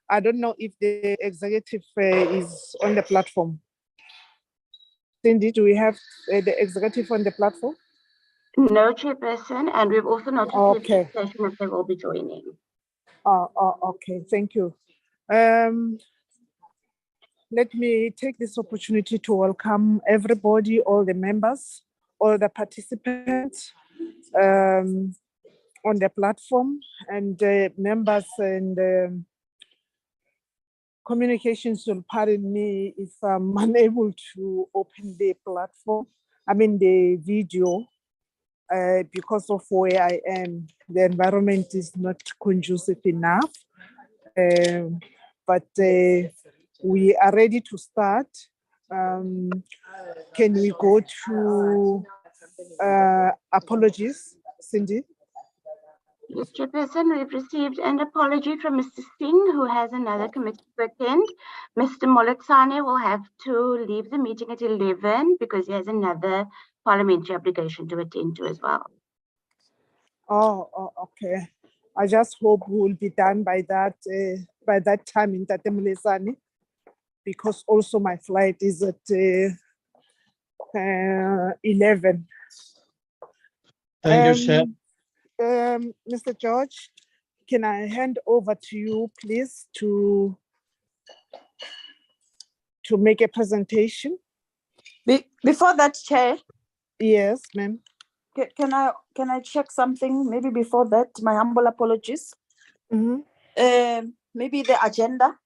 I don't know if the executive is on the platform. Cindy, do we have the executive on the platform? No, Chairperson, and we've also not received Okay. the session if they will be joining. Okay, thank you. Let me take this opportunity to welcome everybody, all the members, all the participants on the platform, and members and communications will pardon me if I'm unable to open the platform, the video, because of where I am. The environment is not conducive enough, but we are ready to start. Can we go to apologies, Cindy? Yes, Chairperson, we've received an apology from Mr. Singh, who has another committee to attend. Mr. Molotsane will have to leave the meeting at 11 because he has another parliamentary obligation to attend to as well. Oh, okay. I just hope we'll be done by that time in Tate Mulesane, because also my flight is at 11. Thank you, Chair. Mr. George, can I hand over to you, please, to make a Before that, Chair. Yes, ma'am. Can I check something? Maybe before that, my humble apologies. Maybe the agenda.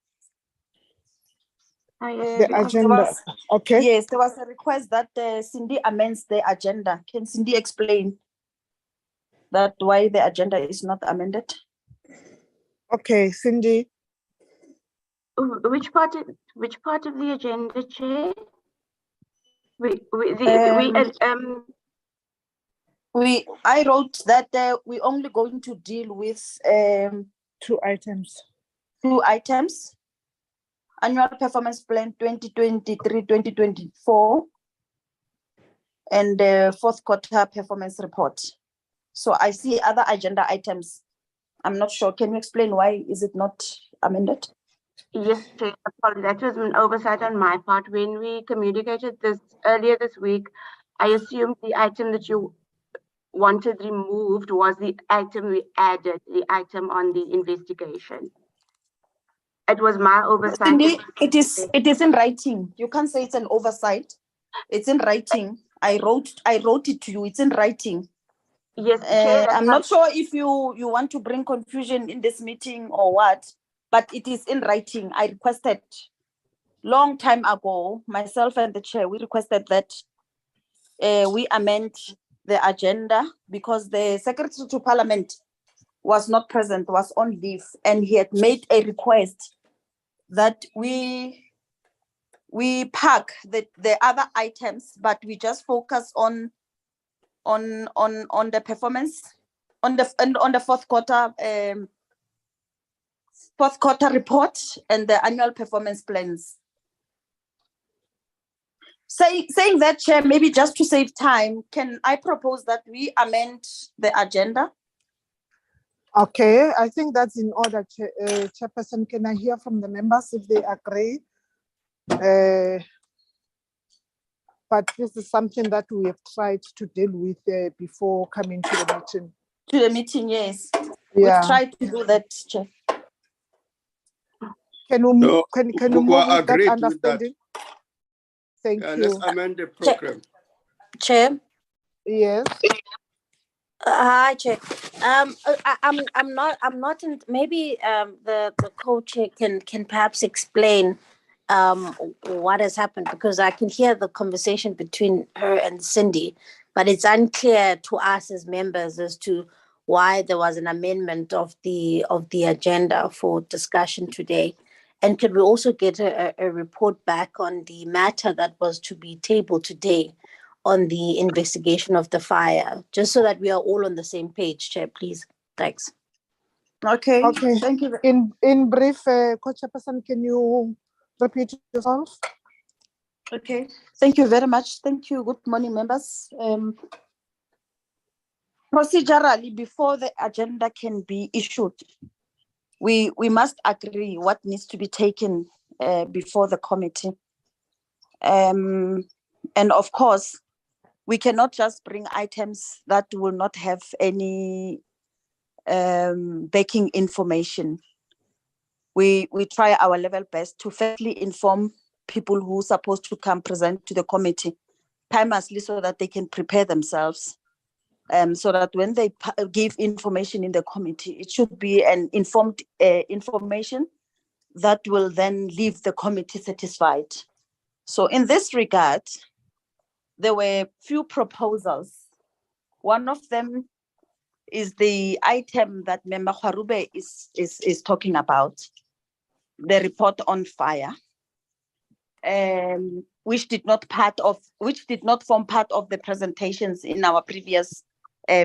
The agenda. Okay. Yes, there was a request that Cindy amends the agenda. Can Cindy explain that why the agenda is not amended? Okay, Cindy. Which part of the agenda, Chair? I wrote that we're only going to deal with two items. Annual Performance Plan 2023-2024 and the fourth quarter performance report. So I see other agenda items. I'm not sure. Can you explain why is it not amended? Yes, Chair. That was an oversight on my part. When we communicated this earlier this week, I assumed the item that you wanted removed was the item we added, the item on the investigation. It was my oversight. Cindy, it is in writing. You can't say it's an oversight. It's in writing. I wrote it to you. It's in writing. Yes, Chair, I'm not sure if you want to bring confusion in this meeting or what, but it is in writing. I requested long time ago, myself and the chair, we requested that we amend the agenda because the Secretary to Parliament was not present, was on leave, and he had made a request that we park the other items, but we just focus on the performance on the fourth quarter report and the annual performance plans. Saying that, Chair, maybe just to save time, can I propose that we amend the agenda? Okay, I think that's in order, Chairperson. Can I hear from the members if they agree? But this is something that we have tried to deal with before coming to the meeting. To the meeting, yes. Yeah. We tried to do that, Chair. Can we move with that understanding? Thank you. Let's amend the program. Chair. Yes. Hi, Chair. I'm not in. Maybe the co-chair can perhaps explain what has happened, because I can hear the conversation between her and Cindy, but it's unclear to us as members as to why there was an amendment of the agenda for discussion today. And could we also get a report back on the matter that was to be tabled today on the investigation of the fire, just so that we are all on the same page, Chair, please. Thanks. Okay. Thank you. In brief, Co-Chairperson, can you repeat yourself? Okay. Thank you very much. Thank you. Good morning, members. Procedurally, before the agenda can be issued, we must agree what needs to be taken before the committee. And of course, we cannot just bring items that will not have any backing information. We try our level best to fairly inform people who are supposed to come present to the committee timelessly so that they can prepare themselves. So that when they give information in the committee, it should be an informed information that will then leave the committee satisfied. So in this regard, there were few proposals. One of them is the item that Member Kwarube is talking about, the report on fire, which did not form part of the presentations in our previous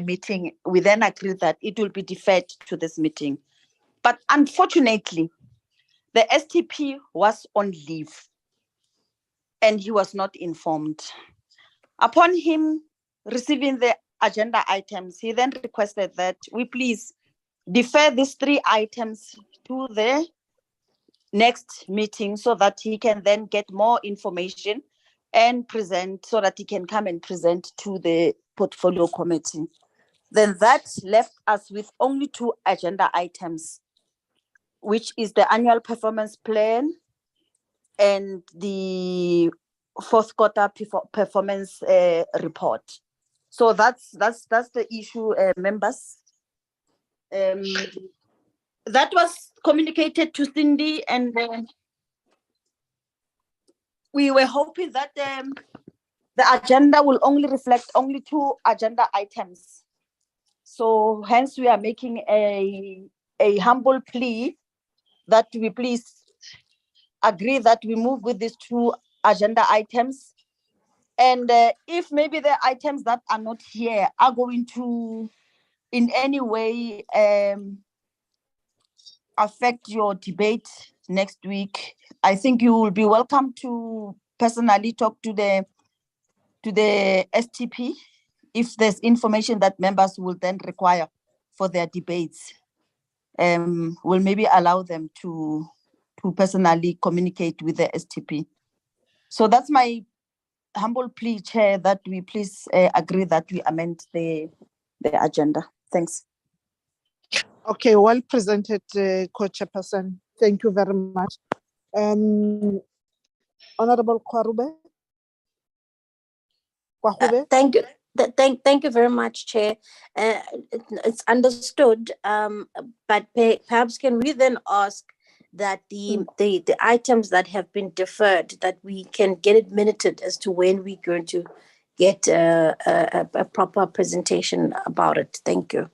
meeting. We then agreed that it will be deferred to this meeting. But unfortunately, the STP was on leave and he was not informed. Upon him receiving the agenda items, he then requested that we please defer these 3 items to the next meeting so that he can then get more information and present, so that he can come and present to the portfolio committee. Then that left us with only 2 agenda items, which is the annual performance plan and the 4th quarter performance report. So that's the issue, members. That was communicated to Cindy, and we were hoping that the agenda will only reflect only 2 agenda items. So hence we are making a humble plea that we please agree that we move with these 2 agenda items. And if maybe the items that are not here are going to in any way affect your debate next week, I think you will be welcome to personally talk to the STP if there's information that members will then require for their debates. Will maybe allow them to personally communicate with the STP. So that's my humble plea, Chair, that we please agree that we amend the agenda. Thanks. Okay, well presented, Co-Chairperson. Thank you very much. Honorable Kwarube. Thank you. Thank you very much, Chair. It's understood, but perhaps can we then ask that the items that have been deferred, that we can get it minuted as to when we're going to get a proper presentation about it. Thank you.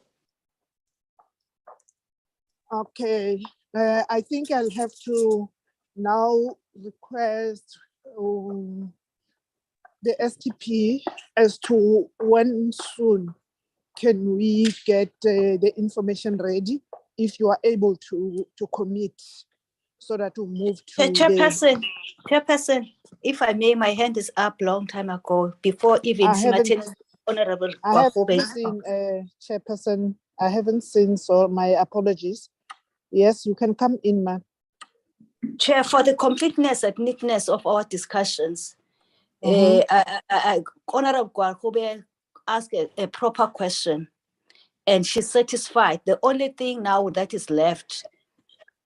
Okay, I think I'll have to now request the STP as to when soon can we get the information ready, if you are able to commit, so that we move to Chairperson, if I may, my hand is up long time ago, before even Honorable I haven't seen, Chairperson, I haven't seen, so my apologies. Yes, you can come in, ma'am. Chair, for the completeness and neatness of our discussions, Honorable Gwarhobe asked a proper question, and she's satisfied. The only thing now that is left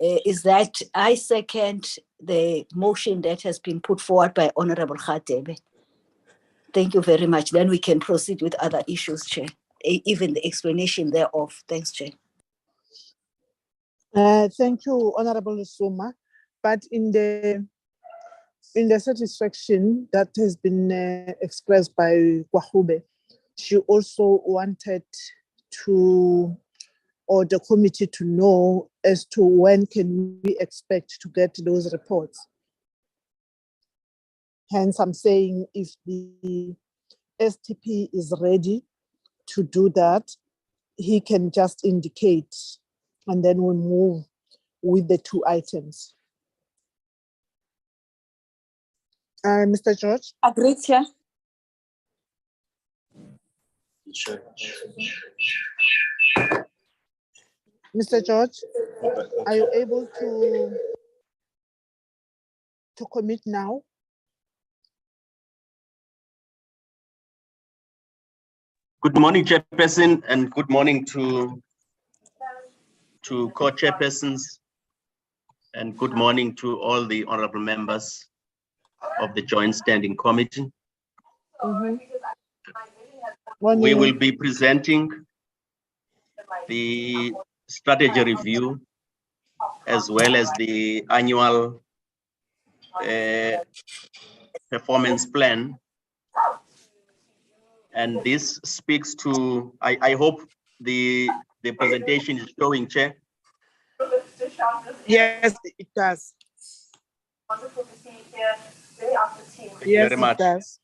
is that I second the motion that has been put forward by Honorable Khatebe. Thank you very much. Then we can proceed with other issues, Chair, even the explanation thereof. Thanks, Chair. Thank you, Honorable Suma. But in the satisfaction that has been expressed by Kwahube, she also wanted to, or the committee to know as to when can we expect to get those reports. Hence, I'm saying if the STP is ready to do that, he can just indicate, and then we'll move with the 2 items. Mr. George? Agreed, Chair. Mr. George, are you able to commit now? Good morning, Chairperson, and good morning to co-chairpersons, and good morning to all the honorable members of the Joint Standing Committee. We will be presenting the strategy review as well as the annual performance plan. And this speaks to, I hope the presentation is showing, Chair. Yes, it does. Wonderful to see you here. Really after the team. Thank you very much. It does.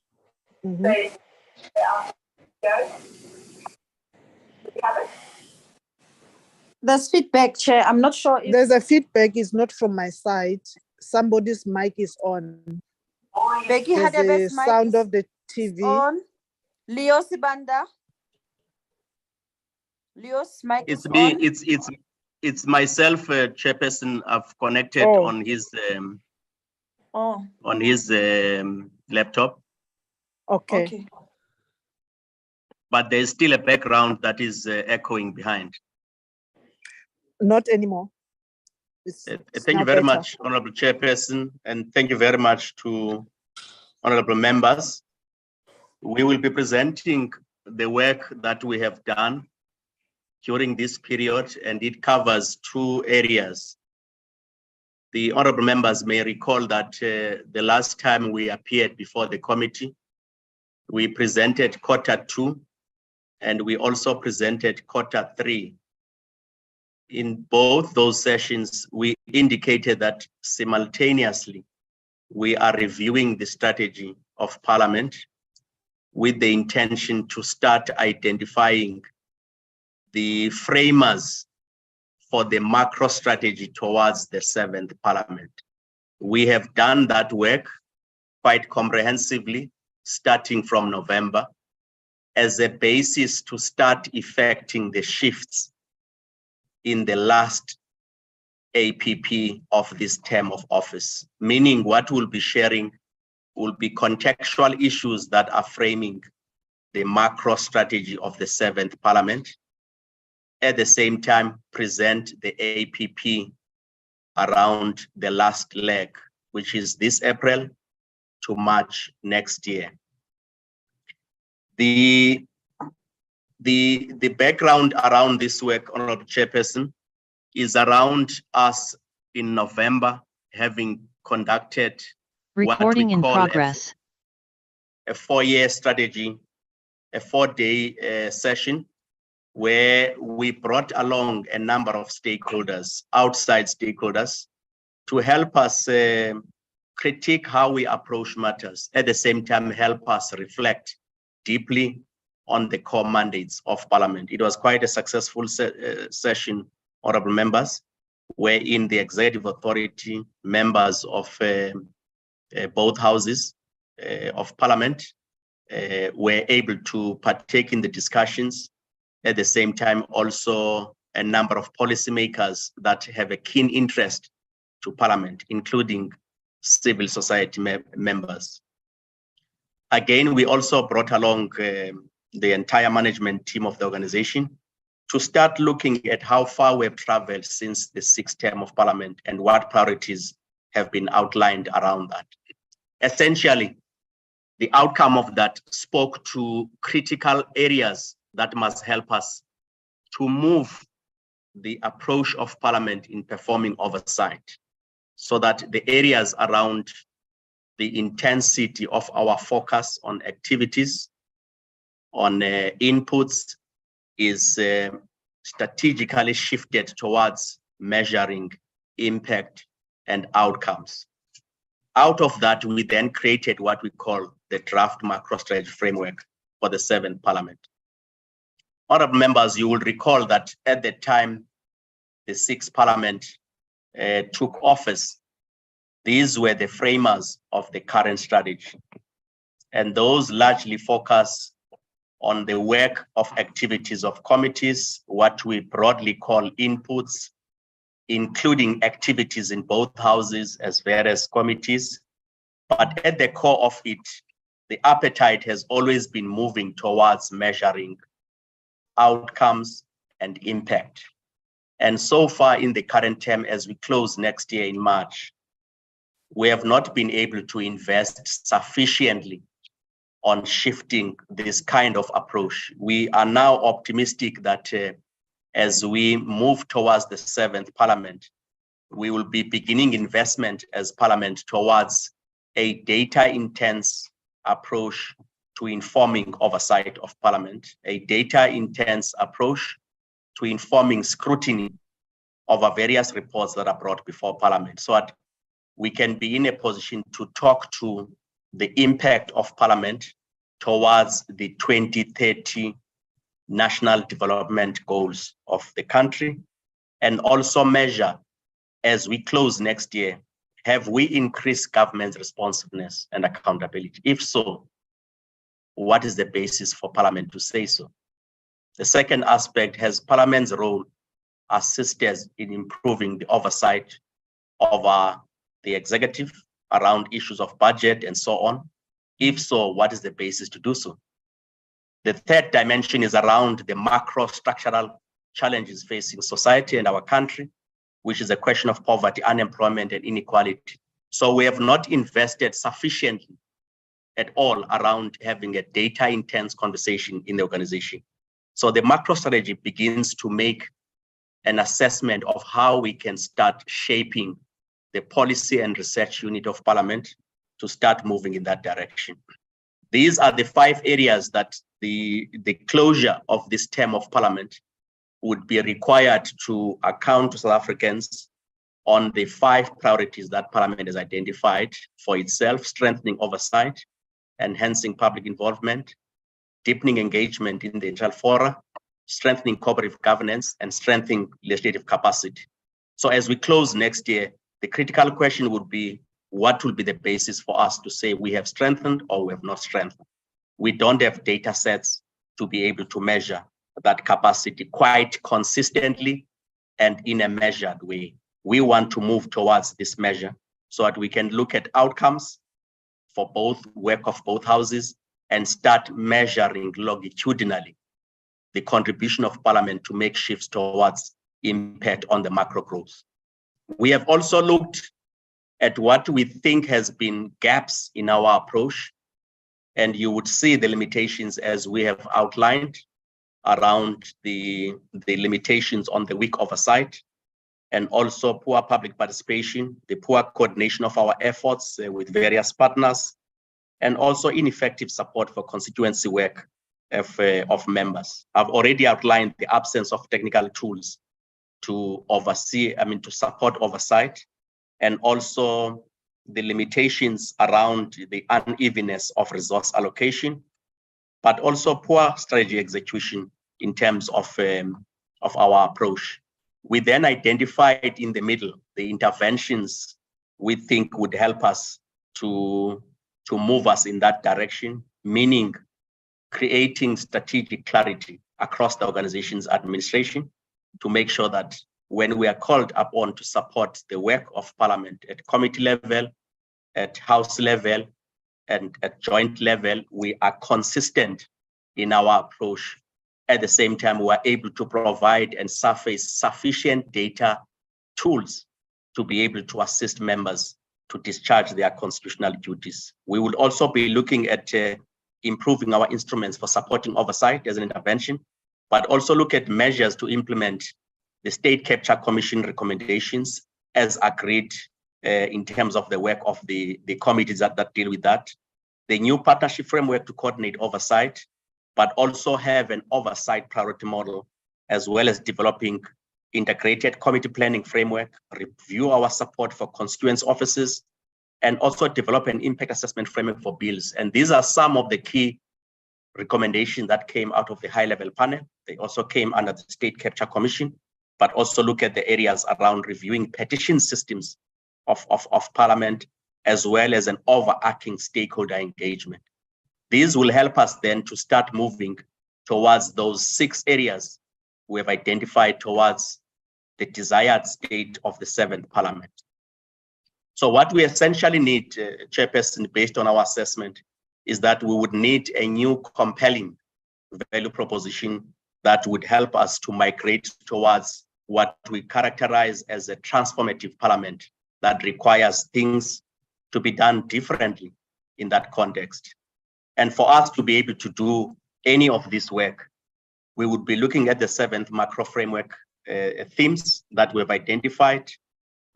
There's feedback, Chair. I'm not sure if There's a feedback, it's not from my side. Somebody's mic is on. Becky There's Hadebe's the mic sound is of the TV. on. Leo Sibanda. Leo's mic It's is me. on. It's myself, Chairperson. I've connected on his laptop. Okay. But there's still a background that is echoing behind. Not anymore. Thank you very much, Honorable Chairperson, and thank you very much to honorable members. We will be presenting the work that we have done during this period, and it covers two areas. The honorable members may recall that the last time we appeared before the committee, we presented Q2, and we also presented Q3. In both those sessions, we indicated that simultaneously, we are reviewing the strategy of Parliament with the intention to start identifying the framers for the macro strategy towards the 7th Parliament. We have done that work quite comprehensively, starting from November, as a basis to start effecting the shifts in the last APP of this term of office, meaning what we'll be sharing will be contextual issues that are framing the macro strategy of the 7th Parliament. At the same time, present the APP around the last leg, which is this April to March next year. The background around this work, Honorable Chairperson, is around us in November having conducted recording in progress, a 4-year strategy, a 4-day session where we brought along a number of stakeholders, outside stakeholders, to help us critique how we approach matters, at the same time help us reflect deeply on the core mandates of Parliament. It was quite a successful session, honorable members, wherein the executive authority, members of both houses of Parliament were able to partake in the discussions. At the same time, also a number of policymakers that have a keen interest to Parliament, including civil society members. Again, we also brought along the entire management team of the organization to start looking at how far we've traveled since the 6th term of Parliament and what priorities have been outlined around that. Essentially, the outcome of that spoke to critical areas that must help us to move the approach of Parliament in performing oversight, so that the areas around the intensity of our focus on activities, on inputs, is strategically shifted towards measuring impact and outcomes. Out of that, we then created what we call the draft macro strategy framework for the 7th Parliament. Honorable members, you will recall that at the time the 6th Parliament took office, these were the framers of the current strategy. And those largely focus on the work of activities of committees, what we broadly call inputs, including activities in both houses as well as committees. But at the core of it, the appetite has always been moving towards measuring outcomes and impact. And so far in the current term, as we close next year in March, we have not been able to invest sufficiently on shifting this kind of approach. We are now optimistic that as we move towards the 7th Parliament, we will be beginning investment as Parliament towards a data-intense approach to informing oversight of Parliament, a data-intense approach to informing scrutiny of our various reports that are brought before Parliament, so that we can be in a position to talk to the impact of Parliament towards the 2030 national development goals of the country, and also measure, as we close next year, have we increased government's responsiveness and accountability? If so, what is the basis for Parliament to say so? The second aspect, has Parliament's role assisted in improving the oversight of the executive around issues of budget and so on? If so, what is the basis to do so? The third dimension is around the macro structural challenges facing society and our country, which is a question of poverty, unemployment, and inequality. So we have not invested sufficiently at all around having a data-intense conversation in the organization. So the macro strategy begins to make an assessment of how we can start shaping the policy and research unit of Parliament to start moving in that direction. These are the 5 areas that the closure of this term of Parliament would be required to account to South Africans on the 5 priorities that Parliament has identified for itself: strengthening oversight, enhancing public involvement, deepening engagement in the internal fora, strengthening cooperative governance, and strengthening legislative capacity. So as we close next year, the critical question would be, what will be the basis for us to say we have strengthened or we have not strengthened? We don't have data sets to be able to measure that capacity quite consistently and in a measured way. We want to move towards this measure so that we can look at outcomes for both work of both houses and start measuring longitudinally the contribution of Parliament to make shifts towards impact on the macro growth. We have also looked at what we think has been gaps in our approach, and you would see the limitations as we have outlined around the limitations on the weak oversight, and also poor public participation, the poor coordination of our efforts with various partners, and also ineffective support for constituency work of members. I've already outlined the absence of technical tools to oversee, to support oversight, and also the limitations around the unevenness of resource allocation, but also poor strategy execution in terms of our approach. We then identified in the middle the interventions we think would help us to move us in that direction, meaning creating strategic clarity across the organization's administration to make sure that when we are called upon to support the work of Parliament at committee level, at House level, and at joint level, we are consistent in our approach. At the same time, we are able to provide and surface sufficient data tools to be able to assist members to discharge their constitutional duties. We will also be looking at improving our instruments for supporting oversight as an intervention, but also look at measures to implement the State Capture Commission recommendations as agreed in terms of the work of the committees that deal with that. The new partnership framework to coordinate oversight, but also have an oversight priority model, as well as developing integrated committee planning framework, review our support for constituents offices, and also develop an impact assessment framework for bills. And these are some of the key recommendations that came out of the high-level panel. They also came under the State Capture Commission, but also look at the areas around reviewing petition systems of Parliament, as well as an overarching stakeholder engagement. These will help us then to start moving towards those 6 areas we have identified towards the desired state of the 7th Parliament. So what we essentially need, Chairperson, based on our assessment, is that we would need a new compelling value proposition that would help us to migrate towards what we characterize as a transformative parliament that requires things to be done differently in that context. And for us to be able to do any of this work, we would be looking at the 7th macro framework themes that we've identified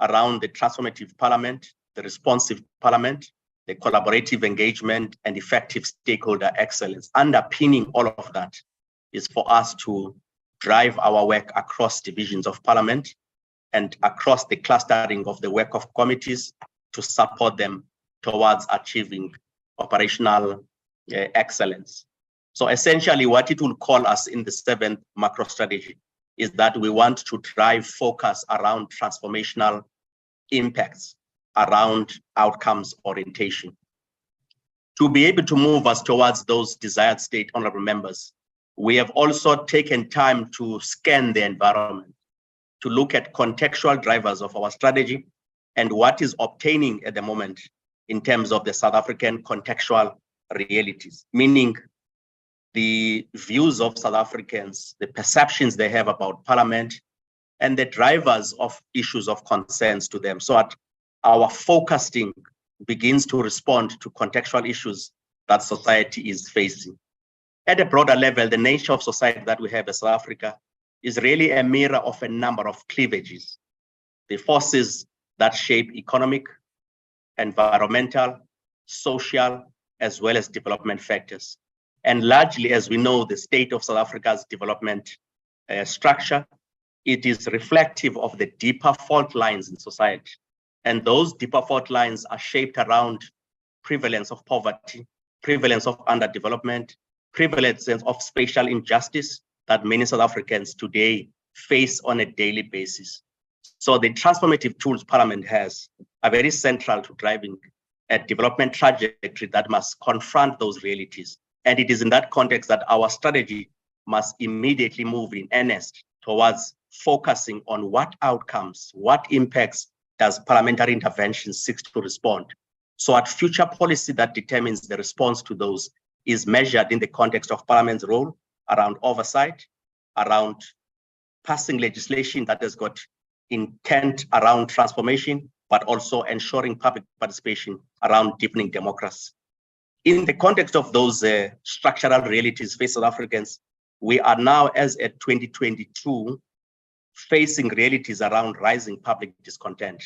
around the transformative parliament, the responsive parliament, the collaborative engagement, and effective stakeholder excellence. Underpinning all of that is for us to drive our work across divisions of parliament and across the clustering of the work of committees to support them towards achieving operational excellence. So essentially what it will call us in the 7th macro strategy is that we want to drive focus around transformational impacts around outcomes orientation. To be able to move us towards those desired state, honorable members, we have also taken time to scan the environment, to look at contextual drivers of our strategy and what is obtaining at the moment in terms of the South African contextual realities, meaning the views of South Africans, the perceptions they have about parliament, and the drivers of issues of concerns to them. So that our focusing begins to respond to contextual issues that society is facing. At a broader level, the nature of society that we have in South Africa is really a mirror of a number of cleavages. The forces that shape economic, environmental, social, as well as development factors. And largely, as we know, the state of South Africa's development structure, it is reflective of the deeper fault lines in society. And those deeper fault lines are shaped around prevalence of poverty, prevalence of underdevelopment, prevalence of spatial injustice that many South Africans today face on a daily basis. So the transformative tools Parliament has are very central to driving a development trajectory that must confront those realities. And it is in that context that our strategy must immediately move in earnest towards focusing on what outcomes, what impacts does parliamentary intervention seek to respond. So at future policy that determines the response to those is measured in the context of Parliament's role around oversight, around passing legislation that has got intent around transformation, but also ensuring public participation around deepening democracy. In the context of those structural realities facing South Africans, we are now, as at 2022, facing realities around rising public discontent,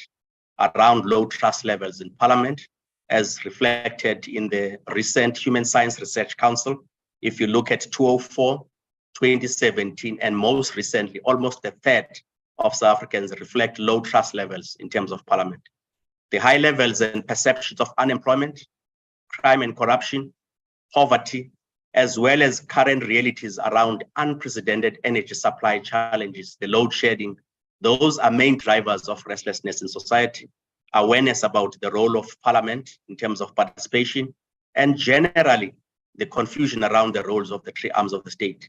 around low trust levels in Parliament, as reflected in the recent Human Science Research Council. If you look at 2004, 2017, and most recently, almost a third of South Africans reflect low trust levels in terms of Parliament. The high levels and perceptions of unemployment, crime and corruption, poverty, as well as current realities around unprecedented energy supply challenges, the load shedding, those are main drivers of restlessness in society. Awareness about the role of Parliament in terms of participation, and generally the confusion around the roles of the three arms of the state.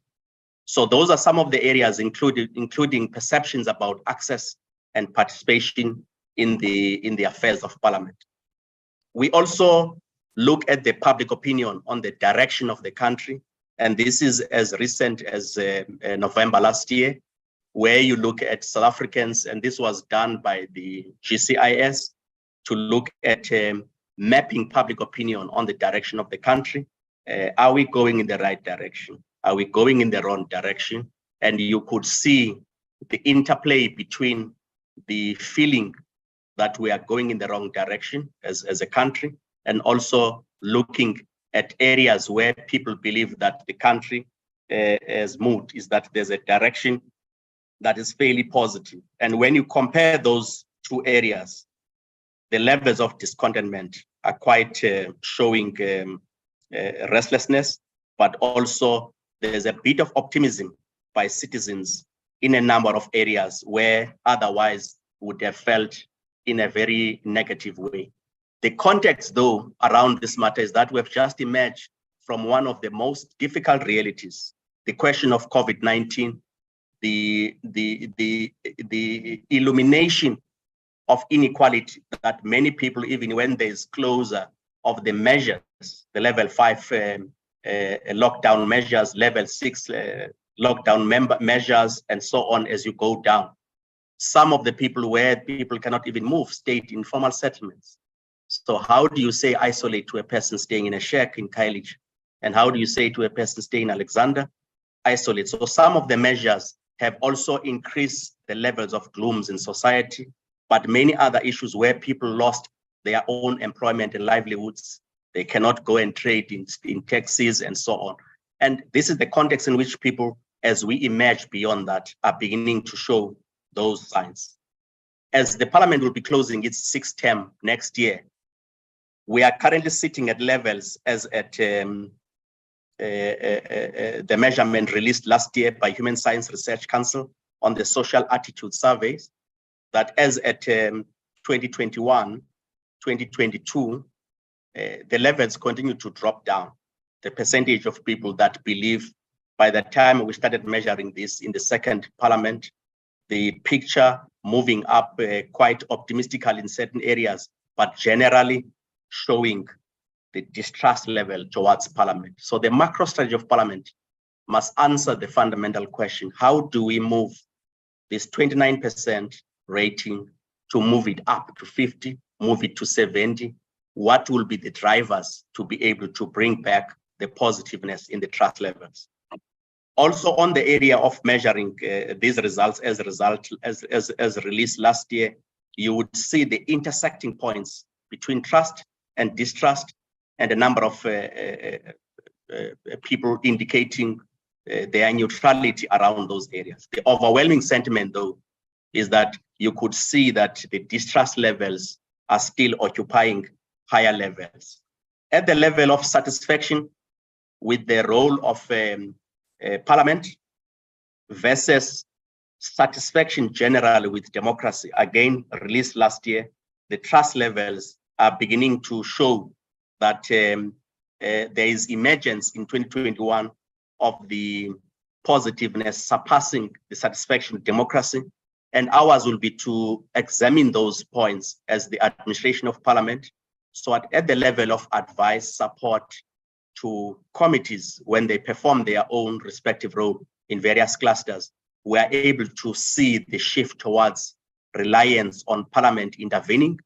So those are some of the areas including perceptions about access and participation in the affairs of Parliament. We also look at the public opinion on the direction of the country. And this is as recent as November last year, where you look at South Africans, and this was done by the GCIS, to look at mapping public opinion on the direction of the country. Are we going in the right direction? Are we going in the wrong direction? And you could see the interplay between the feeling that we are going in the wrong direction as a country, and also looking at areas where people believe that the country has moved, is that there's a direction that is fairly positive. And when you compare those two areas, the levels of discontentment are quite showing restlessness, but also there's a bit of optimism by citizens in a number of areas where otherwise would have felt in a very negative way. The context, though, around this matter is that we've just emerged from one of the most difficult realities the question of COVID-19, the illumination of inequality that many people, even when there's closure of the measures, the level 5 lockdown measures, level 6 lockdown measures, and so on, as you go down. Some of the people where people cannot even move stayed in informal settlements. So how do you say isolate to a person staying in a shack in Khayelitsha? And how do you say to a person staying in Alexander, isolate? So some of the measures have also increased the levels of glooms in society, but many other issues where people lost their own employment and livelihoods, they cannot go and trade in taxis and so on. And this is the context in which people, as we emerge beyond that, are beginning to show those signs. As the parliament will be closing its 6th term next year, we are currently sitting at levels as at the measurement released last year by Human Science Research Council on the social attitude surveys, that as at 2021, 2022, the levels continue to drop down. The percentage of people that believe, by the time we started measuring this in the 2nd parliament, the picture moving up quite optimistically in certain areas, but generally showing the distrust level towards parliament. So the macro strategy of parliament must answer the fundamental question: how do we move this 29% rating to move it up to 50, move it to 70? What will be the drivers to be able to bring back the positiveness in the trust levels? Also, on the area of measuring these results as released last year, you would see the intersecting points between trust and distrust, and a number of people indicating their neutrality around those areas. The overwhelming sentiment, though, is that you could see that the distrust levels are still occupying higher levels. At the level of satisfaction with the role of parliament versus satisfaction generally with democracy, again released last year, the trust levels are beginning to show that there is emergence in 2021 of the positiveness surpassing the satisfaction with democracy. And ours will be to examine those points as the administration of parliament. So at the level of advice, support to committees when they perform their own respective role in various clusters, we are able to see the shift towards reliance on parliament intervening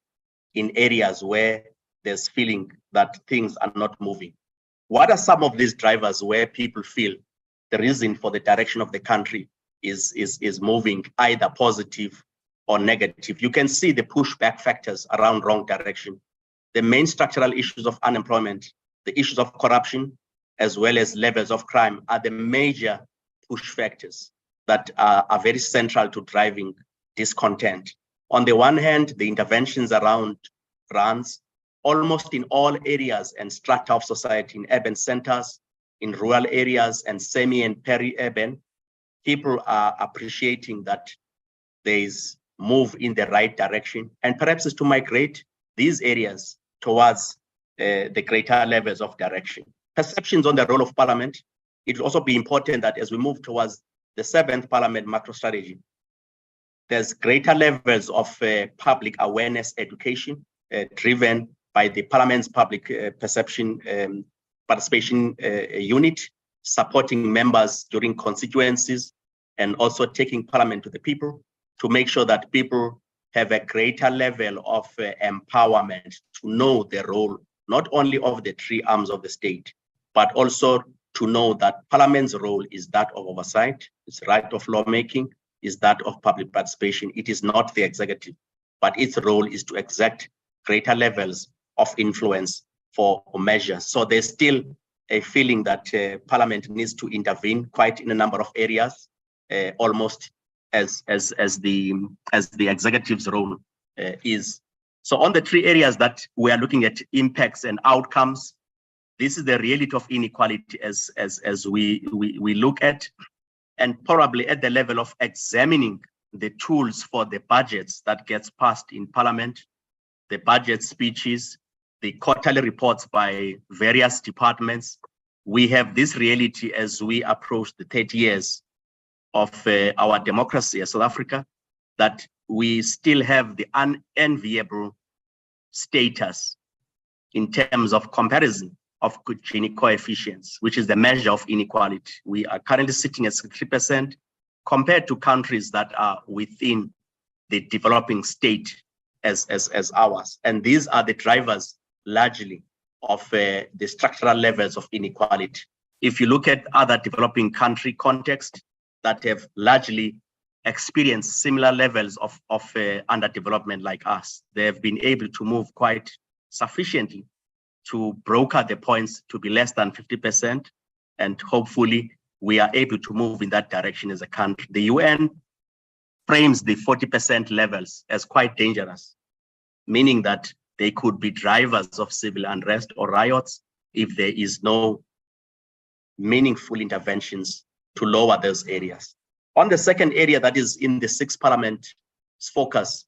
in areas where there's feeling that things are not moving. What are some of these drivers where people feel the reason for the direction of the country is moving either positive or negative? You can see the pushback factors around wrong direction. The main structural issues of unemployment, the issues of corruption, as well as levels of crime are the major push factors that are very central to driving discontent. On the one hand, the interventions around grants, almost in all areas and strata of society, in urban centers, in rural areas, and semi and peri-urban, people are appreciating that there is move in the right direction, and perhaps is to migrate these areas towards the greater levels of direction. Perceptions on the role of parliament. It will also be important that as we move towards the 7th parliament macro strategy, there's greater levels of public awareness education driven by the parliament's public perception participation unit, supporting members during constituencies, and also taking parliament to the people to make sure that people have a greater level of empowerment to know the role, not only of the 3 arms of the state, but also to know that parliament's role is that of oversight, its right of lawmaking, is that of public participation. It is not the executive, but its role is to exert greater levels of influence for measures. So there's still a feeling that parliament needs to intervene quite in a number of areas, almost as the executive's role is. So on the 3 areas that we are looking at impacts and outcomes, this is the reality of inequality as we look at, and probably at the level of examining the tools for the budgets that gets passed in parliament, the budget speeches, the quarterly reports by various departments, we have this reality as we approach the 30 years of our democracy as South Africa, that we still have the unenviable status in terms of comparison of Gini coefficients, which is the measure of inequality. We are currently sitting at 63% compared to countries that are within the developing state as ours. And these are the drivers largely of the structural levels of inequality. If you look at other developing country context that have largely experienced similar levels of underdevelopment like us, they have been able to move quite sufficiently to broker the points to be less than 50%. And hopefully we are able to move in that direction as a country. The UN frames the 40% levels as quite dangerous, meaning that they could be drivers of civil unrest or riots if there is no meaningful interventions to lower those areas. On the second area that is in the sixth Parliament's focus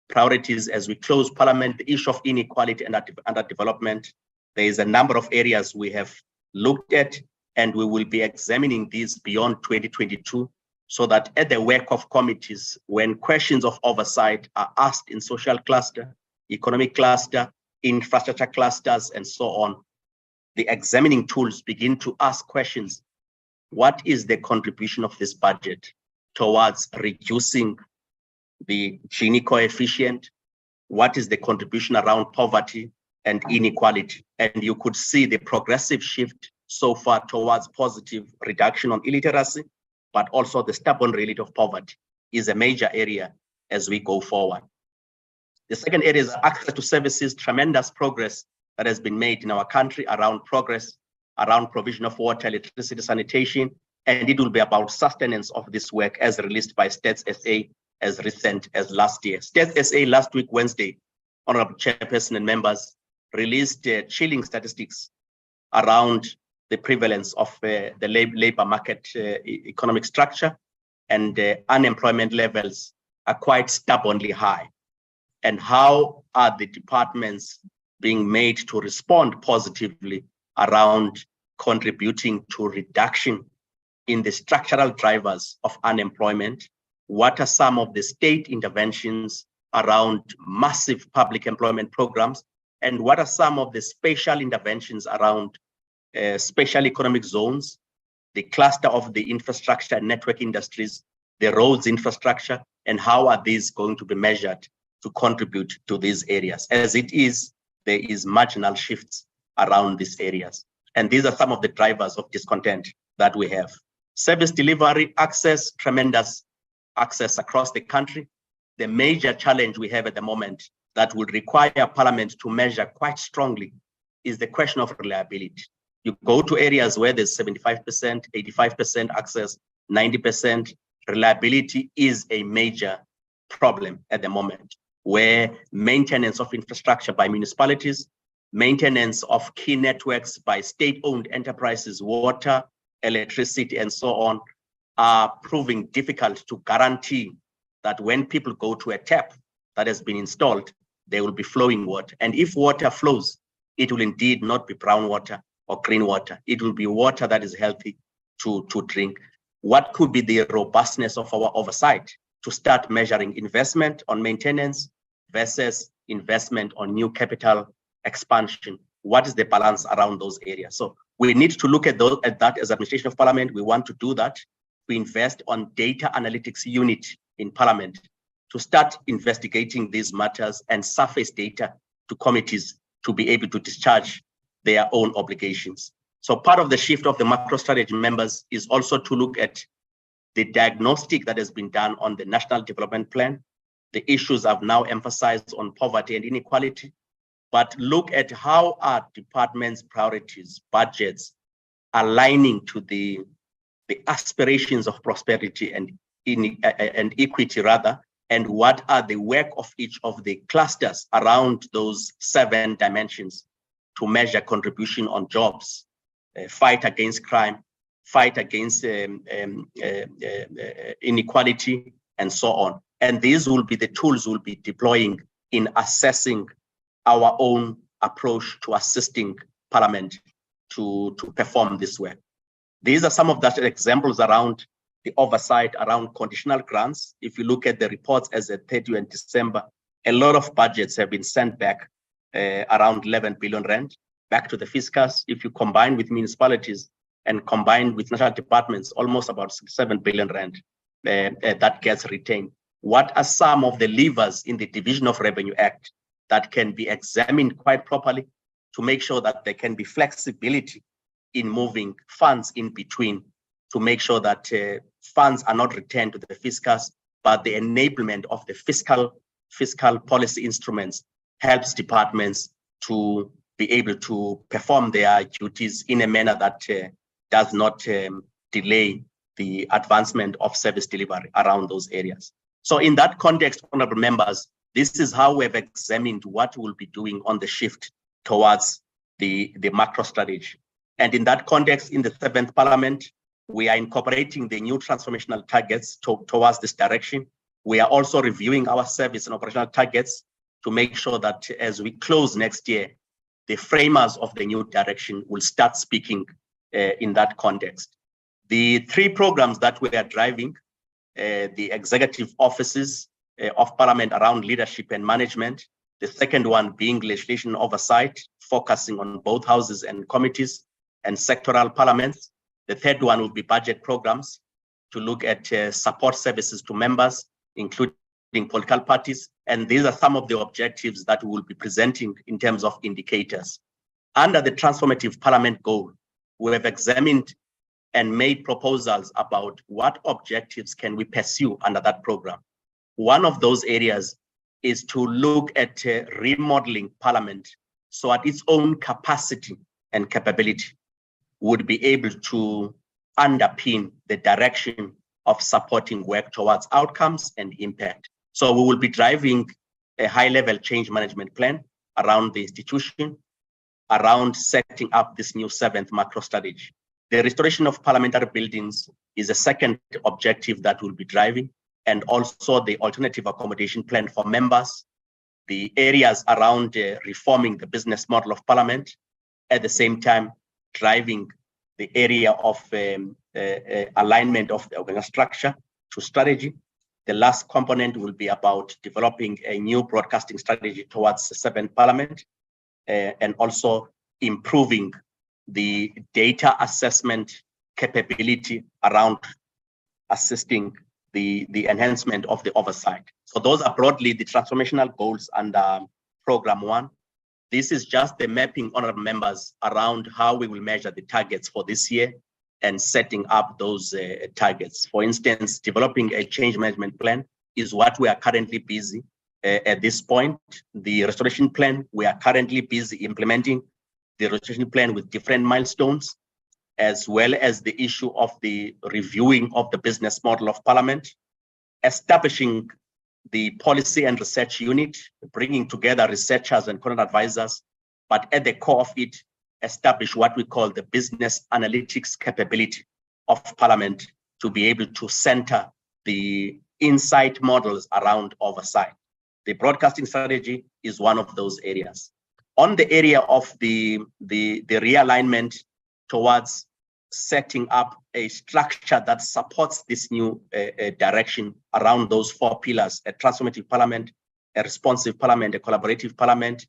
priorities as we close Parliament, the issue of inequality and underdevelopment, there is a number of areas we have looked at, and we will be examining these beyond 2022, so that at the work of committees, when questions of oversight are asked in social cluster, economic cluster, infrastructure clusters, and so on, the examining tools begin to ask questions. What is the contribution of this budget towards reducing the Gini coefficient? What is the contribution around poverty and inequality? And you could see the progressive shift so far towards positive reduction on illiteracy, but also the stubborn reality of poverty is a major area as we go forward. The second area is access to services, tremendous progress that has been made in our country around provision of water, electricity, sanitation, and it will be about sustenance of this work as released by Stats SA as recent as last year. Stats SA last week, Wednesday, Honorable Chairperson and members, released chilling statistics around the prevalence of the labor market economic structure, and unemployment levels are quite stubbornly high. And how are the departments being made to respond positively around contributing to reduction in the structural drivers of unemployment? What are some of the state interventions around massive public employment programs? And what are some of the special interventions around special economic zones, the cluster of the infrastructure and network industries, the roads infrastructure, and how are these going to be measured to contribute to these areas? As it is, there is marginal shifts around these areas. And these are some of the drivers of discontent that we have. Service delivery, access, tremendous access across the country. The major challenge we have at the moment that would require Parliament to measure quite strongly is the question of reliability. You go to areas where there's 75%, 85% access, 90%, reliability is a major problem at the moment, where maintenance of infrastructure by municipalities, maintenance of key networks by state-owned enterprises, water, electricity, and so on, are proving difficult to guarantee that when people go to a tap that has been installed, there will be flowing water. And if water flows, it will indeed not be brown water or green water. It will be water that is healthy to drink. What could be the robustness of our oversight to start measuring investment on maintenance versus investment on new capital expansion? What is the balance around those areas? So we need to look at that as administration of Parliament. We want to do that. We invest on data analytics unit in Parliament to start investigating these matters and surface data to committees to be able to discharge their own obligations. So part of the shift of the macro strategy members is also to look at the diagnostic that has been done on the National Development Plan. The issues I've now emphasized on poverty and inequality, but look at how our department's priorities, budgets, aligning to the aspirations of prosperity and equity rather, and what are the work of each of the clusters around those 7 dimensions to measure contribution on jobs, fight against crime, fight against inequality, and so on. And these will be the tools we'll be deploying in assessing our own approach to assisting Parliament to perform this work. These are some of the examples around the oversight around conditional grants. If you look at the reports as at 31 December, a lot of budgets have been sent back, around 11 billion rand, back to the fiscus. If you combine with municipalities and combine with national departments, almost about 7 billion rand that gets retained. What are some of the levers in the Division of Revenue Act that can be examined quite properly to make sure that there can be flexibility in moving funds in between, to make sure that funds are not returned to the fiscus, but the enablement of the fiscal policy instruments helps departments to be able to perform their duties in a manner that does not delay the advancement of service delivery around those areas. So in that context, honorable members, this is how we have examined what we'll be doing on the shift towards the macro strategy. And in that context, in the 7th Parliament, we are incorporating the new transformational targets towards this direction. We are also reviewing our service and operational targets to make sure that as we close next year, the framers of the new direction will start speaking in that context. The 3 programs that we are driving, the executive offices of Parliament around leadership and management, the second one being legislation oversight, focusing on both houses and committees and sectoral parliaments. The third one will be budget programs to look at support services to members, including political parties. And these are some of the objectives that we will be presenting in terms of indicators. Under the transformative parliament goal, we have examined and made proposals about what objectives can we pursue under that program. One of those areas is to look at remodeling Parliament so at its own capacity and capability would be able to underpin the direction of supporting work towards outcomes and impact. So we will be driving a high-level change management plan around the institution, around setting up this new 7th macro strategy. The restoration of parliamentary buildings is a second objective that we'll be driving, and also the alternative accommodation plan for members, the areas around reforming the business model of Parliament, at the same time driving the area of alignment of the organizational structure to strategy. The last component will be about developing a new broadcasting strategy towards the 7th Parliament, and also improving the data assessment capability around assisting the enhancement of the oversight. So those are broadly the transformational goals under Program 1. This is just the mapping, honorable members, around how we will measure the targets for this year and setting up those targets. For instance, developing a change management plan is what we are currently busy at this point. The restoration plan, we are currently busy implementing the restoration plan with different milestones, as well as the issue of the reviewing of the business model of Parliament, establishing the policy and research unit, bringing together researchers and content advisors, but at the core of it, establish what we call the business analytics capability of Parliament to be able to center the insight models around oversight. The broadcasting strategy is one of those areas. On the area of the realignment towards setting up a structure that supports this new direction around those 4 pillars: a transformative Parliament, a responsive Parliament, a collaborative Parliament.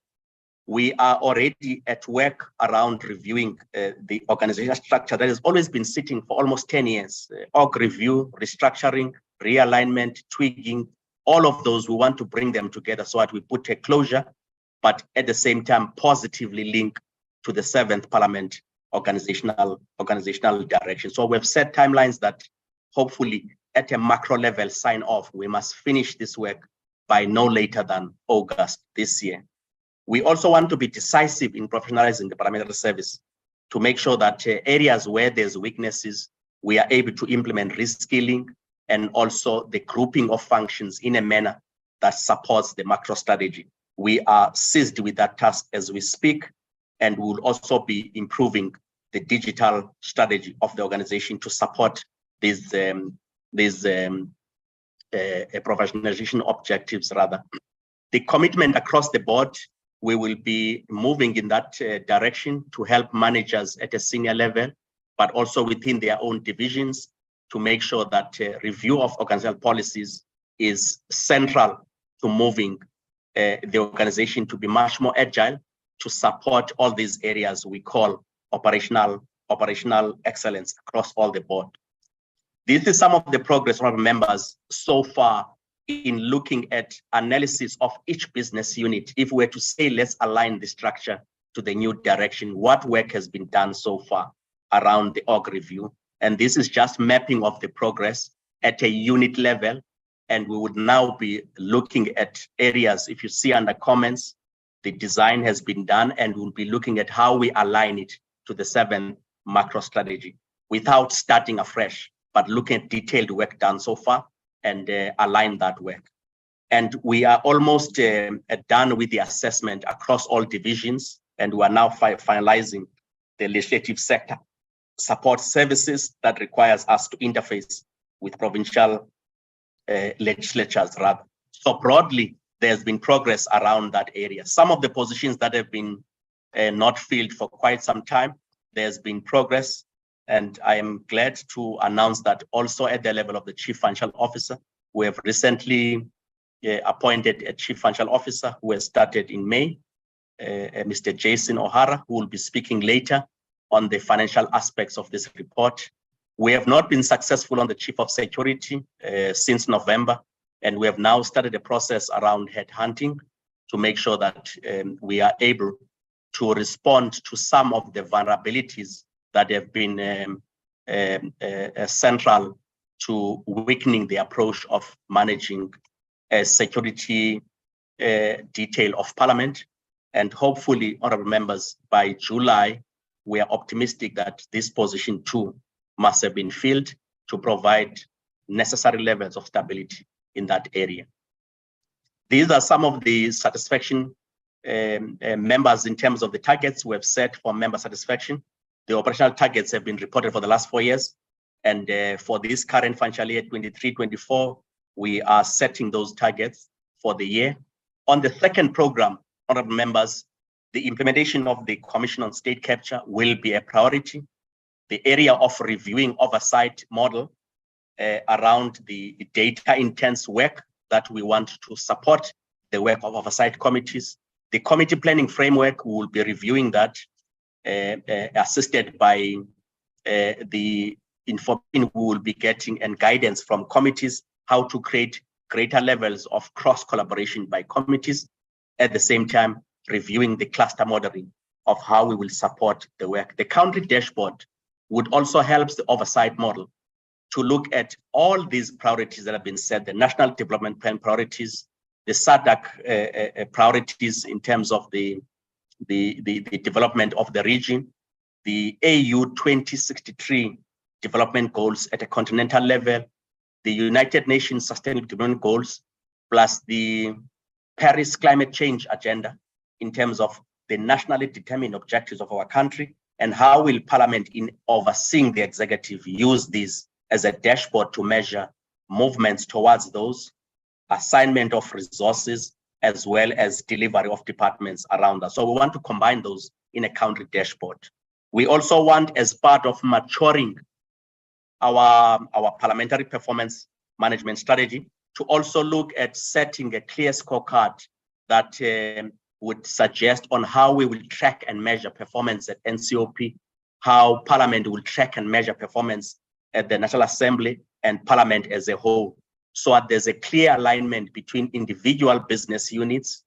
We are already at work around reviewing the organizational structure that has always been sitting for almost 10 years. Org review, restructuring, realignment, tweaking, all of those, we want to bring them together so that we put a closure, but at the same time positively link to the 7th Parliament organizational direction. So we've set timelines that hopefully at a macro level sign off. We must finish this work by no later than August this year. We also want to be decisive in professionalizing the parliamentary service to make sure that areas where there's weaknesses, we are able to implement reskilling and also the grouping of functions in a manner that supports the macro strategy. We are seized with that task as we speak, and we will also be improving the digital strategy of the organization to support these professionalization objectives rather. The commitment across the board we will be moving in that direction to help managers at a senior level, but also within their own divisions, to make sure that review of organizational policies is central to moving the organization to be much more agile, to support all these areas we call operational excellence across all the board. This is some of the progress of members so far in looking at analysis of each business unit. If we were to say, let's align the structure to the new direction, what work has been done so far around the org review? And this is just mapping of the progress at a unit level. And we would now be looking at areas. If you see under comments, the design has been done, and we'll be looking at how we align it to the 7th macro strategy without starting afresh, but looking at detailed work done so far and align that work. And we are almost done with the assessment across all divisions, and we are now finalizing the legislative sector support services that requires us to interface with provincial legislatures rather. So broadly, there's been progress around that area. Some of the positions that have been not filled for quite some time, there's been progress. And I am glad to announce that also at the level of the Chief Financial Officer, we have recently appointed a Chief Financial Officer who has started in May, Mr. Jason O'Hara, who will be speaking later on the financial aspects of this report. We have not been successful on the Chief of Security since November, and we have now started a process around headhunting to make sure that we are able to respond to some of the vulnerabilities that have been central to weakening the approach of managing a security detail of Parliament. And hopefully, honorable members, by July, we are optimistic that this position too must have been filled to provide necessary levels of stability in that area. These are some of the satisfaction members in terms of the targets we have set for member satisfaction. The operational targets have been reported for the last 4 years. And for this current financial year, 23-24, we are setting those targets for the year. On the second program, honorable members, the implementation of the Commission on State Capture will be a priority. The area of reviewing oversight model around the data intense work that we want to support the work of oversight committees. The committee planning framework, we will be reviewing that, assisted by the information we will be getting and guidance from committees, how to create greater levels of cross collaboration by committees. At the same time, reviewing the cluster modeling of how we will support the work. The country dashboard would also help the oversight model to look at all these priorities that have been set, the National Development Plan priorities, the SADC priorities in terms of the development of the region, the AU 2063 development goals at a continental level, the United Nations Sustainable Development Goals, plus the Paris climate change agenda in terms of the nationally determined objectives of our country, and how will Parliament, in overseeing the executive, use these as a dashboard to measure movements towards those, assignment of resources, as well as delivery of departments around us. So we want to combine those in a country dashboard. We also want, as part of maturing our parliamentary performance management strategy, to also look at setting a clear scorecard that would suggest on how we will track and measure performance at NCOP, how Parliament will track and measure performance at the National Assembly and Parliament as a whole, so that there's a clear alignment between individual business units,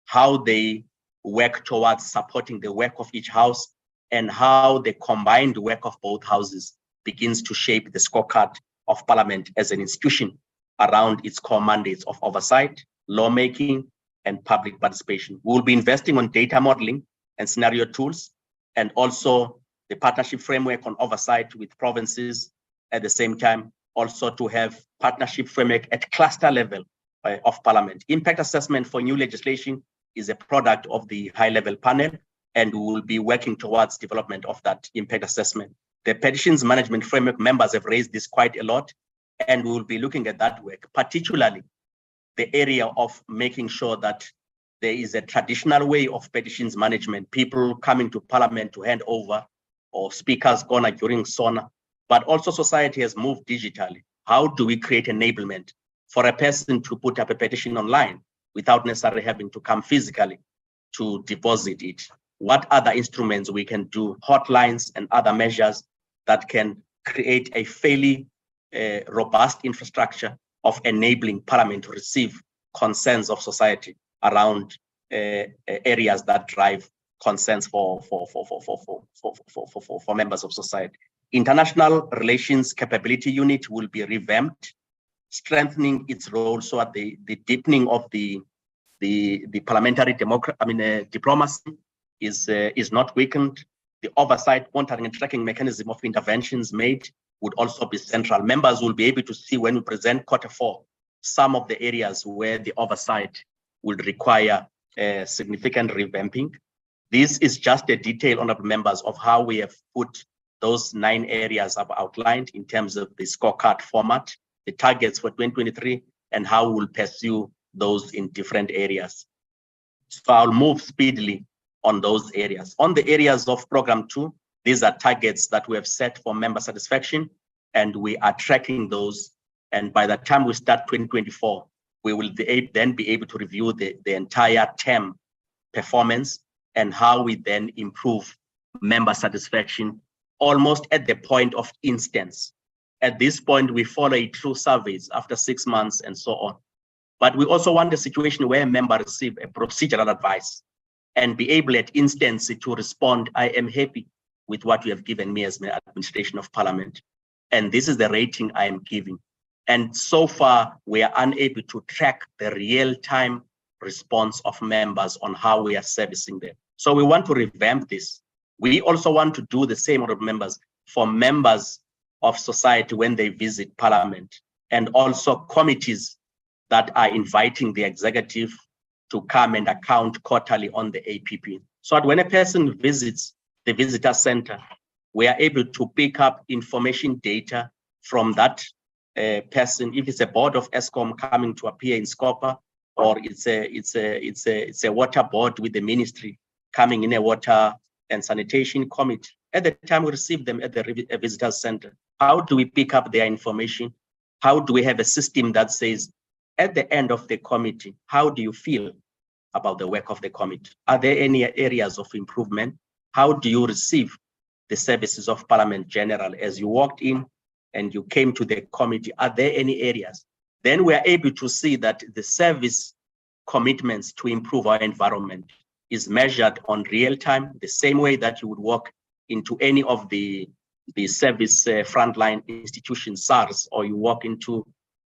how they work towards supporting the work of each house, and how the combined work of both houses begins to shape the scorecard of Parliament as an institution around its core mandates of oversight, lawmaking, and public participation. We will be investing on data modeling and scenario tools, and also the partnership framework on oversight with provinces. At the same time, also to have partnership framework at cluster level of Parliament. Impact assessment for new legislation is a product of the high-level panel, and we will be working towards development of that impact assessment. The petitions management framework members have raised this quite a lot, and we will be looking at that work, particularly the area of making sure that there is a traditional way of petitions management, people coming to Parliament to hand over, or speakers gonna during SONA, but also society has moved digitally. How do we create enablement for a person to put up a petition online without necessarily having to come physically to deposit it? What other instruments we can do, hotlines and other measures that can create a fairly robust infrastructure of enabling Parliament to receive concerns of society around areas that drive concerns for members of society. International Relations Capability Unit will be revamped, strengthening its role so that the deepening of the parliamentary diplomacy is not weakened. The oversight, monitoring and tracking mechanism of interventions made would also be central. Members will be able to see when we present Q4 some of the areas where the oversight will require significant revamping. This is just a detail, honorable members, of how we have put those 9 areas I've outlined in terms of the scorecard format, the targets for 2023, and how we'll pursue those in different areas. So I'll move speedily on those areas. On the areas of Program 2, these are targets that we have set for member satisfaction, and we are tracking those. And by the time we start 2024, we will then be able to review the entire term performance and how we then improve member satisfaction almost at the point of instance. At this point, we follow it through surveys after 6 months and so on. But we also want a situation where a member receive a procedural advice and be able at instance to respond, I am happy with what you have given me as my administration of Parliament. And this is the rating I am giving. And so far, we are unable to track the real-time response of members on how we are servicing them. So we want to revamp this. We also want to do the same, honorable members, for members of society when they visit Parliament, and also committees that are inviting the executive to come and account quarterly on the APP. So that when a person visits the visitor center, we are able to pick up information data from that person. If it's a board of ESCOM coming to appear in Scopa, or it's a water board with the ministry coming in a water and sanitation committee. At the time we receive them at the visitor center, how do we pick up their information? How do we have a system that says, at the end of the committee, how do you feel about the work of the committee? Are there any areas of improvement? How do you receive the services of Parliament General as you walked in and you came to the committee? Are there any areas? Then we are able to see that the service commitments to improve our environment is measured on real time, the same way that you would walk into any of the service frontline institutions, SARS, or you walk into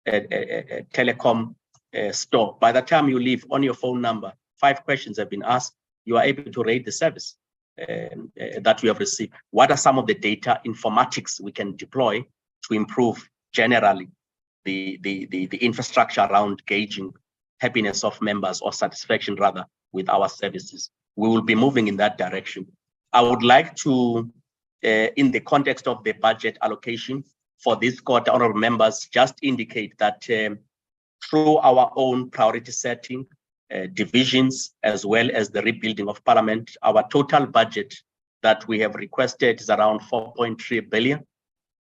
a telecom store. By the time you leave on your phone number, 5 questions have been asked, you are able to rate the service that you have received. What are some of the data informatics we can deploy to improve generally the infrastructure around gauging happiness of members, or satisfaction rather, with our services? We will be moving in that direction. I would like to, in the context of the budget allocation for this quarter, honorable members, just indicate that through our own priority setting, divisions, as well as the rebuilding of Parliament, our total budget that we have requested is around 4.3 billion.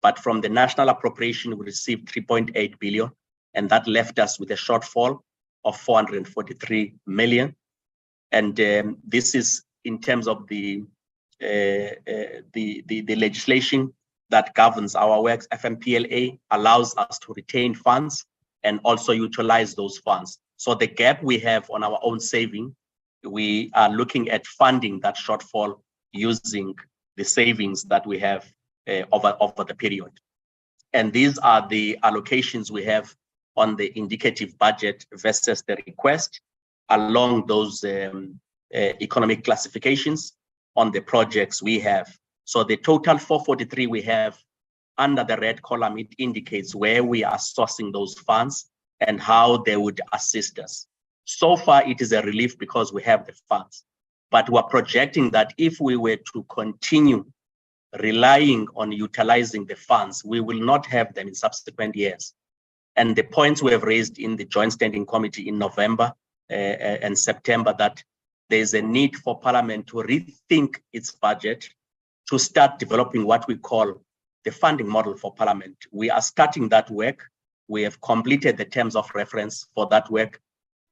But from the national appropriation, we received 3.8 billion, and that left us with a shortfall of 443 million. And this is in terms of the legislation that governs our works. FMPLA allows us to retain funds and also utilize those funds. So the gap we have on our own saving, we are looking at funding that shortfall using the savings that we have over the period. And these are the allocations we have on the indicative budget versus the request along those economic classifications on the projects we have. So the total 443 we have under the red column, it indicates where we are sourcing those funds and how they would assist us. So far, it is a relief because we have the funds, but we're projecting that if we were to continue relying on utilizing the funds, we will not have them in subsequent years. And the points we have raised in the Joint Standing Committee in November and September that there's a need for Parliament to rethink its budget, to start developing what we call the funding model for Parliament. We are starting that work. We have completed the terms of reference for that work.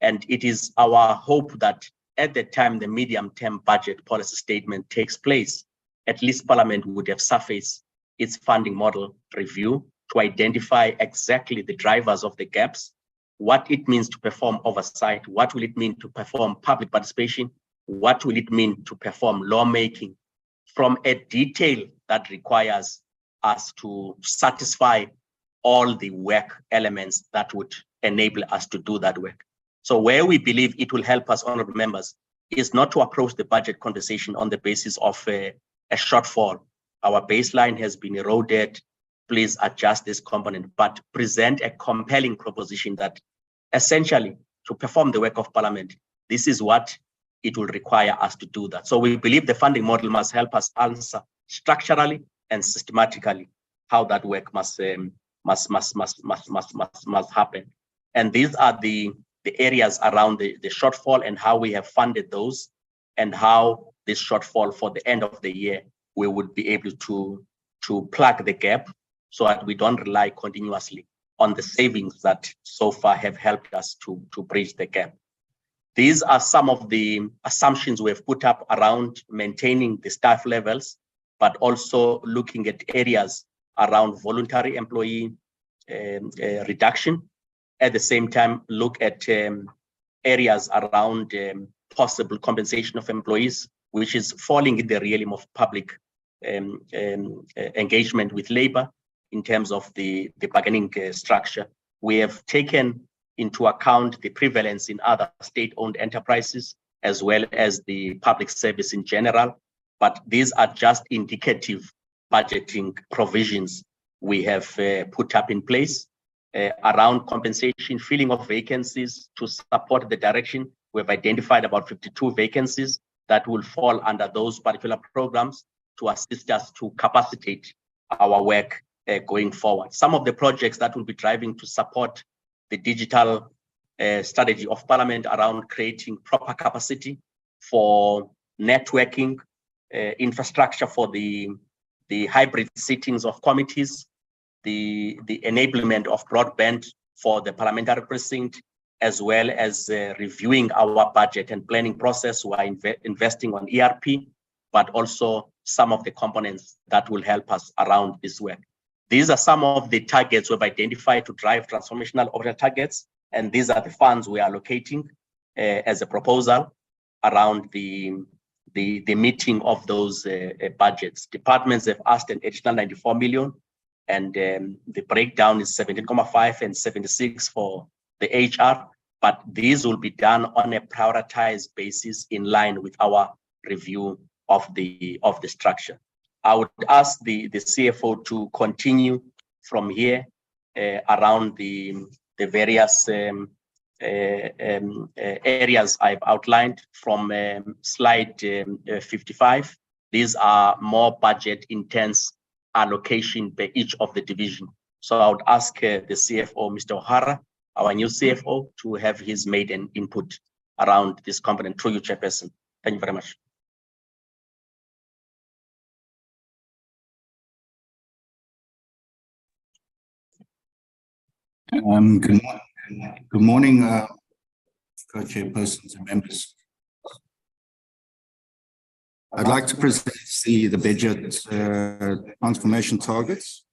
And it is our hope that at the time the medium-term budget policy statement takes place, at least Parliament would have surfaced its funding model review to identify exactly the drivers of the gaps, what it means to perform oversight, what will it mean to perform public participation, what will it mean to perform lawmaking from a detail that requires us to satisfy all the work elements that would enable us to do that work. So where we believe it will help us, honorable members, is not to approach the budget conversation on the basis of a shortfall. Our baseline has been eroded. Please adjust this component, but present a compelling proposition that essentially to perform the work of Parliament, this is what it will require us to do that. So we believe the funding model must help us answer structurally and systematically how that work must happen. And these are the areas around the shortfall and how we have funded those, and how this shortfall for the end of the year, we would be able to plug the gap so that we don't rely continuously on the savings that so far have helped us to bridge the gap. These are some of the assumptions we have put up around maintaining the staff levels, but also looking at areas around voluntary employee reduction. At the same time, look at areas around possible compensation of employees, which is falling in the realm of public engagement with labor in terms of the bargaining structure. We have taken into account the prevalence in other state-owned enterprises, as well as the public service in general. But these are just indicative budgeting provisions we have put up in place around compensation, filling of vacancies to support the direction. We've identified about 52 vacancies that will fall under those particular programs to assist us to capacitate our work going forward. Some of the projects that will be driving to support the digital strategy of Parliament around creating proper capacity for networking, infrastructure for the hybrid sittings of committees, the enablement of broadband for the parliamentary precinct, as well as reviewing our budget and planning process. We are investing on ERP, but also some of the components that will help us around this work. These are some of the targets we've identified to drive transformational overall targets, and these are the funds we are allocating as a proposal around the meeting of those budgets. Departments have asked an additional 94 million, and the breakdown is 17.5 and 76 for the HR, but these will be done on a prioritized basis in line with our review of the structure. I would ask the CFO to continue from here around the various areas I've outlined from slide 55. These are more budget intense allocation by each of the division. So I would ask the CFO, Mr. O'Hara, our new CFO, to have his maiden input around this component. Through you, Chairperson. Thank you very much. Good morning, co-chairpersons and members. I'd like to present the budget transformation targets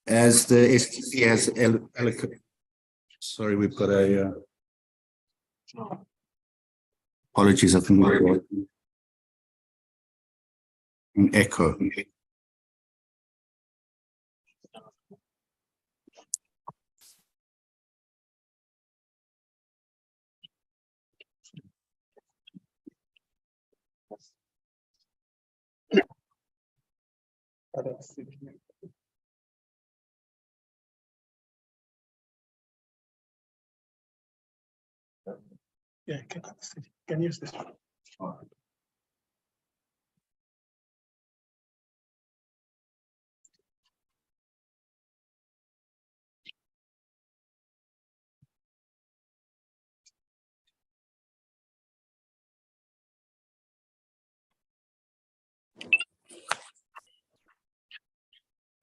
as the STC has allocated. Sorry, we've got a apologies, I think we've got an echo. Yeah, can use this one.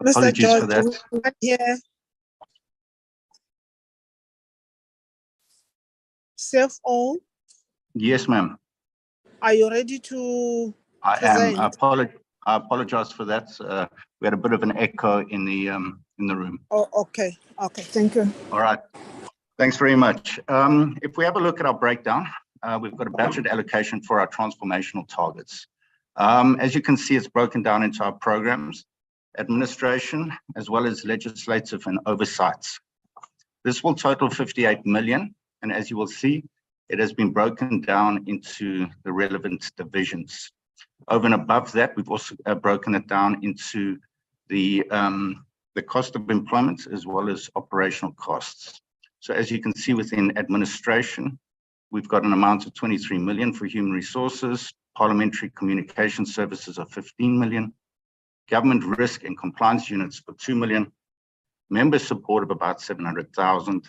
Mr. Apologies for George, that. we can't hear. Self all, Yes, ma'am. are you ready to I am. present? I apologize for that. We had a bit of an echo in the room. Oh, okay. Okay, thank you. All right. Thanks very much. If we have a look at our breakdown, we've got a budget allocation for our transformational targets. As you can see, it's broken down into our programs, administration, as well as legislative and oversights. This will total 58 million. And as you will see, it has been broken down into the relevant divisions. Over and above that, we've also broken it down into the cost of employment as well as operational costs. So as you can see within administration, we've got an amount of 23 million for human resources, parliamentary communication services of 15 million, government risk and compliance units for 2 million, member support of about 700,000,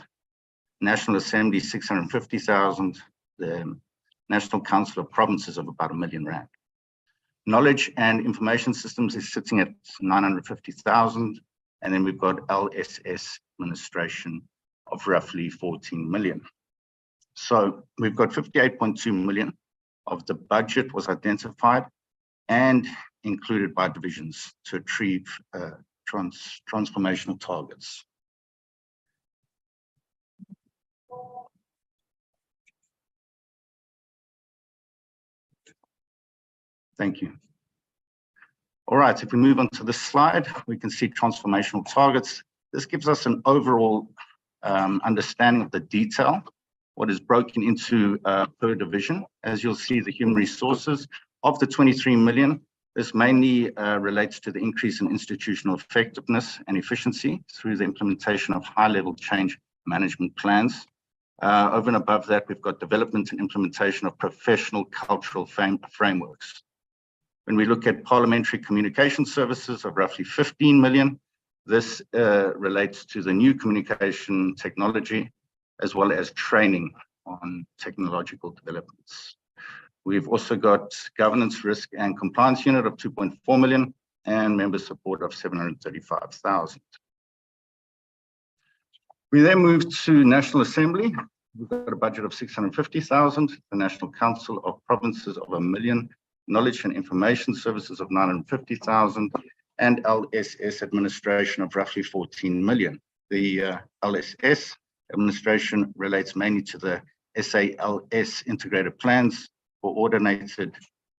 National Assembly 650,000, the National Council of Provinces of about R1 million. Knowledge and information systems is sitting at 950,000, and then we've got LSS administration of roughly 14 million. So we've got 58.2 million of the budget was identified and included by divisions to achieve transformational targets. Thank you. All right, if we move on to the slide, we can see transformational targets. This gives us an overall understanding of the detail, what is broken into per division. As you'll see, the human resources of the 23 million, this mainly relates to the increase in institutional effectiveness and efficiency through the implementation of high-level change management plans. Over and above that, we've got development and implementation of professional cultural frameworks. When we look at parliamentary communication services of roughly 15 million, this relates to the new communication technology, as well as training on technological developments. We've also got governance, risk and compliance unit of 2.4 million and member support of 735,000. We then move to National Assembly. We've got a budget of 650,000, the National Council of Provinces of 1 million, knowledge and information services of 950,000, and LSS administration of roughly 14 million. The LSS administration relates mainly to the SALS integrated plans, coordinated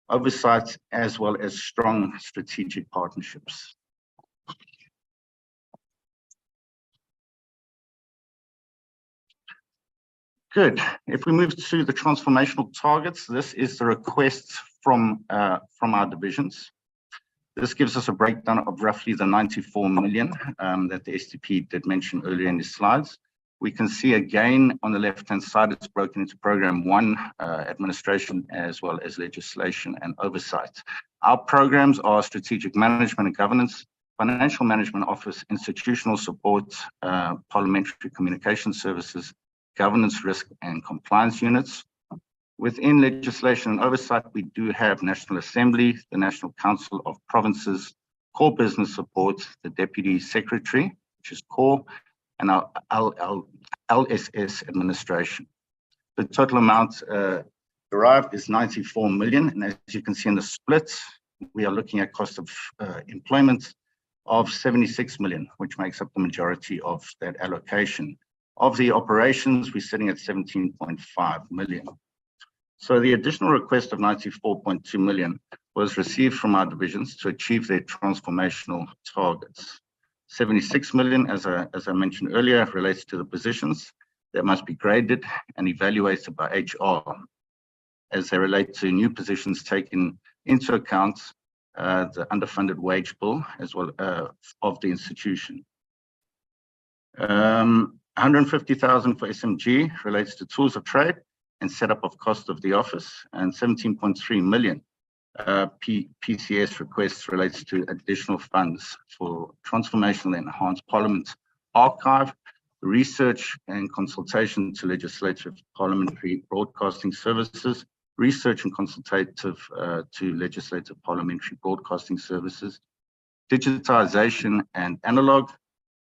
oversight, as well as strong strategic partnerships. Good. If we move to the transformational targets, this is the requests from our divisions. This gives us a breakdown of roughly the 94 million that the STP did mention earlier in the slides. We can see again on the left-hand side, it's broken into program 1, administration, as well as legislation and oversight. Our programs are strategic management and governance, financial management office, institutional support, parliamentary communication services, governance, risk and compliance units. Within legislation and oversight, we do have National Assembly, the National Council of Provinces, core business support, the Deputy Secretary, which is core, and our LSS administration. The total amount derived is 94 million. And as you can see in the splits, we are looking at cost of employment of 76 million, which makes up the majority of that allocation. Of the operations, we're sitting at 17.5 million. So the additional request of 94.2 million was received from our divisions to achieve their transformational targets. 76 million, as I mentioned earlier, relates to the positions that must be graded and evaluated by HR as they relate to new positions taken into account the underfunded wage bill as well of the institution. 150,000 for SMG relates to tools of trade and setup of cost of the office, and 17.3 million PCS requests relates to additional funds for transformational enhanced parliament archive, research and consultation to legislative parliamentary broadcasting services, research and consultative to legislative parliamentary broadcasting services, digitization and analog,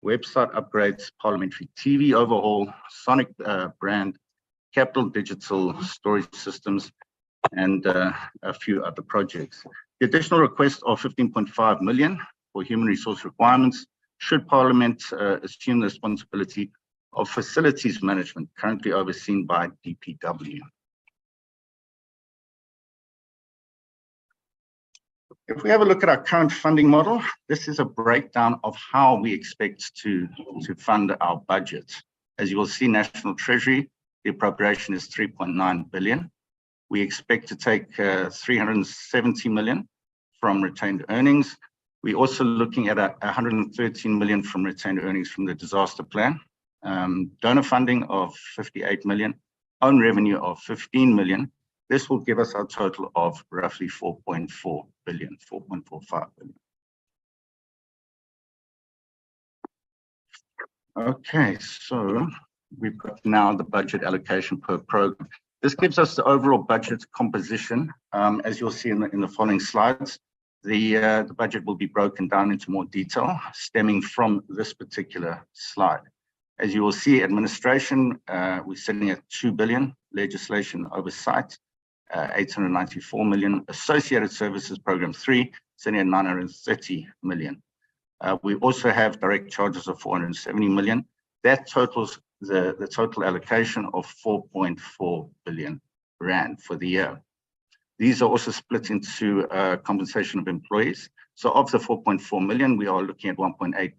website upgrades, parliamentary TV overhaul, Sonic brand, capital digital storage systems, and a few other projects. The additional request of 15.5 million for human resource requirements should Parliament assume the responsibility of facilities management currently overseen by DPW. If we have a look at our current funding model, this is a breakdown of how we expect to fund our budget. As you will see, National Treasury, the appropriation is 3.9 billion. We expect to take 370 million from retained earnings. We're also looking at 113 million from retained earnings from the disaster plan, donor funding of 58 million, own revenue of 15 million. This will give us a total of roughly 4.4 billion, 4.45 billion. Okay, so we've got now the budget allocation per program. This gives us the overall budget composition. As you'll see in the following slides, the budget will be broken down into more detail stemming from this particular slide. As you will see, administration, we're sitting at 2 billion, legislation oversight, 894 million, associated services program 3, sitting at 930 million. We also have direct charges of 470 million. That totals the total allocation of 4.4 billion rand for the year. These are also split into compensation of employees. So of the 4.4 million, we are looking at 1.8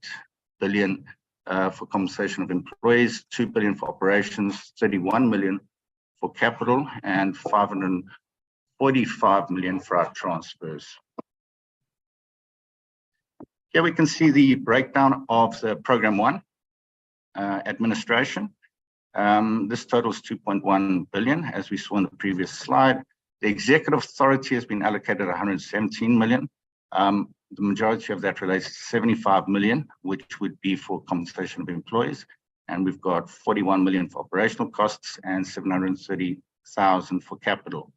billion for compensation of employees, 2 billion for operations, 31 million for capital, and 545 million for our transfers. Here we can see the breakdown of the program 1, administration. This totals 2.1 billion, as we saw in the previous slide. The executive authority has been allocated 117 million. The majority of that relates to 75 million, which would be for compensation of employees. And we've got 41 million for operational costs and 730,000 for capital.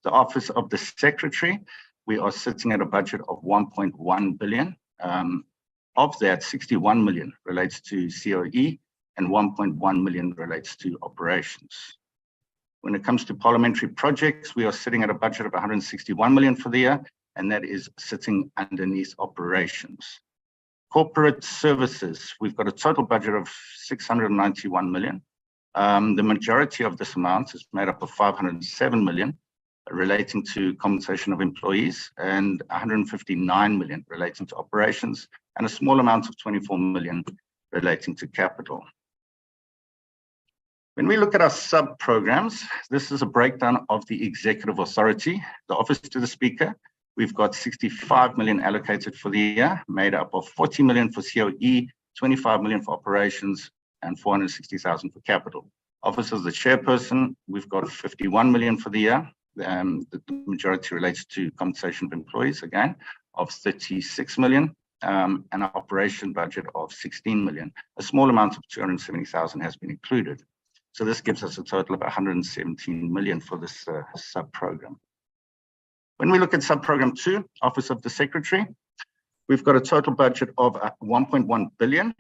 The Office of the Secretary, we are sitting at a budget of 1.1 billion. Of that, 61 million relates to COE and 1.1 million relates to operations. When it comes to parliamentary projects, we are sitting at a budget of 161 million for the year, and that is sitting underneath operations. Corporate services, we've got a total budget of 691 million. The majority of this amount is made up of 507 million relating to compensation of employees and 159 million relating to operations, and a small amount of 24 million relating to capital. When we look at our sub-programs, this is a breakdown of the executive authority. The Office to the Speaker, we've got 65 million allocated for the year, made up of 40 million for COE, 25 million for operations, and 460,000 for capital. Office of the Chairperson, we've got 51 million for the year. The majority relates to compensation of employees, again, of 36 million, and an operation budget of 16 million. A small amount of 270,000 has been included. So this gives us a total of 117 million for this sub-program. When we look at sub-program 2, Office of the Secretary, we've got a total budget of 1.1 billion.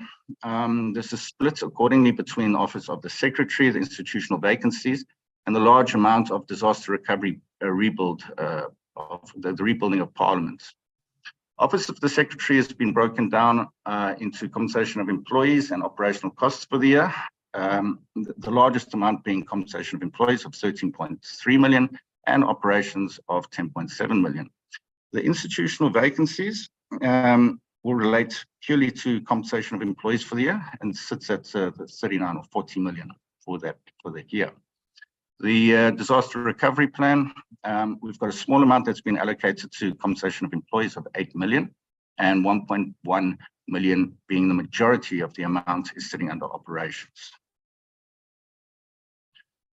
This is split accordingly between the Office of the Secretary, the institutional vacancies, and the large amount of disaster recovery rebuild, of the rebuilding of parliaments. Office of the Secretary has been broken down into compensation of employees and operational costs for the year. The largest amount being compensation of employees of 13.3 million and operations of 10.7 million. The institutional vacancies will relate purely to compensation of employees for the year and sits at 39 or 40 million for the year. The disaster recovery plan, we've got a small amount that's been allocated to compensation of employees of 8 million, and 1.1 million being the majority of the amount is sitting under operations.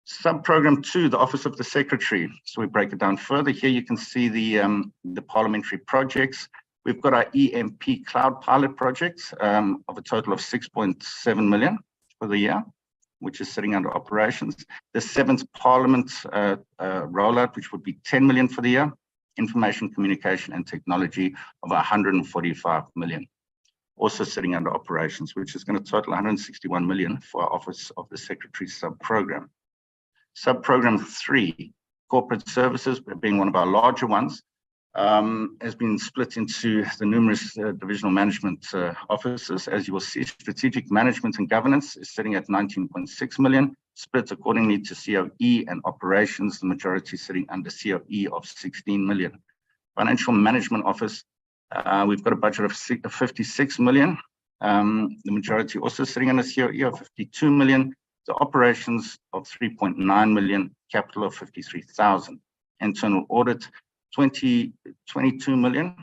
Sub-program 2, the Office of the Secretary. So we break it down further. Here you can see the parliamentary projects. We've got our EMP cloud pilot projects of a total of 6.7 million for the year, which is sitting under operations. The 7th Parliament rollout, which would be 10 million for the year. information communication and technology of 145 million. Also sitting under operations, which is going to total 161 million for our Office of the Secretary sub-program. Sub-program 3, corporate services, being one of our larger ones, has been split into the numerous divisional management offices. As you will see, strategic management and governance is sitting at 19.6 million, split accordingly to COE and operations, the majority sitting under COE of 16 million. Financial management office, we've got a budget of 56 million. The majority also sitting under COE of 52 million. The operations of 3.9 million, capital of 53,000. Internal audit, 22 million.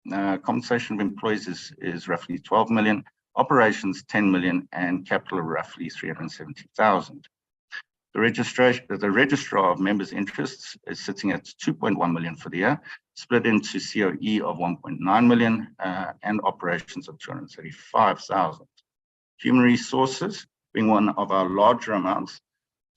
Compensation of employees is roughly 12 million. Operations 10 million and capital of roughly 370,000. The registrar of members' interests is sitting at 2.1 million for the year, split into COE of 1.9 million and operations of 235,000. Human resources, being one of our larger amounts,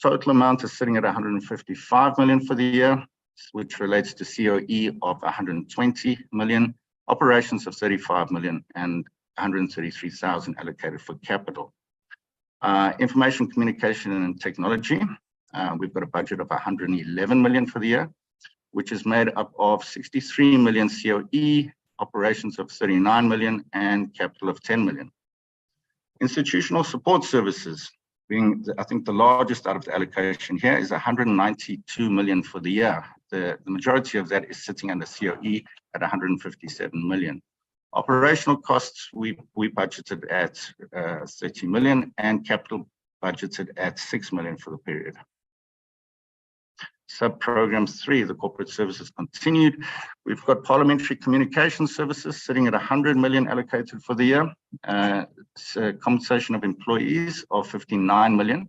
total amount is sitting at 155 million for the year, which relates to COE of 120 million, operations of 35 million and 133,000 allocated for capital. Information communication and technology, we've got a budget of 111 million for the year, which is made up of 63 million COE, operations of 39 million and capital of 10 million. Institutional support services, being I think the largest out of the allocation here, is 192 million for the year. The majority of that is sitting under COE at 157 million. Operational costs, we budgeted at 30 million and capital budgeted at 6 million for the period. Sub-program 3, the corporate services continued. We've got parliamentary communication services sitting at 100 million allocated for the year. Compensation of employees of 59 million.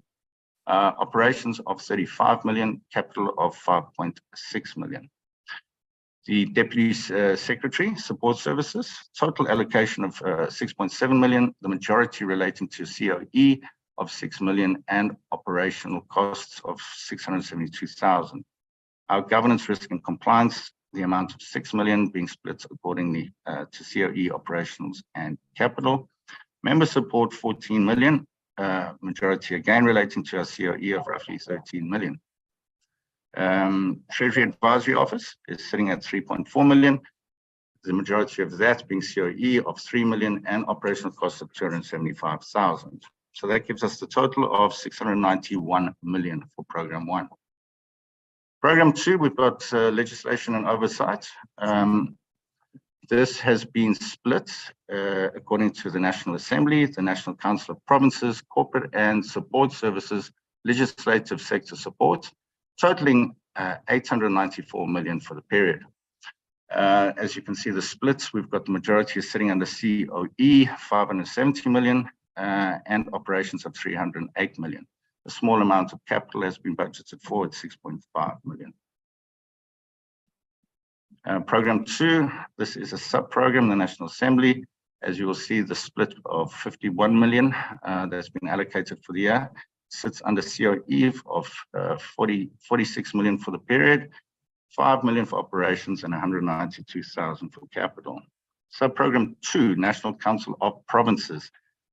Operations of 35 million, capital of 5.6 million. The Deputy Secretary Support Services, total allocation of 6.7 million, the majority relating to COE of 6 million and operational costs of 672,000. Our governance, risk and compliance, the amount of 6 million being split accordingly to COE, operations and capital. Member support 14 million, majority again relating to our COE of roughly 13 million. Treasury Advisory Office is sitting at 3.4 million, the majority of that being COE of 3 million and operational costs of 275,000. So that gives us the total of 691 million for Program 1. Program 2, we've got legislation and oversight. This has been split according to the National Assembly, the National Council of Provinces, Corporate and Support Services, Legislative Sector Support, totaling 894 million for the period. As you can see, the splits, we've got the majority sitting under COE, 570 million, and operations of 308 million. A small amount of capital has been budgeted for at 6.5 million. Program 2, this is a sub-program, the National Assembly. As you will see, the split of 51 million that's been allocated for the year sits under COE of 46 million for the period, 5 million for operations and 192,000 for capital. Sub-program 2, National Council of Provinces.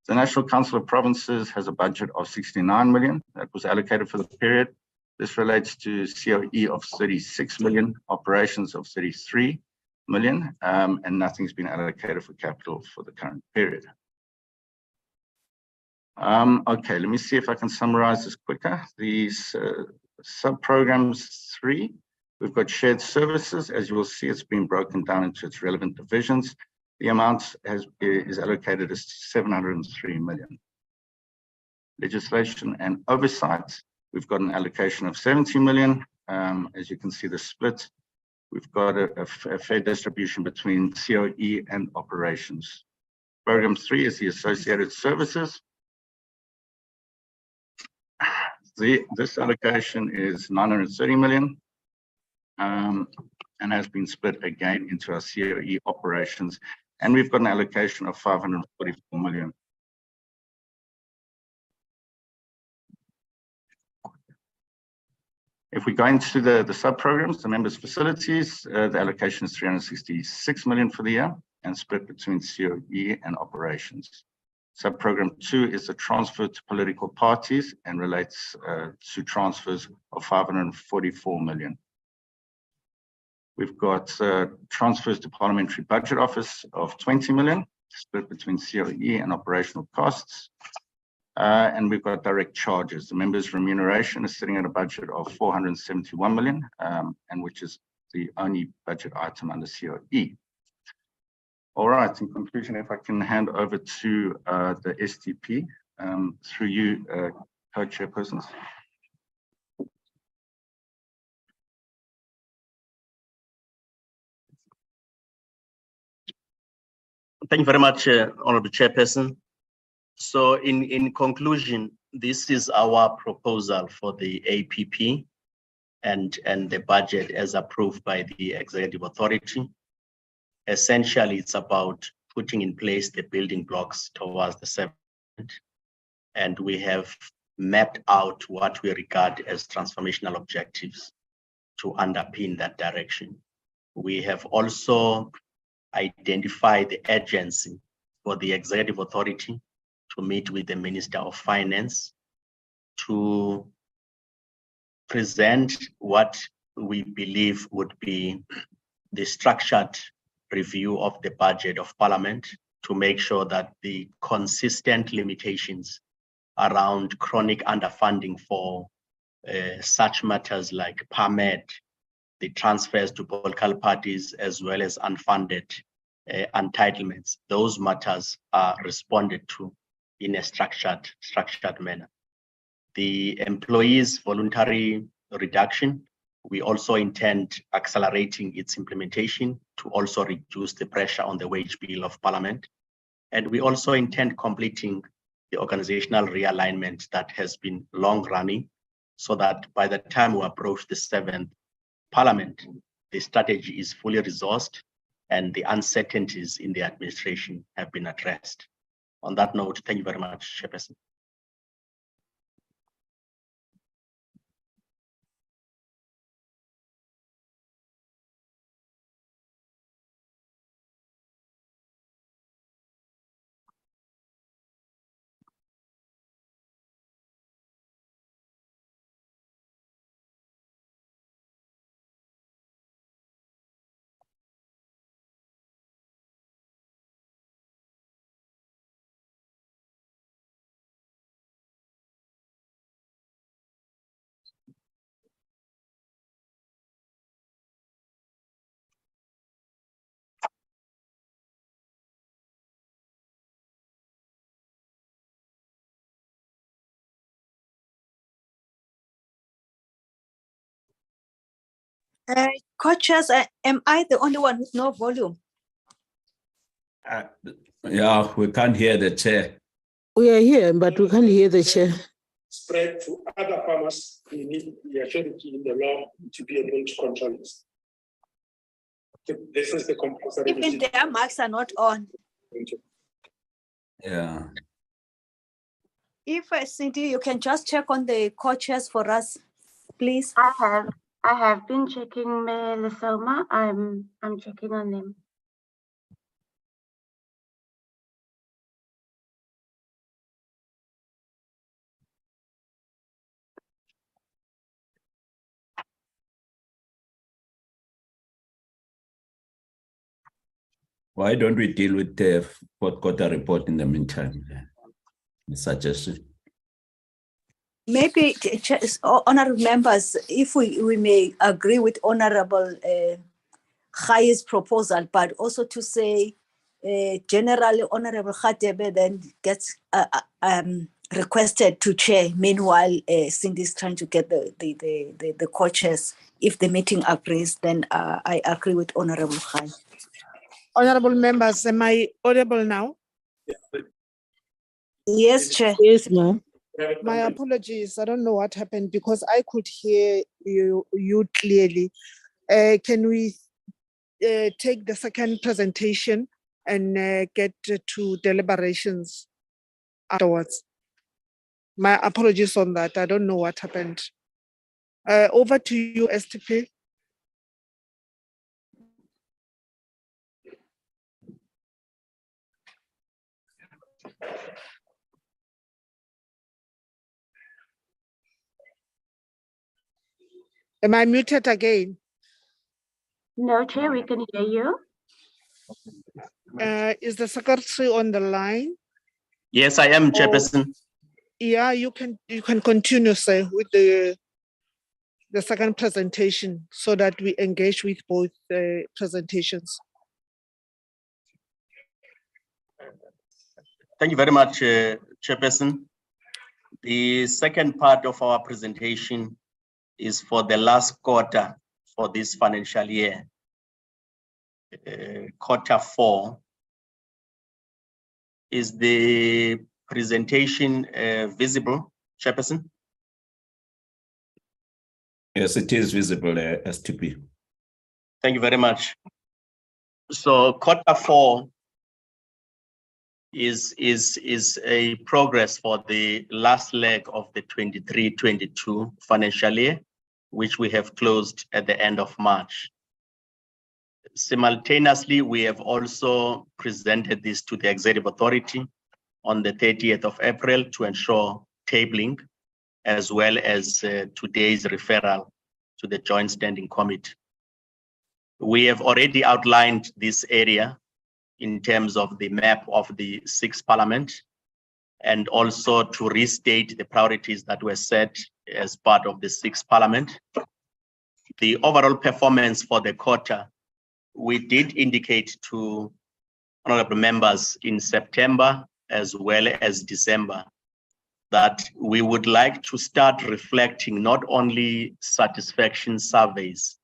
The National Council of Provinces has a budget of 69 million that was allocated for the period. This relates to COE of 36 million, operations of 33 million, and nothing's been allocated for capital for the current period. Okay, let me see if I can summarize this quicker. These sub-programs 3, we've got shared services. As you will see, it's been broken down into its relevant divisions. The amount is allocated as 703 million. Legislation and oversight, we've got an allocation of 70 million. As you can see, the split, we've got a fair distribution between COE and operations. Program 3 is the associated services. This allocation is 930 million and has been split again into our COE operations. And we've got an allocation of 544 million. If we go into the sub-programs, the members' facilities, the allocation is 366 million for the year and split between COE and operations. Sub-program 2 is the transfer to political parties and relates to transfers of 544 million. We've got transfers to Parliamentary Budget Office of 20 million, split between COE and operational costs. And we've got direct charges. The members' remuneration is sitting at a budget of 471 million, and which is the only budget item under COE. All right, in conclusion, if I can hand over to the STP through you, co-chairpersons. Thank you very much, Honorable Chairperson. So in conclusion, this is our proposal for the APP and the budget as approved by the Executive Authority. Essentially, it's about putting in place the building blocks towards the 7th. And we have mapped out what we regard as transformational objectives to underpin that direction. We have also identified the agency for the Executive Authority to meet with the Minister of Finance to present what we believe would be the structured review of the budget of Parliament to make sure that the consistent limitations around chronic underfunding for such matters like PAMED, the transfers to political parties, as well as unfunded entitlements, those matters are responded to in a structured manner. The employees' voluntary reduction, we also intend accelerating its implementation to also reduce the pressure on the wage bill of Parliament. And we also intend completing the organizational realignment that has been long running, so that by the time we approach the 7th Parliament, the strategy is fully resourced and the uncertainties in the administration have been addressed. On that note, thank you very much, Chairperson. Co-chairs, am I the only one with no volume? Yeah, we can't hear the chair. We are here, but we can't hear the chair. Spread to other farmers, we need the authority in the law to be able to control this. This is the compulsory. Even their mics are not on. Yeah. If Cindy, you can just check on the co-chairs for us, please. I have been checking Mayor Lesoma. I'm checking on them. Why don't we deal with the fourth quarter report in the meantime? The suggestion. Maybe, honorable members, if we may agree with Honorable Khai's proposal, but also to say generally Honorable Khatebe then gets requested to chair. Meanwhile, Cindy's trying to get the co-chairs. If the meeting agrees, then I agree with Honorable Khai. Honorable members, am I audible now? Yes, Chair. Yes, ma'am. My apologies. I don't know what happened because I could hear you clearly. Can we take the second presentation and get to deliberations afterwards? My apologies on that. I don't know what happened. Over to you, STP. Am I muted again? No, Chair, we can hear you. Is the secretary on the line? Yes, I am, Chairperson. Yeah, you can continue, sir, with the second presentation so that we engage with both presentations. Thank you very much, Chairperson. The second part of our presentation is for the last quarter for this financial year, quarter 4. Is the presentation visible, Chairperson? Yes, it is visible, STP. Thank you very much. So quarter 4 is a progress for the last leg of the 23-22 financial year, which we have closed at the end of March. Simultaneously, we have also presented this to the Executive Authority on the 30th of April to ensure tabling, as well as today's referral to the Joint Standing Committee. We have already outlined this area in terms of the map of the 6th Parliament, and also to restate the priorities that were set as part of the 6th Parliament. The overall performance for the quarter, we did indicate to honorable members in September as well as December that we would like to start reflecting not only satisfaction surveys,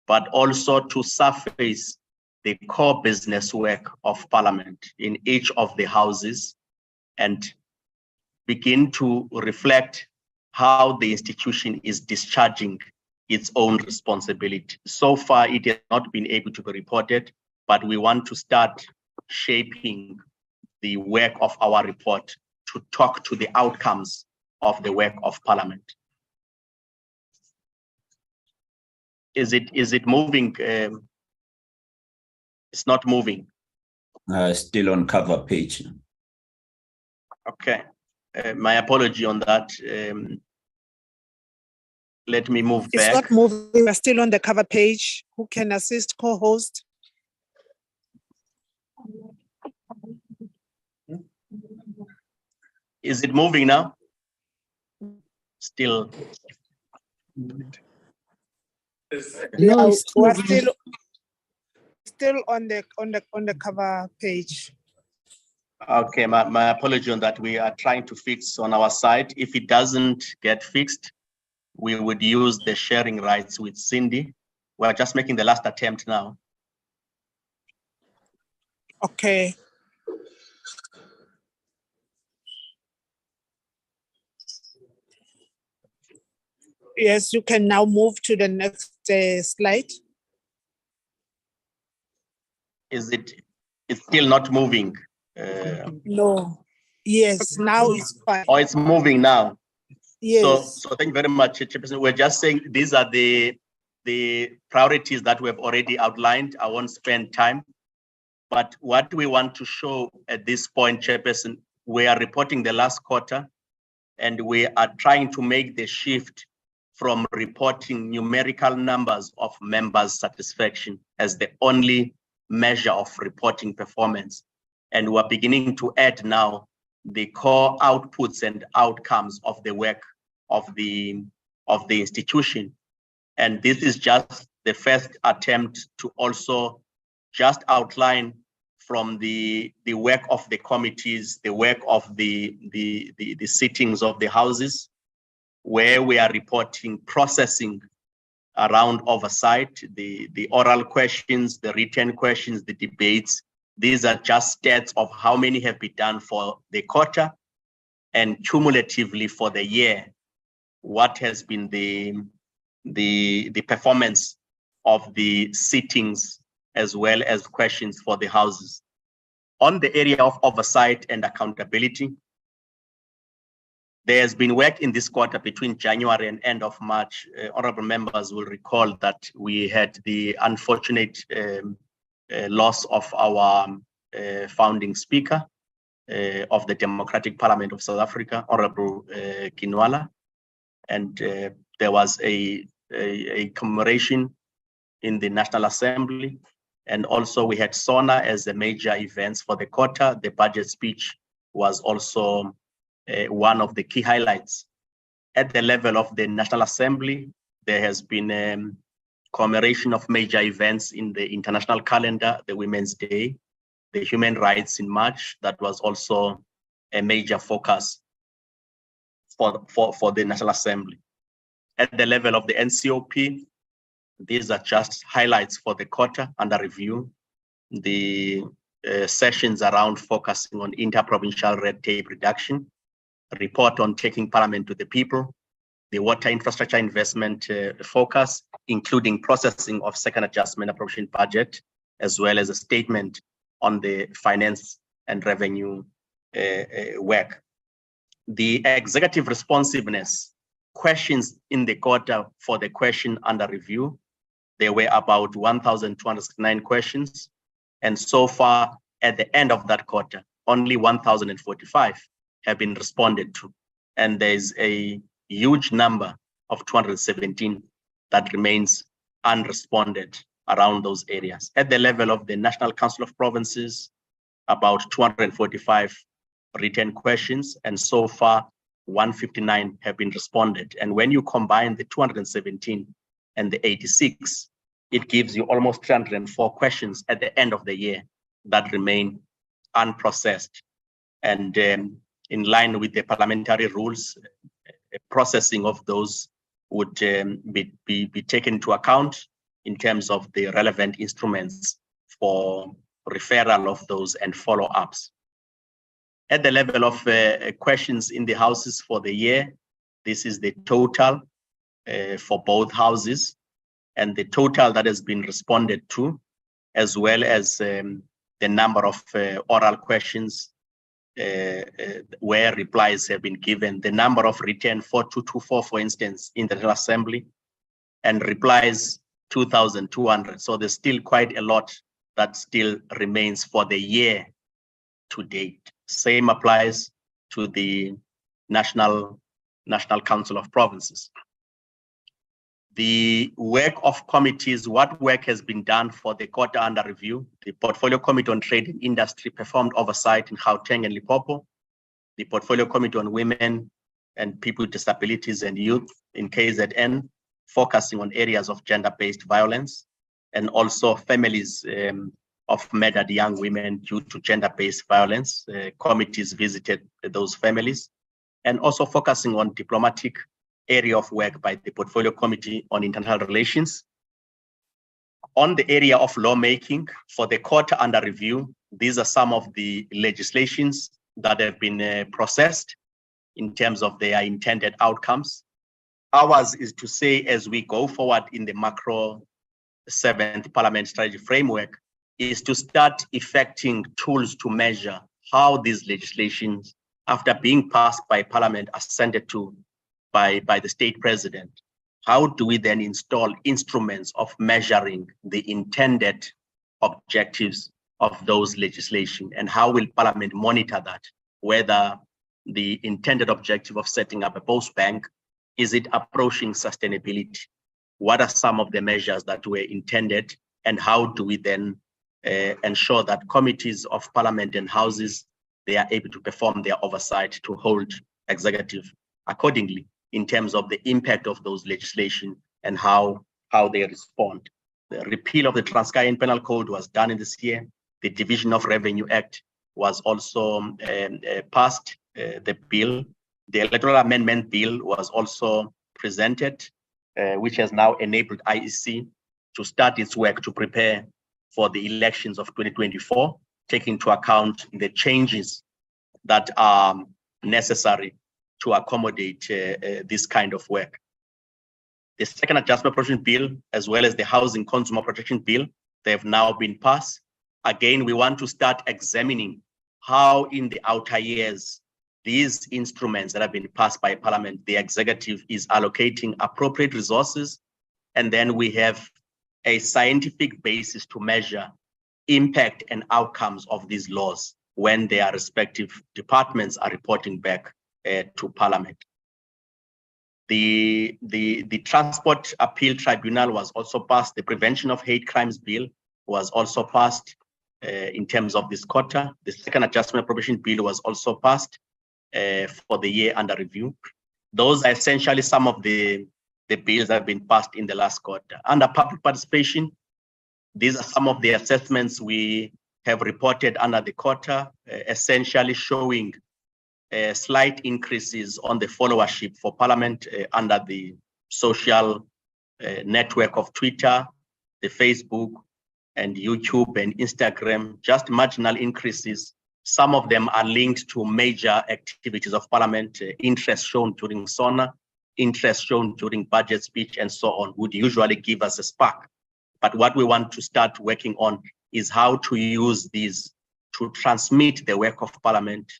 but also to surface the core business work of Parliament in each of the houses and begin to reflect how the institution is discharging its own responsibility. So far, it has not been able to be reported, but we want to start shaping the work of our report to talk to the outcomes of the work of Parliament. Is it moving? It's not moving. Still on cover page. Okay, my apology on that. Let me move back. It's not moving, we're still on the cover page. Who can assist co-host? Is it moving now? Still. No, we're still on the cover page. Okay, my apology on that. We are trying to fix on our side. If it doesn't get fixed, we would use the sharing rights with Cindy. We're just making the last attempt now. Okay. Yes, you can now move to the next slide. It's still not moving? No. Yes, now it's fine. Oh, it's moving now. Yes. So thank you very much, Chairperson. We're just saying these are the priorities that we have already outlined. I won't spend time, but what we want to show at this point, Chairperson, we are reporting the last quarter, and we are trying to make the shift from reporting numerical numbers of members' satisfaction as the only measure of reporting performance. And we're beginning to add now the core outputs and outcomes of the work of the institution. And this is just the first attempt to also just outline from the work of the committees, the work of the sittings of the houses, where we are reporting processing around oversight, the oral questions, the written questions, the debates. These are just stats of how many have been done for the quarter, and cumulatively for the year, what has been the performance of the sittings as well as questions for the houses. On the area of oversight and accountability, There has been work in this quarter between January and end of March. Honorable members will recall that we had the unfortunate loss of our founding speaker of the Democratic Parliament of South Africa, Honorable Kinwala. And there was a commemoration in the National Assembly. And also we had SONA as the major events for the quarter. The budget speech was also one of the key highlights. At the level of the National Assembly, there has been commemoration of major events in the international calendar, the Women's Day, the human rights in March. That was also a major focus for the National Assembly. At the level of the NCOP, these are just highlights for the quarter under review. The sessions around focusing on interprovincial red tape reduction, report on taking Parliament to the people, the water infrastructure investment focus, including processing of second adjustment appropriation budget, as well as a statement on the finance and revenue work. The executive responsiveness questions in the quarter for the question under review, there were about 1,209 questions. And so far, at the end of that quarter, only 1,045 have been responded to. And there's a huge number of 217 that remains unresponded around those areas. At the level of the National Council of Provinces, about 245 written questions, and so far 159 have been responded. And when you combine the 217 and the 86, it gives you almost 304 questions at the end of the year that remain unprocessed. And in line with the parliamentary rules, processing of those would be taken into account in terms of the relevant instruments for referral of those and follow-ups. At the level of questions in the houses for the year, this is the total for both houses, and the total that has been responded to, as well as the number of oral questions where replies have been given, the number of written 4224, for instance, in the National Assembly, and replies 2,200. So there's still quite a lot that still remains for the year to date. Same applies to the National Council of Provinces. The work of committees, what work has been done for the quarter under review? The Portfolio Committee on Trade and Industry performed oversight in Gauteng and Limpopo. The Portfolio Committee on Women and People with Disabilities and Youth in KZN, focusing on areas of gender-based violence, and also families of murdered young women due to gender-based violence. Committees visited those families, and also focusing on diplomatic area of work by the Portfolio Committee on International Relations. On the area of lawmaking, for the quarter under review, these are some of the legislations that have been processed in terms of their intended outcomes. Ours is to say, as we go forward in the macro 7th Parliament Strategy Framework, is to start effecting tools to measure how these legislations, after being passed by Parliament, assented to by the state president. How do we then install instruments of measuring the intended objectives of those legislation, and how will Parliament monitor that? Whether the intended objective of setting up a post bank, is it approaching sustainability? What are some of the measures that were intended, and how do we then ensure that committees of Parliament and houses, they are able to perform their oversight to hold executive accordingly in terms of the impact of those legislation and how they respond. The repeal of the Transkeian Penal Code was done in this year. The Division of Revenue Act was also passed, the bill. The Electoral Amendment Bill was also presented, which has now enabled IEC to start its work to prepare for the elections of 2024, taking into account the changes that are necessary to accommodate this kind of work. The Second Adjustment Appropriation Bill, as well as the Housing Consumer Protection Bill, they have now been passed. Again, we want to start examining how in the outer years, these instruments that have been passed by Parliament, the executive is allocating appropriate resources, and then we have a scientific basis to measure impact and outcomes of these laws when their respective departments are reporting back to Parliament. The Transport Appeal Tribunal was also passed. The Prevention of Hate Crimes Bill was also passed in terms of this quarter. The Second Adjustment Appropriation Bill was also passed for the year under review. Those are essentially some of the bills that have been passed in the last quarter. Under public participation, these are some of the assessments we have reported under the quarter, essentially showing slight increases on the followership for Parliament under the social network of Twitter, the Facebook, and YouTube and Instagram, just marginal increases. Some of them are linked to major activities of Parliament, interest shown during SONA, interest shown during budget speech, and so on, would usually give us a spark. But what we want to start working on is how to use these to transmit the work of Parliament.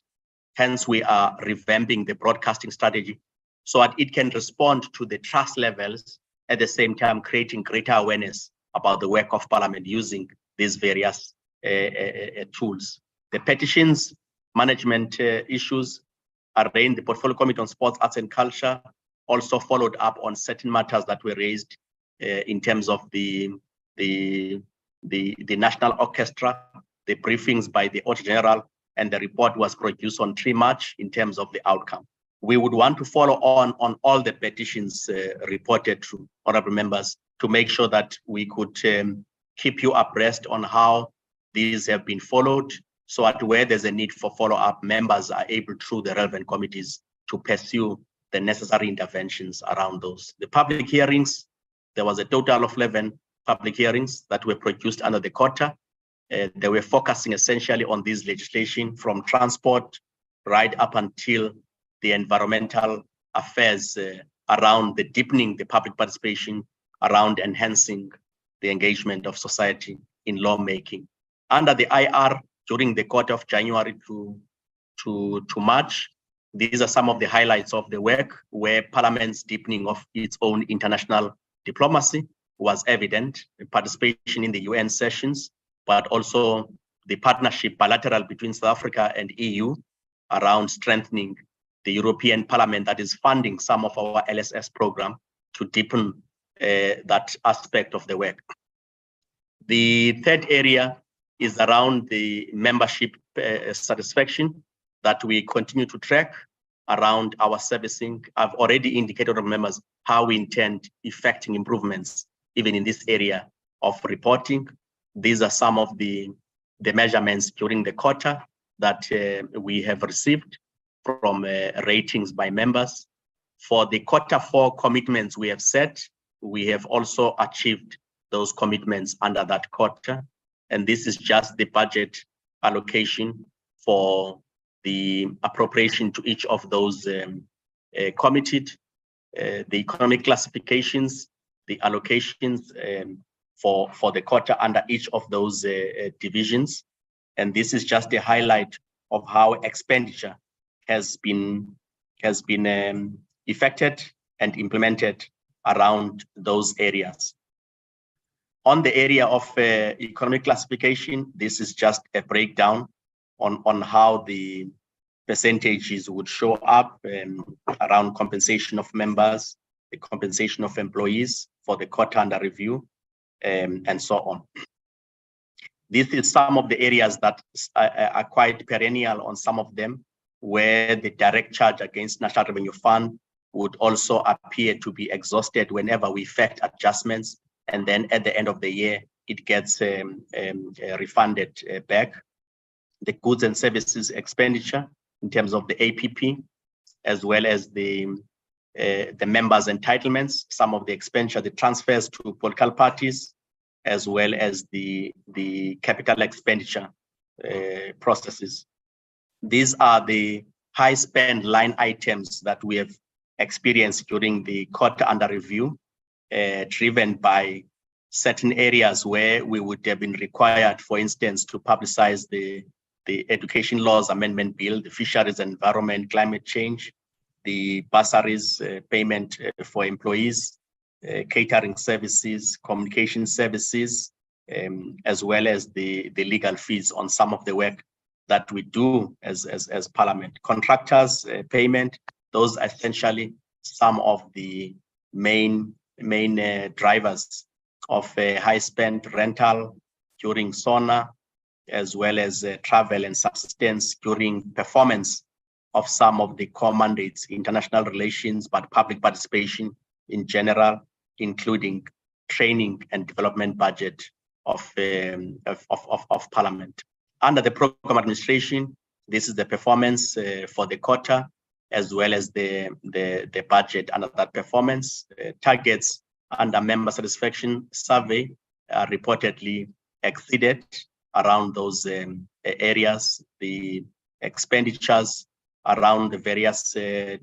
Hence, we are revamping the broadcasting strategy so that it can respond to the trust levels, at the same time creating greater awareness about the work of Parliament using these various tools. The petitions management issues are in the Portfolio Committee on Sports, Arts and Culture, also followed up on certain matters that were raised in terms of the National Orchestra, the briefings by the Auditor General, and the report was produced on 3 March in terms of the outcome. We would want to follow on all the petitions reported to honorable members to make sure that we could keep you abreast on how these have been followed, so that where there's a need for follow-up, members are able through the relevant committees to pursue the necessary interventions around those. The public hearings, there was a total of 11 public hearings that were produced under the quarter. They were focusing essentially on this legislation from transport right up until the environmental affairs around the deepening the public participation around enhancing the engagement of society in lawmaking. Under the IR, during the quarter of January to March, these are some of the highlights of the work where Parliament's deepening of its own international diplomacy was evident, participation in the UN sessions, but also the partnership bilateral between South Africa and EU around strengthening the European Parliament that is funding some of our LSS program to deepen that aspect of the work. The third area is around the membership satisfaction that we continue to track around our servicing. I've already indicated to members how we intend effecting improvements even in this area of reporting. These are some of the measurements during the quarter that we have received from ratings by members. For the Q4 commitments we have set, we have also achieved those commitments under that quarter. And this is just the budget allocation for the appropriation to each of those committed, the economic classifications, the allocations for the quarter under each of those divisions. And this is just a highlight of how expenditure has been effected and implemented around those areas. On the area of economic classification, this is just a breakdown on how the percentages would show up around compensation of members, the compensation of employees for the quarter under review, and so on. This is some of the areas that are quite perennial on some of them, where the direct charge against National Revenue Fund would also appear to be exhausted whenever we effect adjustments, and then at the end of the year, it gets refunded back. The goods and services expenditure in terms of the APP, as well as the members' entitlements, some of the expenditure, the transfers to political parties, as well as the capital expenditure processes. These are the high spend line items that we have experienced during the quarter under review, driven by certain areas where we would have been required, for instance, to publicize the Education Laws Amendment Bill, the Fisheries and Environment, Climate Change, the bursaries payment for employees, catering services, communication services, as well as the legal fees on some of the work that we do as Parliament. Contractors payment, those are essentially some of the main drivers of high spend rental during SONA, as well as travel and subsistence during performance of some of the core mandates, international relations, but public participation in general, including training and development budget of Parliament. Under the program administration, this is the performance for the quarter, as well as the budget under that performance. Targets under member satisfaction survey are reportedly exceeded around those areas. The expenditures around the various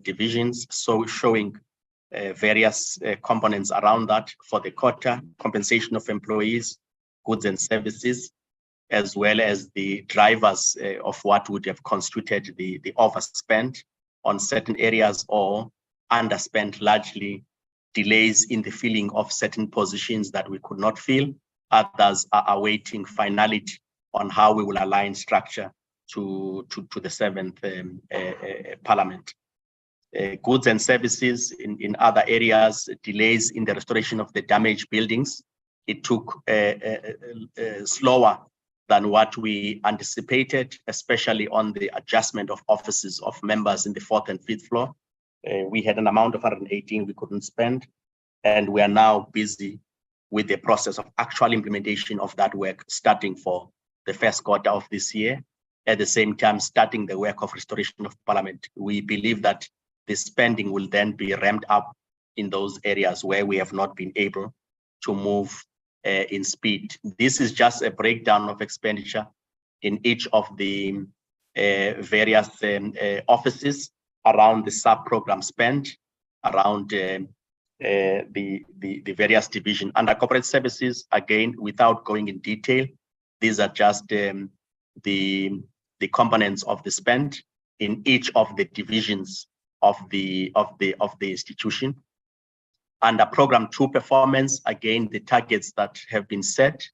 divisions, so showing various components around that for the quarter, compensation of employees, goods and services, as well as the drivers of what would have constituted the overspend on certain areas or underspent, largely delays in the filling of certain positions that we could not fill. Others are awaiting finality on how we will align structure to the 7th Parliament. Goods and services in other areas, delays in the restoration of the damaged buildings. It took slower than what we anticipated, especially on the adjustment of offices of members in the 4th and 5th floor. We had an amount of 118 we couldn't spend, and we are now busy with the process of actual implementation of that work starting for the first quarter of this year. At the same time, starting the work of restoration of Parliament. We believe that the spending will then be ramped up in those areas where we have not been able to move in speed. This is just a breakdown of expenditure in each of the various offices around the sub-program spend, around the various divisions. Under corporate services, again, without going in detail, these are just the components of the spend in each of the divisions of the institution. Under program 2 performance, again, the targets that have been set,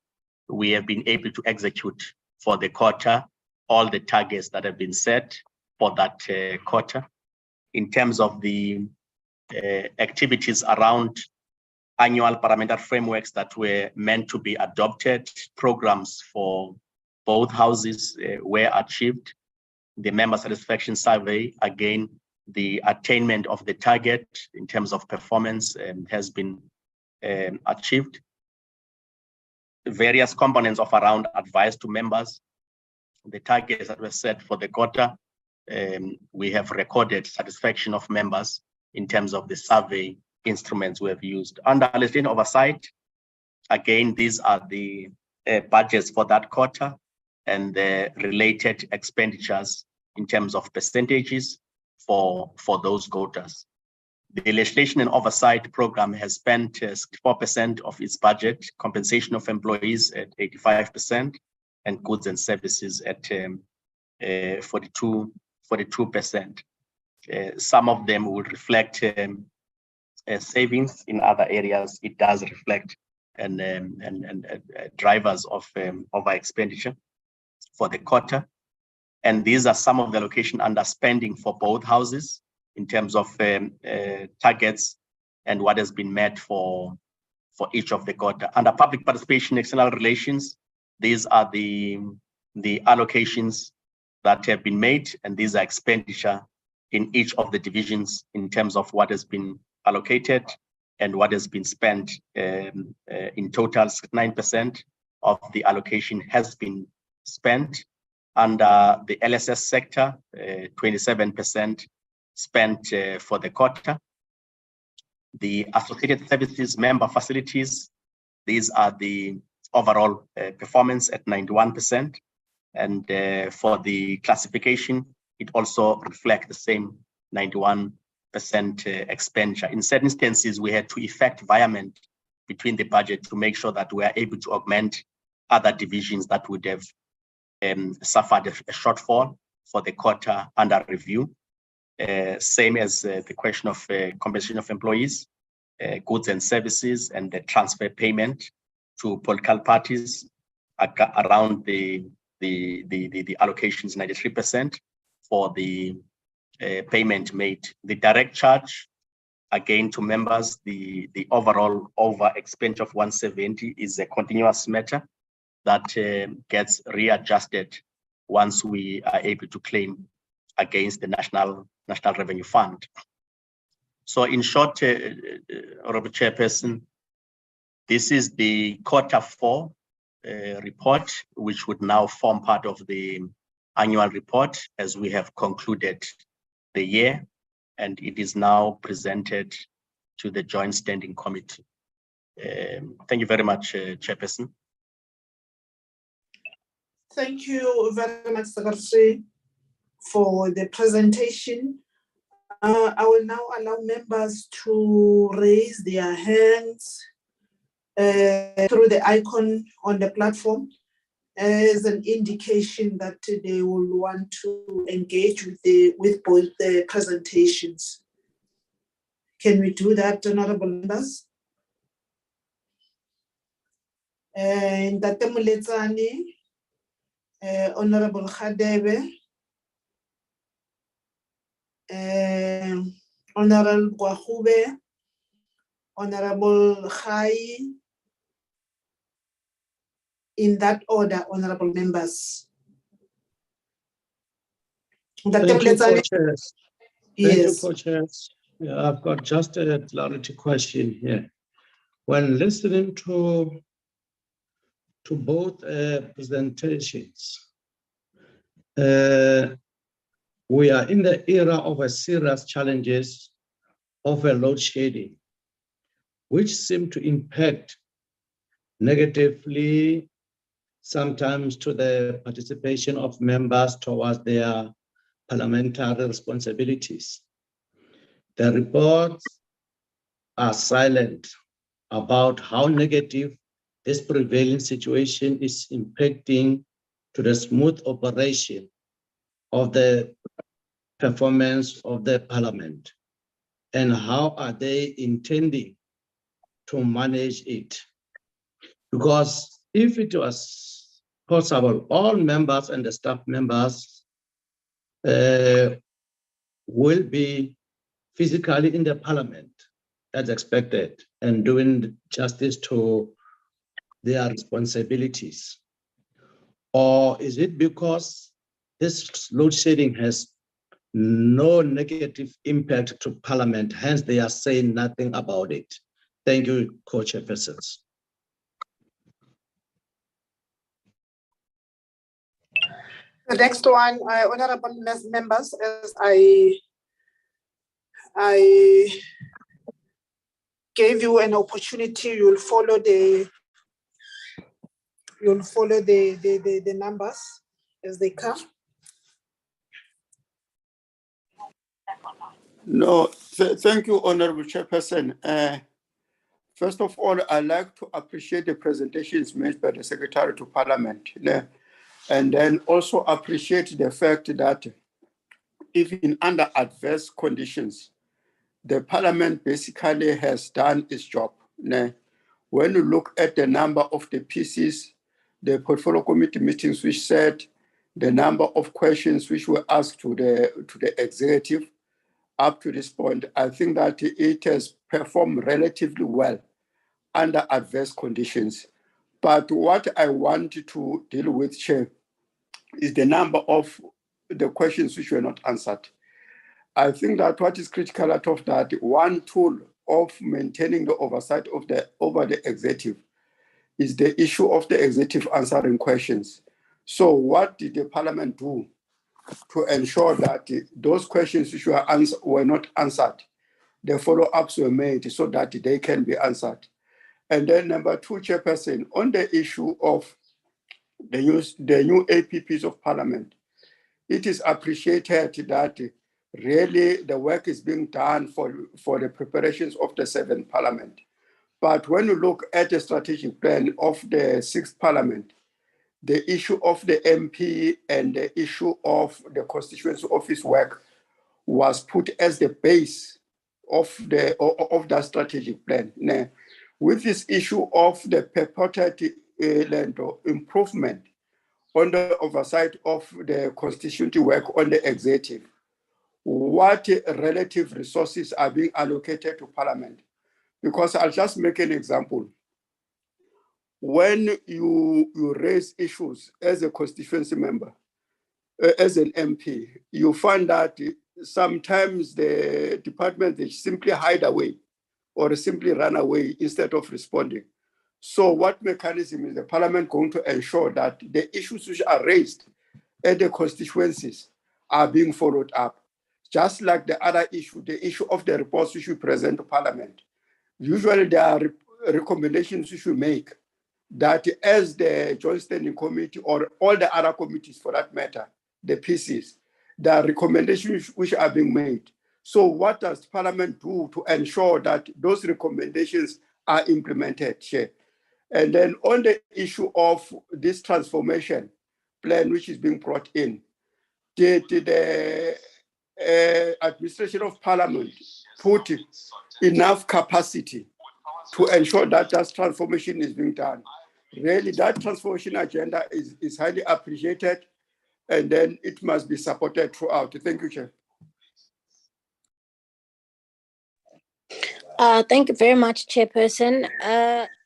we have been able to execute for the quarter all the targets that have been set for that quarter. In terms of the activities around annual parliamentary frameworks that were meant to be adopted, programs for both houses were achieved. The member satisfaction survey, again, the attainment of the target in terms of performance has been achieved. Various components of around advice to members, the targets that were set for the quarter, we have recorded satisfaction of members in terms of the survey instruments we have used. Under legislative oversight, again, these are the budgets for that quarter and the related expenditures in terms of percentages for those quotas. The legislation and oversight program has spent 64% of its budget, compensation of employees at 85%, and goods and services at 42%. Some of them will reflect savings. In other areas, it does reflect and drivers of our expenditure for the quarter. And these are some of the allocation under spending for both houses in terms of targets and what has been met for each of the quarter. Under public participation, external relations, these are the allocations that have been made, and these are expenditure in each of the divisions in terms of what has been allocated and what has been spent. In total, 9% of the allocation has been spent. Under the LSS sector, 27% spent for the quarter. The associated services member facilities, these are the overall performance at 91%. And for the classification, it also reflects the same 91% expenditure. In certain instances, we had to effect viament between the budget to make sure that we are able to augment other divisions that would have suffered a shortfall for the quarter under review. Same as the question of compensation of employees, goods and services, and the transfer payment to political parties around the allocations 93% for the payment made. The direct charge, again, to members, the overall over expenditure of 170 is a continuous matter that gets readjusted once we are able to claim against the National Revenue Fund. So in short, Honorable Chairperson, this is the Q4 report, which would now form part of the annual report as we have concluded the year, and it is now presented to the Joint Standing Committee. Thank you very much, Chairperson. Thank you very much, Secretary, for the presentation. I will now allow members to raise their hands through the icon on the platform as an indication that they will want to engage with both the presentations. Can we do that, honorable members? And Dr. Muletsani, Honorable Khadebe, Honorable Gwahube, Honorable Khai, in that order, honorable members. Thank you, Co-Chairs. Thank you, Yes. Co-Chairs. Yeah, I've got just a clarity question here. When listening to both presentations, we are in the era of a serious challenges of a load shedding, which seem to impact negatively sometimes to the participation of members towards their parliamentary responsibilities. The reports are silent about how negative this prevailing situation is impacting to the smooth operation of the performance of the parliament, and how are they intending to manage it. Because if it was possible, all members and the staff members will be physically in the parliament as expected and doing justice to their responsibilities. Or is it because this load shedding has no negative impact to parliament, hence they are saying nothing about it? Thank you, Co-Chairpersons. The next one, honorable members, as I gave you an opportunity, you'll follow the numbers as they come. No, thank you, Honorable Chairperson. First of all, I'd like to appreciate the presentations made by the Secretary to Parliament, and then also appreciate the fact that even under adverse conditions, the Parliament basically has done its job. When you look at the number of the pieces, the portfolio committee meetings which said the number of questions which were asked to the executive, up to this point, I think that it has performed relatively well under adverse conditions. But what I want to deal with, Chair, is the number of the questions which were not answered. I think that what is critical out of that, one tool of maintaining the oversight of over the executive is the issue of the executive answering questions. So what did the Parliament do to ensure that those questions which were not answered, the follow-ups were made so that they can be answered? And then number two, Chairperson, on the issue of the new APPs of Parliament, it is appreciated that really the work is being done for the preparations of the 7th Parliament. But when you look at the strategic plan of the 6th Parliament, the issue of the MP and the issue of the constituency office work was put as the base of that strategic plan. Now, with this issue of the purported improvement on the oversight of the constituency work on the executive, what relative resources are being allocated to Parliament? Because I'll just make an example. When you raise issues as a constituency member, as an MP, you find that sometimes the department, they simply hide away or simply run away instead of responding. So what mechanism is the Parliament going to ensure that the issues which are raised at the constituencies are being followed up? Just like the other issue, the issue of the reports which we present to Parliament. Usually there are recommendations which we make that as the Joint Standing Committee or all the other committees for that matter, the PCs, there are recommendations which are being made. So what does Parliament do to ensure that those recommendations are implemented, Chair? And then on the issue of this transformation plan which is being brought in, did the administration of Parliament put enough capacity to ensure that that transformation is being done? Really, that transformation agenda is highly appreciated, and then it must be supported throughout. Thank you, Chair. Thank you very much, Chairperson.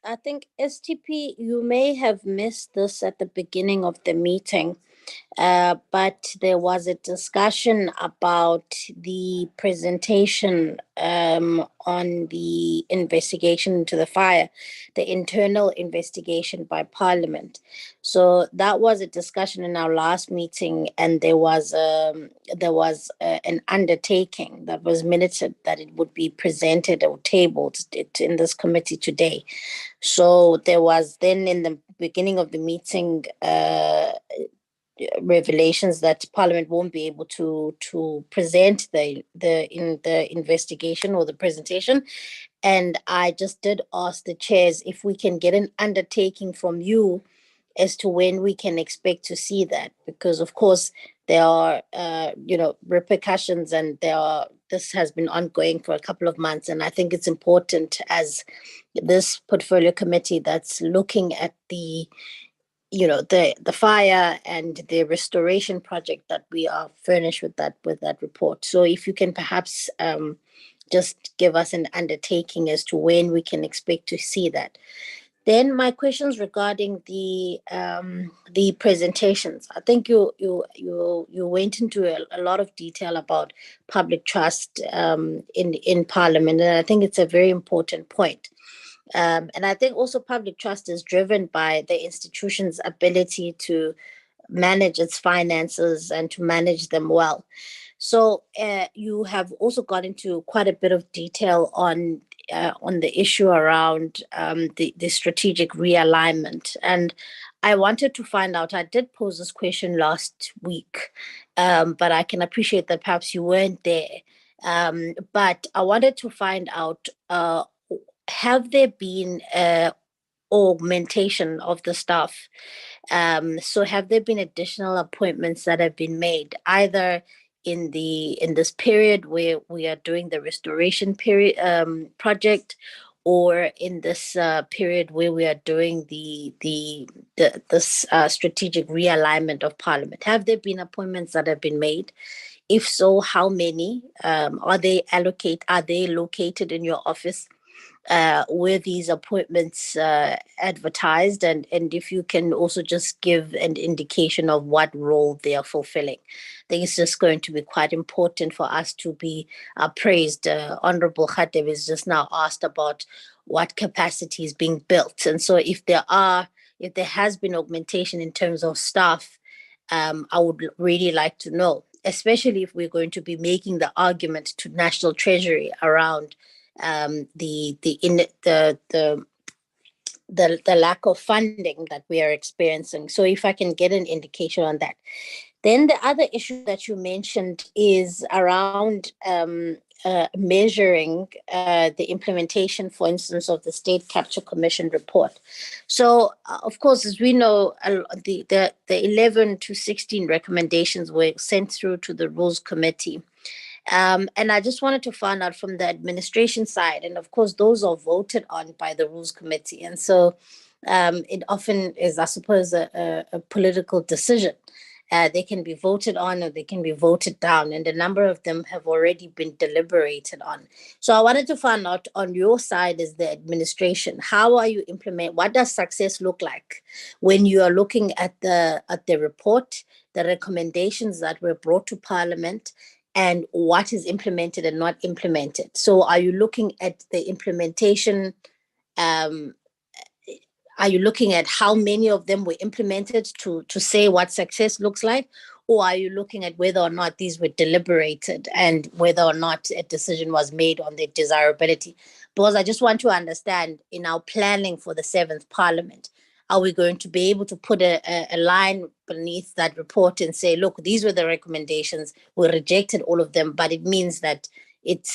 I think STP, you may have missed this at the beginning of the meeting. But there was a discussion about the presentation on the investigation into the fire, the internal investigation by Parliament. So that was a discussion in our last meeting, and there was an undertaking that was minuted that it would be presented or tabled in this committee today. So there was then in the beginning of the meeting revelations that Parliament won't be able to present the investigation or the presentation. And I just did ask the chairs if we can get an undertaking from you as to when we can expect to see that, because of course there are repercussions, and this has been ongoing for a couple of months, and I think it's important as this portfolio committee that's looking at the fire and the restoration project that we are furnished with that report. So if you can perhaps just give us an undertaking as to when we can expect to see that. Then my questions regarding the presentations. I think you went into a lot of detail about public trust in Parliament, and I think it's a very important point. And I think also public trust is driven by the institution's ability to manage its finances and to manage them well. So you have also got into quite a bit of detail on the issue around the strategic realignment. And I wanted to find out, I did pose this question last week, but I can appreciate that perhaps you weren't there. But I wanted to find out, have there been augmentation of the staff? So have there been additional appointments that have been made, either in this period where we are doing the restoration period project, or in this period where we are doing this strategic realignment of Parliament? Have there been appointments that have been made? If so, how many? Are they located in your office? Were these appointments advertised, and if you can also just give an indication of what role they are fulfilling. I think it's just going to be quite important for us to be appraised. Honorable Khatev is just now asked about what capacity is being built, and so if there has been augmentation in terms of staff, I would really like to know, especially if we're going to be making the argument to National Treasury around the lack of funding that we are experiencing. So if I can get an indication on that. Then the other issue that you mentioned is around measuring the implementation, for instance, of the State Capture Commission report. So, of course, as we know, the 11 to 16 recommendations were sent through to the Rules Committee. And I just wanted to find out from the administration side, and of course, those are voted on by the Rules Committee. And so it often is, I suppose, a political decision. They can be voted on or they can be voted down, and a number of them have already been deliberated on. So I wanted to find out on your side as the administration, how are you what does success look like when you are looking at the report, the recommendations that were brought to Parliament, and what is implemented and not implemented? So are you looking at the implementation? Are you looking at how many of them were implemented to say what success looks like? Or are you looking at whether or not these were deliberated and whether or not a decision was made on their desirability? Because I just want to understand, in our planning for the 7th Parliament, are we going to be able to put a line beneath that report and say, look, these were the recommendations, we rejected all of them, but it means that it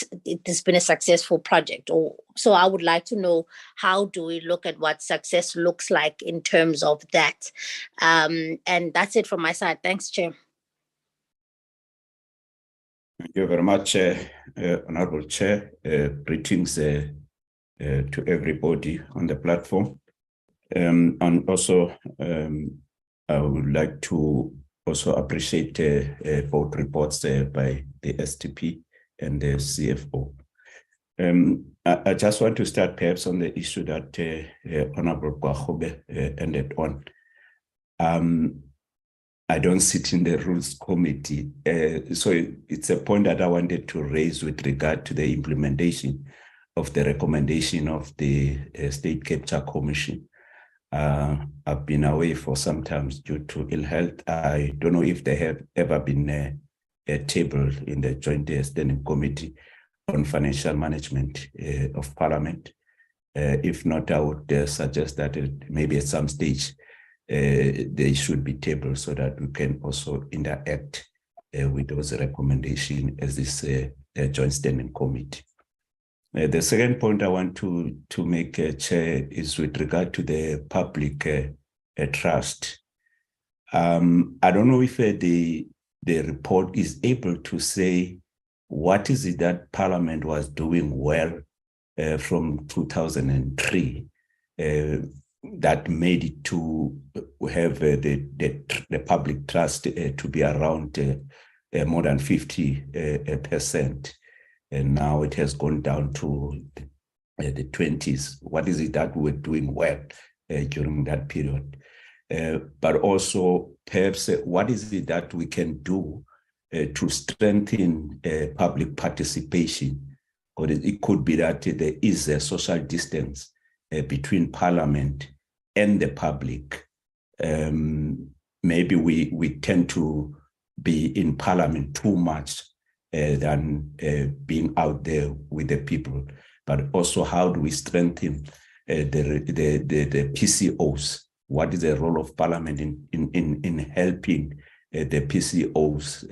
has been a successful project? Or so I would like to know, how do we look at what success looks like in terms of that? And that's it from my side. Thanks, Chair. Thank you very much, Honorable Chair. Greetings to everybody on the platform. And also, I would like to also appreciate both reports by the STP and the CFO. I just want to start perhaps on the issue that Honorable Kwahobe ended on. I don't sit in the Rules Committee, so it's a point that I wanted to raise with regard to the implementation of the recommendation of the State Capture Commission. I've been away for some time due to ill health. I don't know if there have ever been a table in the Joint Standing Committee on Financial Management of Parliament. If not, I would suggest that maybe at some stage they should be tabled so that we can also interact with those recommendations as this Joint Standing Committee. The second point I want to make, Chair, is with regard to the public trust. I don't know if the report is able to say what is it that Parliament was doing well from 2003 that made it to have the public trust to be around more than 50%. And now it has gone down to the 20s. What is it that we're doing well during that period? But also, perhaps, what is it that we can do to strengthen public participation? Or it could be that there is a social distance between Parliament and the public. Maybe we tend to be in Parliament too much than being out there with the people. But also, how do we strengthen the PCOs? What is the role of Parliament in helping the PCOs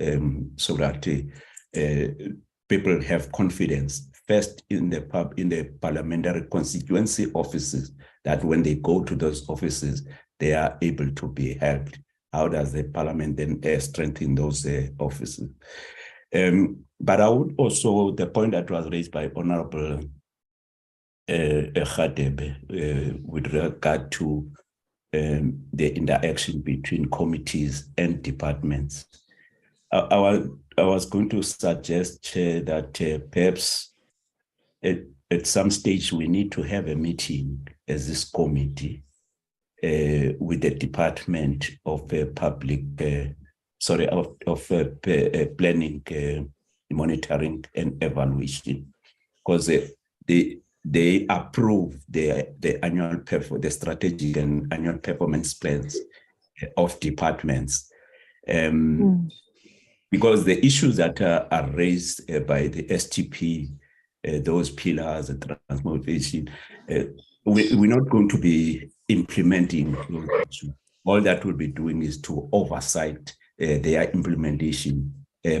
so that people have confidence first in the parliamentary constituency offices, that when they go to those offices, they are able to be helped? How does the Parliament then strengthen those offices? But I would also, the point that was raised by Honorable Khadebe with regard to the interaction between committees and departments. I was going to suggest, Chair, that perhaps at some stage we need to have a meeting as this committee with the Department of Planning, Monitoring and Evaluation, because they approve the annual the strategic and annual performance plans of departments. Because the issues that are raised by the STP, those pillars, the transformation, we're not going to be implementing those issues. All that we'll be doing is to oversight their implementation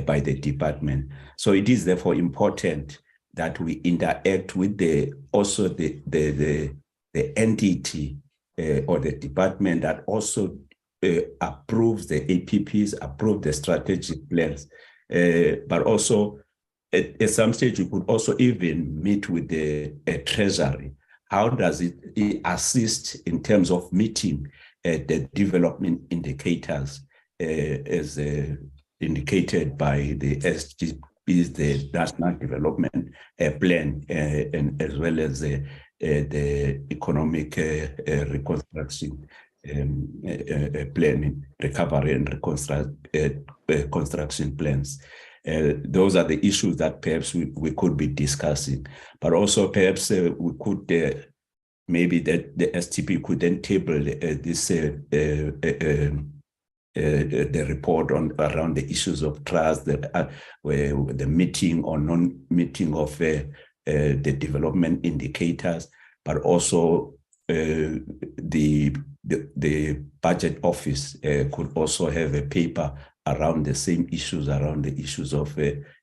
by the department. So it is therefore important that we interact with the entity or the department that also approves the APPs, approve the strategic plans, but also at some stage we could also even meet with the treasury. How does it assist in terms of meeting the development indicators as indicated by the SGPs, the National Development Plan, and as well as the economic reconstruction planning, recovery and construction plans. Those are the issues that perhaps we could be discussing, but also perhaps we could maybe that the STP could then table this the report on around the issues of trust, the meeting or non-meeting of the development indicators, but also the budget office could also have a paper around the same issues, around the issues of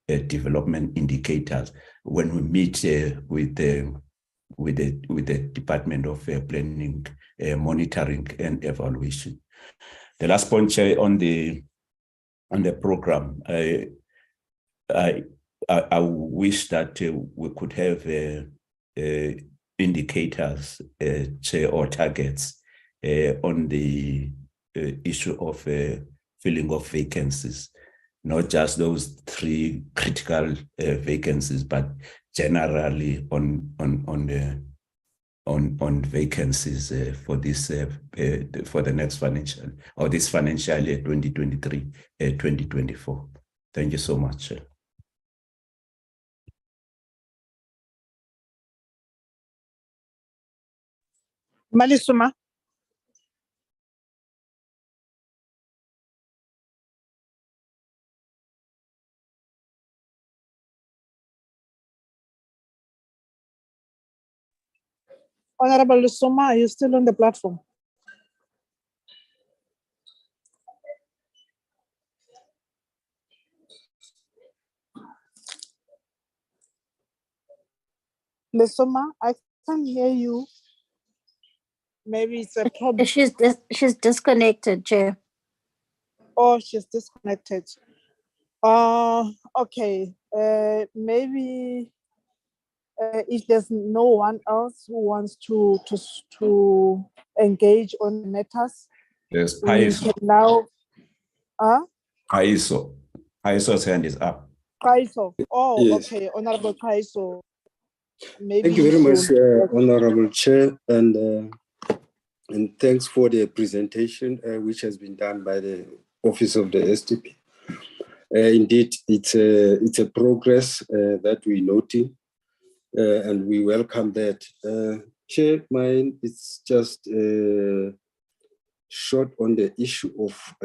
development indicators when we meet with the Department of Planning, Monitoring and Evaluation. The last point, Chair, on the program, I wish that we could have indicators, Chair, or targets on the issue of filling of vacancies, not just those 3 critical vacancies, but generally on vacancies for this for the next financial or this financial year 2023-2024. Thank you so much. Malisuma. Honorable Lusoma, are you still on the platform? Lusoma, I can't hear you. Maybe it's a problem. She's disconnected, Chair. Oh, she's disconnected. Okay. Maybe if there's no one else who wants to engage on the matters, Yes, we can now. Kaiso's hand is up. Kaiso. Oh, Yes. okay. Honorable Kaiso. Maybe Thank you very much, Honorable Chair, and thanks for the presentation which has been done by the Office of the STP. Indeed, it's a progress that we noting, and we welcome that. Chair, mine is just short on the issue of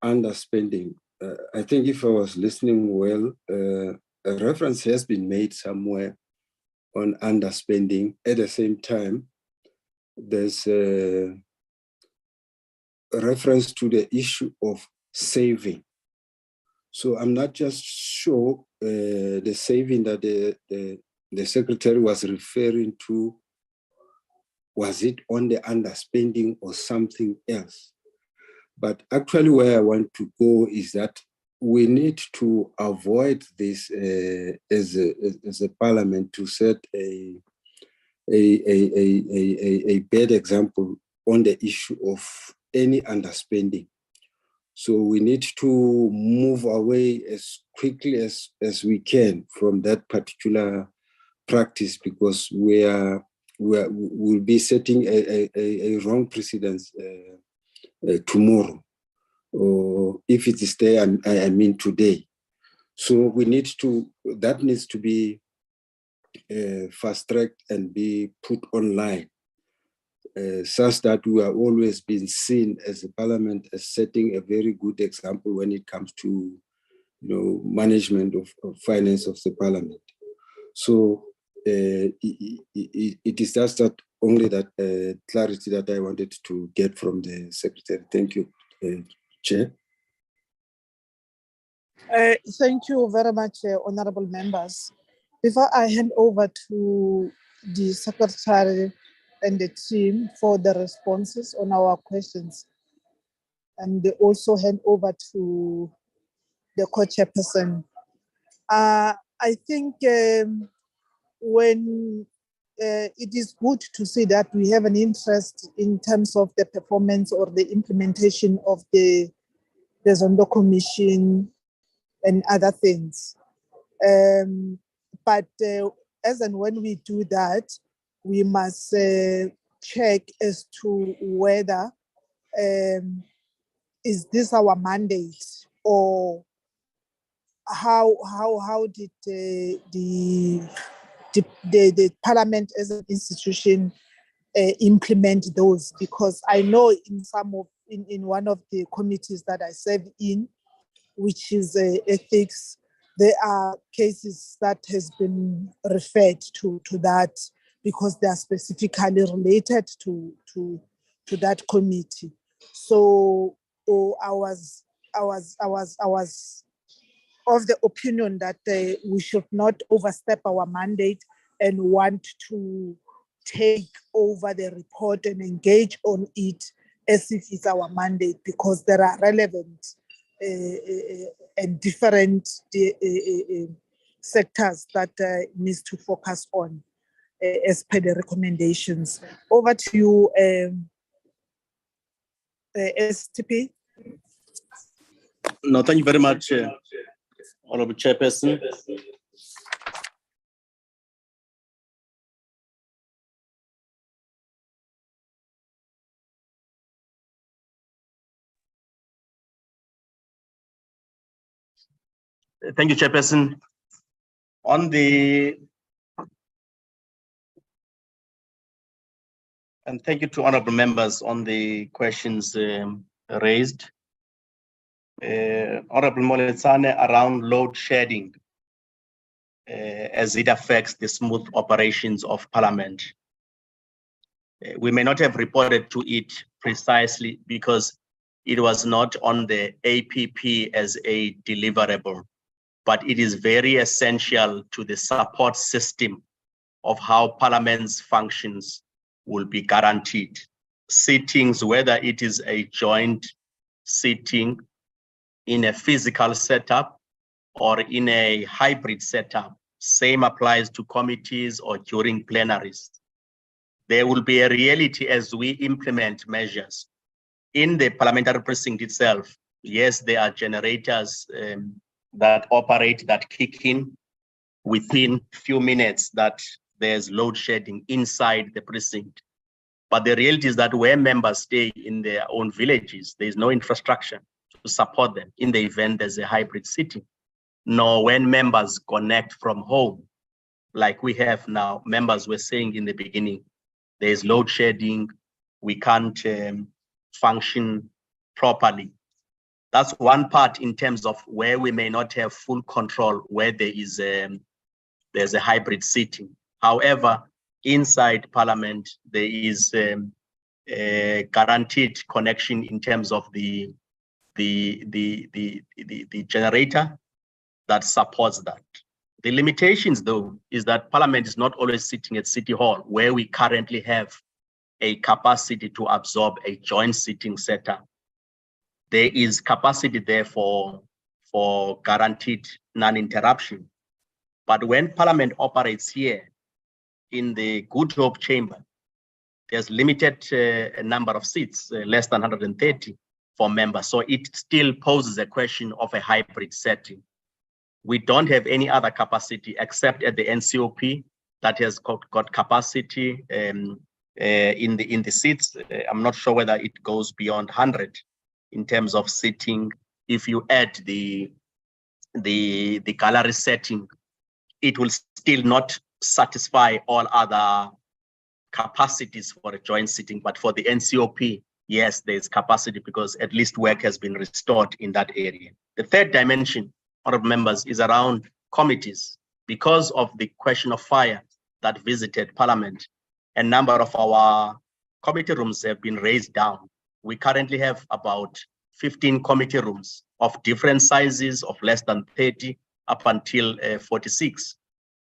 underspending. I think if I was listening well, a reference has been made somewhere on underspending. At the same time, there's a reference to the issue of saving. So I'm not just sure the saving that the Secretary was referring to, was it on the underspending or something else? But actually where I want to go is that we need to avoid this as a parliament to set a bad example on the issue of any underspending. So we need to move away as quickly as we can from that particular practice, because we'll be setting a wrong precedence tomorrow, or if it is there, I mean today. So we need to, that needs to be fast-tracked and be put online, such that we are always being seen as a parliament as setting a very good example when it comes to, management of finance of the parliament. So it is just that only that clarity that I wanted to get from the Secretary. Thank you, Chair. Thank you very much, honorable members. Before I hand over to the secretary and the team for the responses on our questions, and they also hand over to the co-chairperson, I think when it is good to see that we have an interest in terms of the performance or the implementation of the Zondo Commission and other things. But as and when we do that, we must check as to whether is this our mandate, or how did the parliament as an institution implement those? Because I know in one of the committees that I serve in, which is ethics, there are cases that has been referred to that because they are specifically related to that committee. So I was of the opinion that we should not overstep our mandate and want to take over the report and engage on it as if it's our mandate, because there are relevant and different sectors that needs to focus on as per the recommendations. Over to you, STP. No, thank you very much, Honorable Chairperson. Thank you, Chairperson. And thank you to honorable members on the questions raised. Honorable Moletsane, around load shedding as it affects the smooth operations of Parliament. We may not have reported to it precisely because it was not on the APP as a deliverable, but it is very essential to the support system of how Parliament's functions will be guaranteed. Sittings, whether it is a joint sitting in a physical setup or in a hybrid setup, same applies to committees or during plenaries. There will be a reality as we implement measures. In the parliamentary precinct itself, yes, there are generators that operate, that kick in within few minutes that there's load shedding inside the precinct. But the reality is that where members stay in their own villages, there's no infrastructure to support them in the event there's a hybrid sitting, nor when members connect from home, like we have now. Members were saying in the beginning, there's load shedding, we can't function properly. That's one part in terms of where we may not have full control, where there is there's a hybrid sitting. However, inside Parliament, there is a guaranteed connection in terms of the generator that supports that. The limitations, though, is that Parliament is not always sitting at City Hall, where we currently have a capacity to absorb a joint sitting setup. There is capacity there for guaranteed non-interruption. But when Parliament operates here in the Good Hope Chamber, there's limited number of seats, less than 130 for members. So it still poses a question of a hybrid setting. We don't have any other capacity except at the NCOP that has got capacity in the seats. I'm not sure whether it goes beyond 100 in terms of sitting. If you add the gallery setting, it will still not satisfy all other capacities for a joint sitting. But for the NCOP, yes, there's capacity because at least work has been restored in that area. The third dimension, honorable members, is around committees. Because of the question of fire that visited Parliament, a number of our committee rooms have been raised down. We currently have about 15 committee rooms of different sizes of less than 30 up until 46.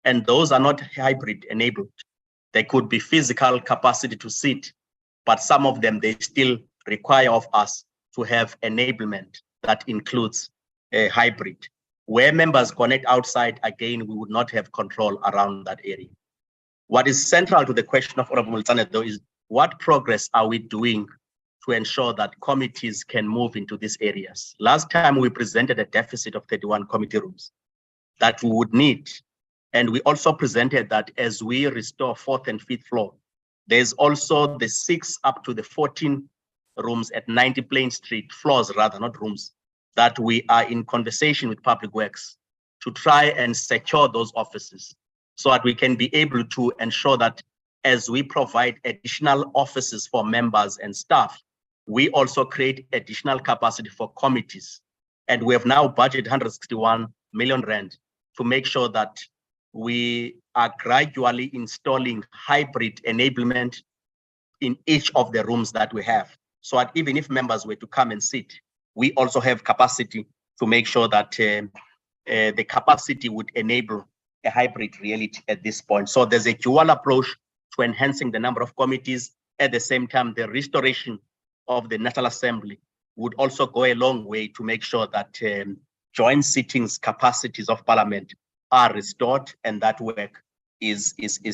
And those are not hybrid enabled. They could be physical capacity to sit, but some of them, they still require of us to have enablement that includes a hybrid. Where members connect outside, again, we would not have control around that area. What is central to the question of Honorable Multane, though, is what progress are we doing to ensure that committees can move into these areas? Last time we presented a deficit of 31 committee rooms that we would need. And we also presented that as we restore 4th and 5th floor, there's also the 6 up to the 14 rooms at 90 Plain Street, floors rather, not rooms, that we are in conversation with Public Works to try and secure those offices so that we can be able to ensure that as we provide additional offices for members and staff, we also create additional capacity for committees. And we have now budgeted 161 million rand to make sure that we are gradually installing hybrid enablement in each of the rooms that we have. So that even if members were to come and sit, we also have capacity to make sure that the capacity would enable a hybrid reality at this point. So there's a dual approach to enhancing the number of committees. At the same time, the restoration of the National Assembly would also go a long way to make sure that joint sittings capacities of Parliament are restored and that work is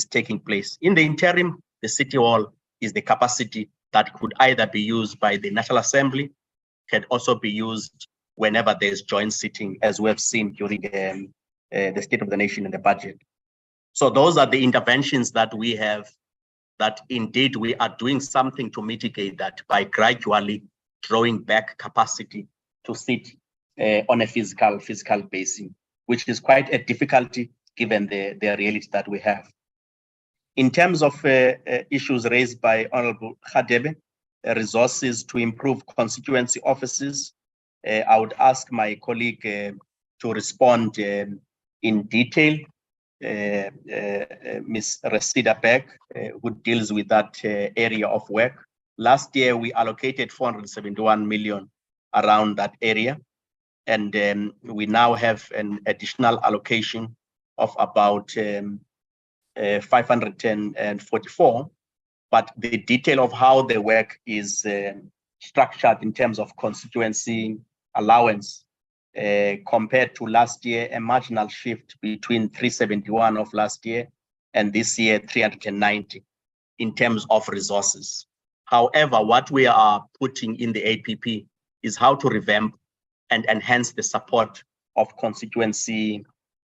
taking place. In the interim, the City Hall is the capacity that could either be used by the National Assembly, can also be used whenever there's joint sitting, as we have seen during the State of the Nation and the budget. So those are the interventions that we have, that indeed we are doing something to mitigate that by gradually drawing back capacity to sit on a physical basis, which is quite a difficulty given the reality that we have. In terms of issues raised by Honorable Khadebe, resources to improve constituency offices, I would ask my colleague to respond in detail. Ms. Resida Beck, who deals with that area of work. Last year, we allocated 471 million around that area. And we now have an additional allocation of about 544. But the detail of how the work is structured in terms of constituency allowance compared to last year, a marginal shift between 371 of last year and this year 390 in terms of resources. However, what we are putting in the APP is how to revamp and enhance the support of constituency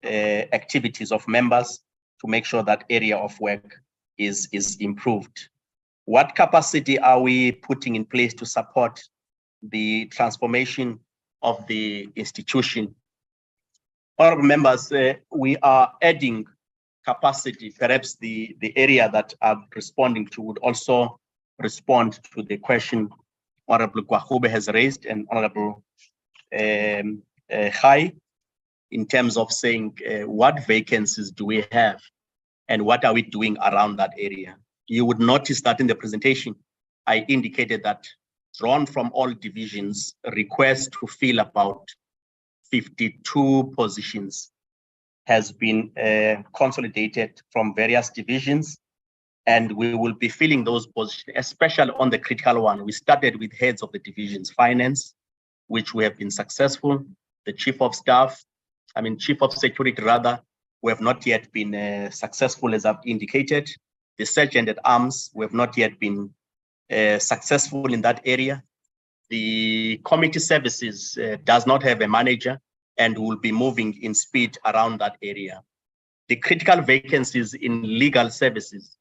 activities of members to make sure that area of work is improved. What capacity are we putting in place to support the transformation of the institution? Honorable members, we are adding capacity. Perhaps the area that I'm responding to would also respond to the question Honorable Kwahube has raised and Honorable Khai, in terms of saying what vacancies do we have and what are we doing around that area. You would notice that in the presentation, I indicated that drawn from all divisions, requests to fill about 52 positions has been consolidated from various divisions, and we will be filling those positions, especially on the critical one. We started with heads of the divisions, finance, which we have been successful, the chief of staff, chief of security rather, we have not yet been successful as I've indicated. The sergeant at arms, we have not yet been successful in that area. The committee services does not have a manager and will be moving in speed around that area. The critical vacancies in legal services,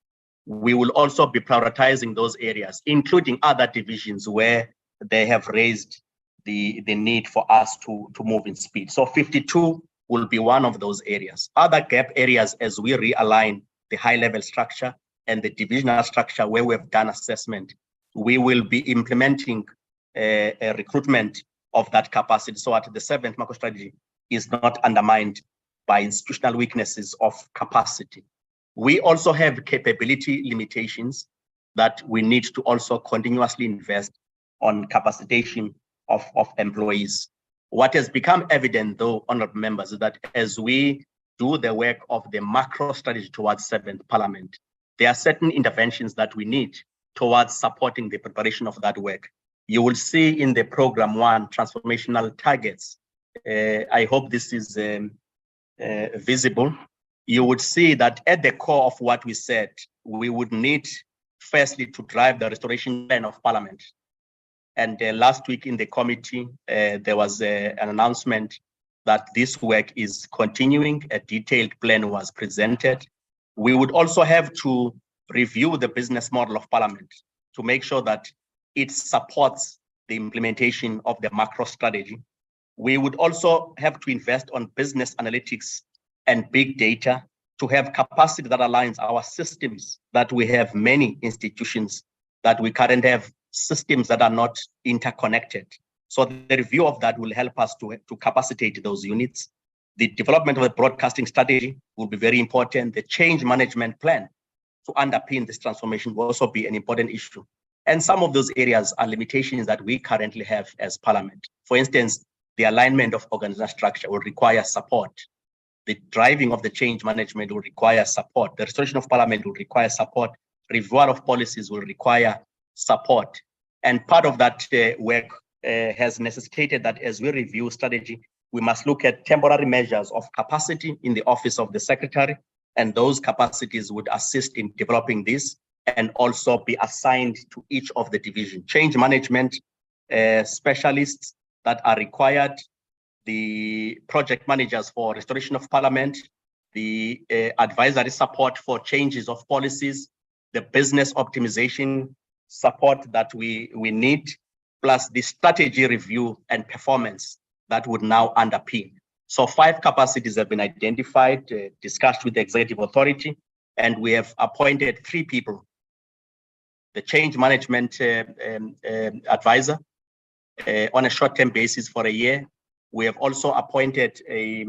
we will also be prioritizing those areas, including other divisions where they have raised the need for us to move in speed. So 52 will be one of those areas. Other gap areas as we realign the high-level structure and the divisional structure where we have done assessment, we will be implementing a recruitment of that capacity so that the 7th macro strategy is not undermined by institutional weaknesses of capacity. We also have capability limitations that we need to also continuously invest on capacitation employees. What has become evident, though, honorable members, is that as we do the work of the macro strategy towards 7th Parliament, there are certain interventions that we need towards supporting the preparation of that work. You will see in the program 1, transformational targets. I hope this is visible. You would see that at the core of what we said, we would need firstly to drive the restoration plan of Parliament. And last week in the committee, there was an announcement that this work is continuing. A detailed plan was presented. We would also have to review the business model of Parliament to make sure that it supports the implementation of the macro strategy. We would also have to invest on business analytics and big data to have capacity that aligns our systems, that we have many institutions, that we currently have systems that are not interconnected. So the review of that will help us to capacitate those units. The development of a broadcasting strategy will be very important. The change management plan to underpin this transformation will also be an important issue. And some of those areas are limitations that we currently have as Parliament. For instance, the alignment of organizational structure will require support. The driving of the change management will require support. The restoration of Parliament will require support. Review of policies will require support. And part of that work has necessitated that as we review strategy, we must look at temporary measures of capacity in the office of the secretary, and those capacities would assist in developing this and also be assigned to each of the division. Change management specialists that are required, the project managers for restoration of Parliament, the advisory support for changes of policies, the business optimization support that we need, plus the strategy review and performance that would now underpin. So 5 capacities have been identified, discussed with the executive authority, and we have appointed 3 people. The change management advisor on a short-term basis for a year. We have also appointed a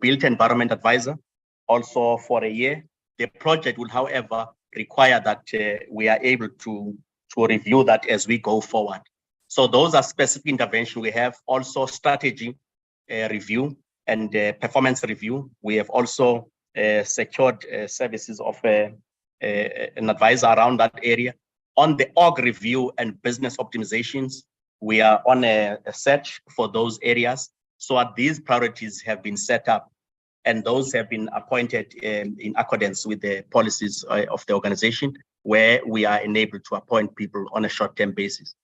built environment advisor also for a year. The project will, however, require that we are able to review that as we go forward. So those are specific interventions. We have also strategy review and performance review. We have also secured services of an advisor around that area. On the org review and business optimizations, we are on a search for those areas. So these priorities have been set up, and those have been appointed in accordance with the policies of the organization, where we are enabled to appoint people on a short-term basis.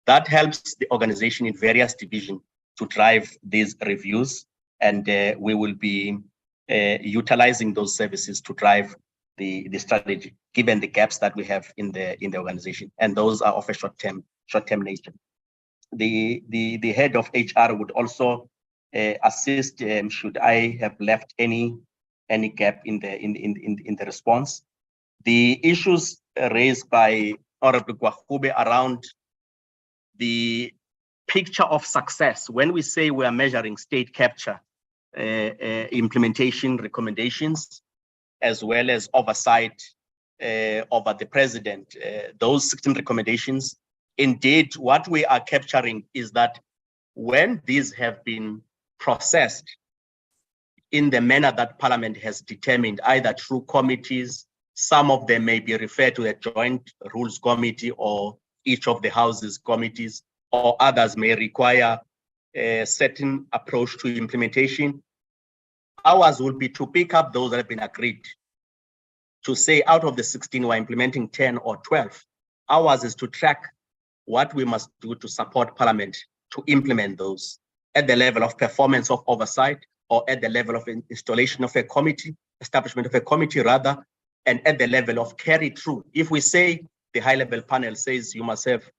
That helps the organization in various divisions to drive these reviews, and we will be utilizing those services to drive the strategy, given the gaps that we have in the organization, and those are of a short-term nature. The head of HR would also assist should I have left any gap in the response. The issues raised by Honorable Kwakube around the picture of success. When we say we are measuring state capture, implementation recommendations, as well as oversight over the president, those 16 recommendations, indeed, what we are capturing is that when these have been processed in the manner that Parliament has determined, either through committees, some of them may be referred to a joint rules committee or each of the houses committees, or others may require a certain approach to implementation. Ours will be to pick up those that have been agreed, to say out of the 16, we're implementing 10 or 12. Ours is to track what we must do to support Parliament to implement those at the level of performance of oversight, or at the level of installation of a committee, establishment of a committee rather, and at the level of carry through. If we say the high level panel says you must have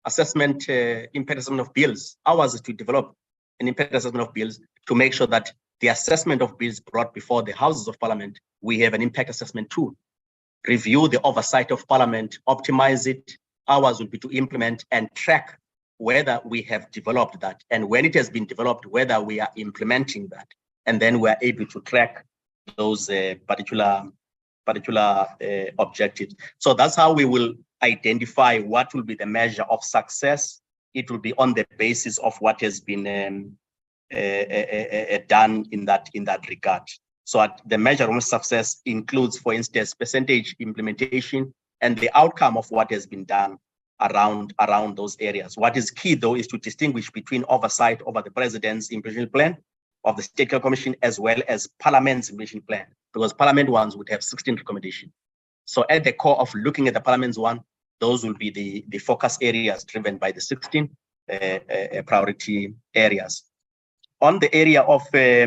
assessment, impact assessment of bills, ours is to develop an impact assessment of bills to make sure that the assessment of bills brought before the Houses of Parliament, we have an impact assessment tool. Review the oversight of Parliament, optimize it. Ours will be to implement and track whether we have developed that, and when it has been developed, whether we are implementing that, and then we are able to track those particular objectives. So that's how we will identify what will be the measure of success it will be on the basis of what has been done in that regard. So the measure of success includes, for instance, percentage implementation and the outcome of what has been done around those areas. What is key, though, is to distinguish between oversight over the President's implementation plan of the State Care Commission as well as Parliament's implementation plan, because Parliament ones would have 16 recommendations. So at the core of looking at the Parliament's one, those will be the focus areas driven by the 16 priority areas. On the area of the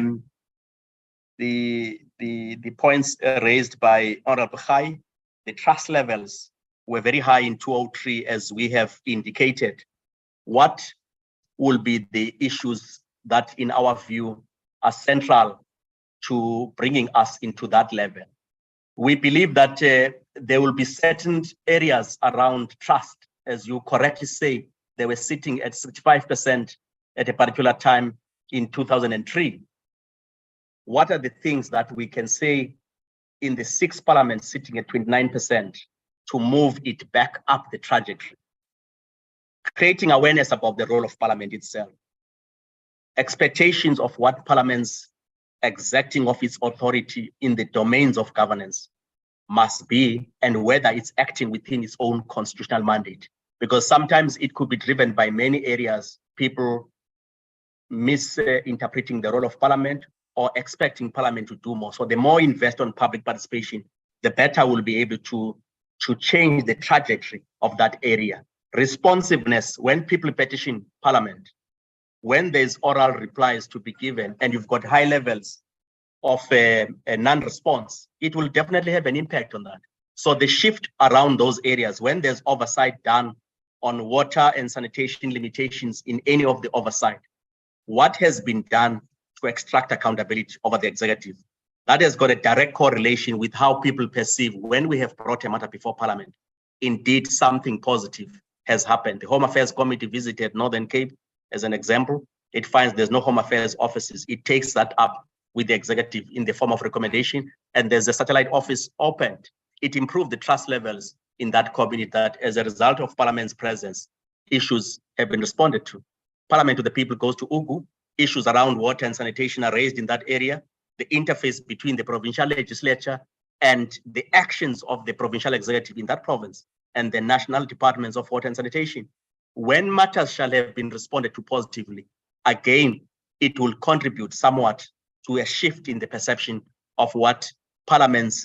points raised by Honorable Khai, the trust levels were very high in 2003, as we have indicated. What will be the issues that, in our view, are central to bringing us into that level? We believe that there will be certain areas around trust, as you correctly say, they were sitting at 65% at a particular time in 2003. What are the things that we can say in the 6th Parliament sitting at 29% to move it back up the trajectory? Creating awareness about the role of Parliament itself, expectations of what Parliament's exacting of its authority in the domains of governance must be, and whether it's acting within its own constitutional mandate. Because sometimes it could be driven by many areas, people misinterpreting the role of Parliament or expecting Parliament to do more. So the more invest on public participation, the better we'll be able to change the trajectory of that area. Responsiveness, when people petition Parliament, when there's oral replies to be given and you've got high levels of a non-response, it will definitely have an impact on that. So the shift around those areas, when there's oversight done on water and sanitation limitations in any of the oversight, what has been done to extract accountability over the executive? That has got a direct correlation with how people perceive when we have brought a matter before Parliament. Indeed, something positive has happened. The Home Affairs Committee visited Northern Cape as an example. It finds there's no Home Affairs offices. It takes that up with the executive in the form of recommendation, and there's a satellite office opened. It improved the trust levels in that community that, as a result of Parliament's presence, issues have been responded to. Parliament to the people goes to Ugu. Issues around water and sanitation are raised in that area. The interface between the provincial legislature and the actions of the provincial executive in that province and the national departments of water and sanitation. When matters shall have been responded to positively, again, it will contribute somewhat to a shift in the perception of what Parliament's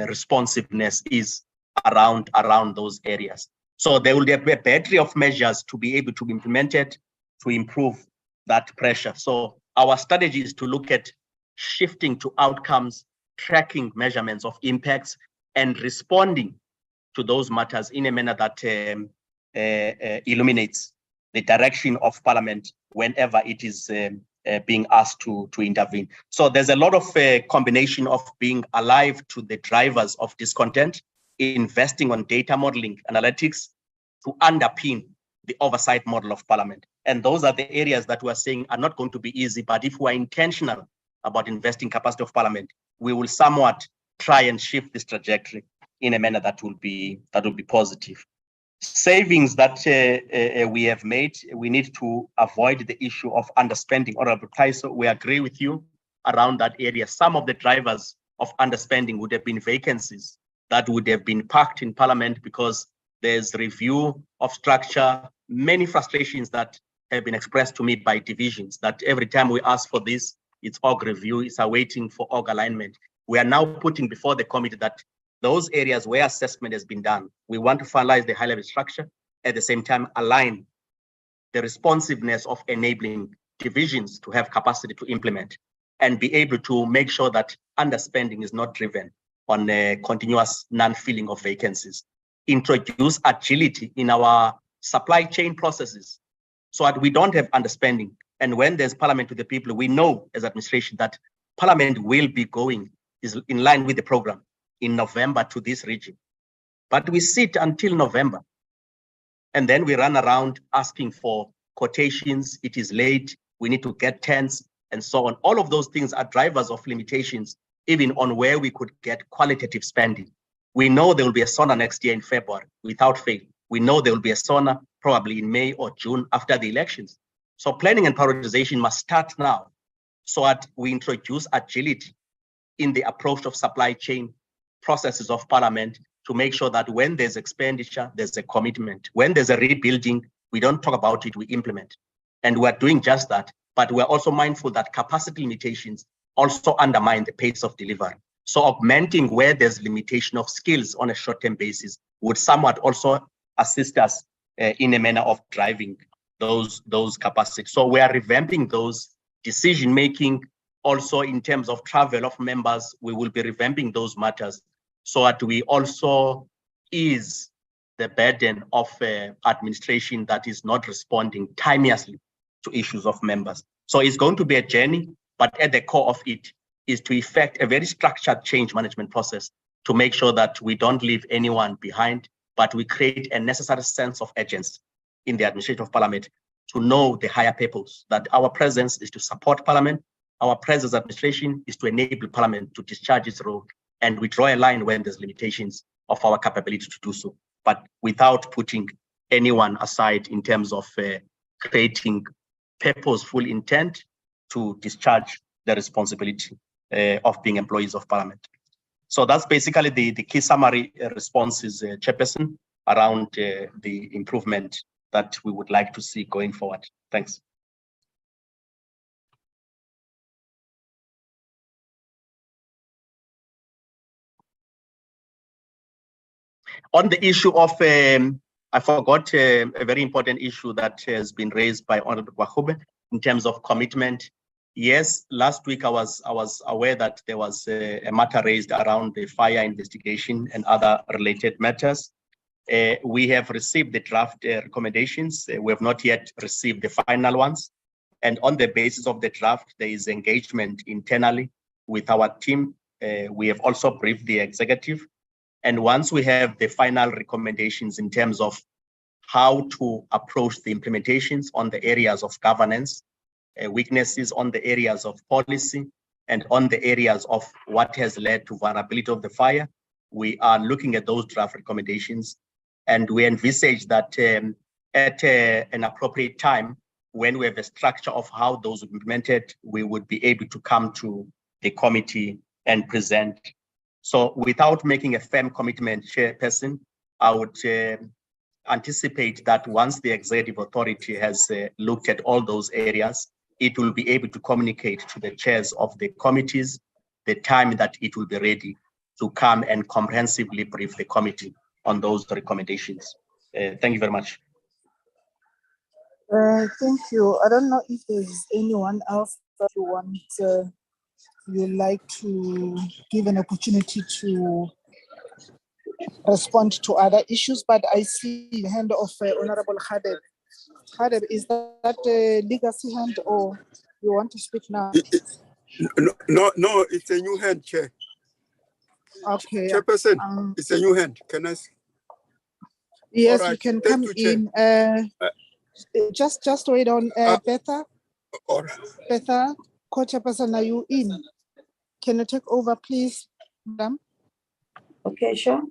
responsiveness is around those areas. So there will be a battery of measures to be able to be implemented to improve that pressure. So our strategy is to look at shifting to outcomes, tracking measurements of impacts, and responding to those matters in a manner that illuminates the direction of Parliament whenever it is being asked to intervene. So there's a lot of combination of being alive to the drivers of discontent, investing on data modeling analytics to underpin the oversight model of Parliament. And those are the areas that we're saying are not going to be easy, but if we're intentional about investing capacity of Parliament, we will somewhat try and shift this trajectory in a manner that will be positive. Savings that we have made, we need to avoid the issue of underspending. Honorable Taiso, we agree with you around that area. Some of the drivers of underspending would have been vacancies that would have been parked in Parliament because there's review of structure, many frustrations that have been expressed to me by divisions, that every time we ask for this, it's org review, it's awaiting for org alignment. We are now putting before the committee that those areas where assessment has been done, we want to finalize the high-level structure, at the same time align the responsiveness of enabling divisions to have capacity to implement and be able to make sure that underspending is not driven on a continuous non-filling of vacancies. Introduce agility in our supply chain processes so that we don't have underspending. And when there's Parliament to the people, we know as administration that Parliament will be going is in line with the program in November to this region. But we sit until November, and then we run around asking for quotations. It is late, we need to get tents and so on. All of those things are drivers of limitations, even on where we could get qualitative spending. We know there will be a SONA next year in February, without fail. We know there will be a SONA probably in May or June after the elections. So planning and prioritization must start now so that we introduce agility in the approach of supply chain processes of Parliament to make sure that when there's expenditure, there's a commitment. When there's a rebuilding, we don't talk about it, we implement. And we're doing just that, but we're also mindful that capacity limitations also undermine the pace of delivery. So augmenting where there's limitation of skills on a short-term basis would somewhat also assist us in a manner of driving those capacities. So we are revamping those decision-making. Also in terms of travel of members, we will be revamping those matters so that we also ease the burden of administration that is not responding timeously to issues of members. So it's going to be a journey, but at the core of it is to effect a very structured change management process to make sure that we don't leave anyone behind, but we create a necessary sense of urgency in the administration of Parliament to know the higher purpose, that our presence is to support Parliament, our presence administration is to enable Parliament to discharge its role, and we draw a line when there's limitations of our capability to do so, but without putting anyone aside in terms of creating purposeful intent to discharge the responsibility of being employees of Parliament. So that's basically the key summary responses, Chairperson, around the improvement that we would like to see going forward. Thanks. On the issue of, I forgot a very important issue that has been raised by Honorable Kwahube in terms of commitment. Yes, last week I was aware that there was a matter raised around the fire investigation and other related matters. We have received the draft recommendations. We have not yet received the final ones. And on the basis of the draft, there is engagement internally with our team. We have also briefed the executive. And once we have the final recommendations in terms of how to approach the implementations on the areas of governance, weaknesses on the areas of policy, and on the areas of what has led to vulnerability of the fire, we are looking at those draft recommendations. And we envisage that at an appropriate time, when we have a structure of how those are implemented, we would be able to come to the committee and present. So without making a firm commitment, Chairperson, I would anticipate that once the executive authority has looked at all those areas, it will be able to communicate to the chairs of the committees the time that it will be ready to come and comprehensively brief the committee on those recommendations. Thank you very much. Thank you. I don't know if there's anyone else that you want, you'd like to give an opportunity to respond to other issues, but I see the hand of Honorable Khadeb. Khadeb, is that a legacy hand or you want to speak now? No, it's a new hand, Chair. Okay. Chairperson, it's a new hand. Can I? Yes, right. you can Thank come you, in. Just wait on Betha. All right. Betha, co-chairperson, are you in? Can you take over, please, madam? Okay, sure.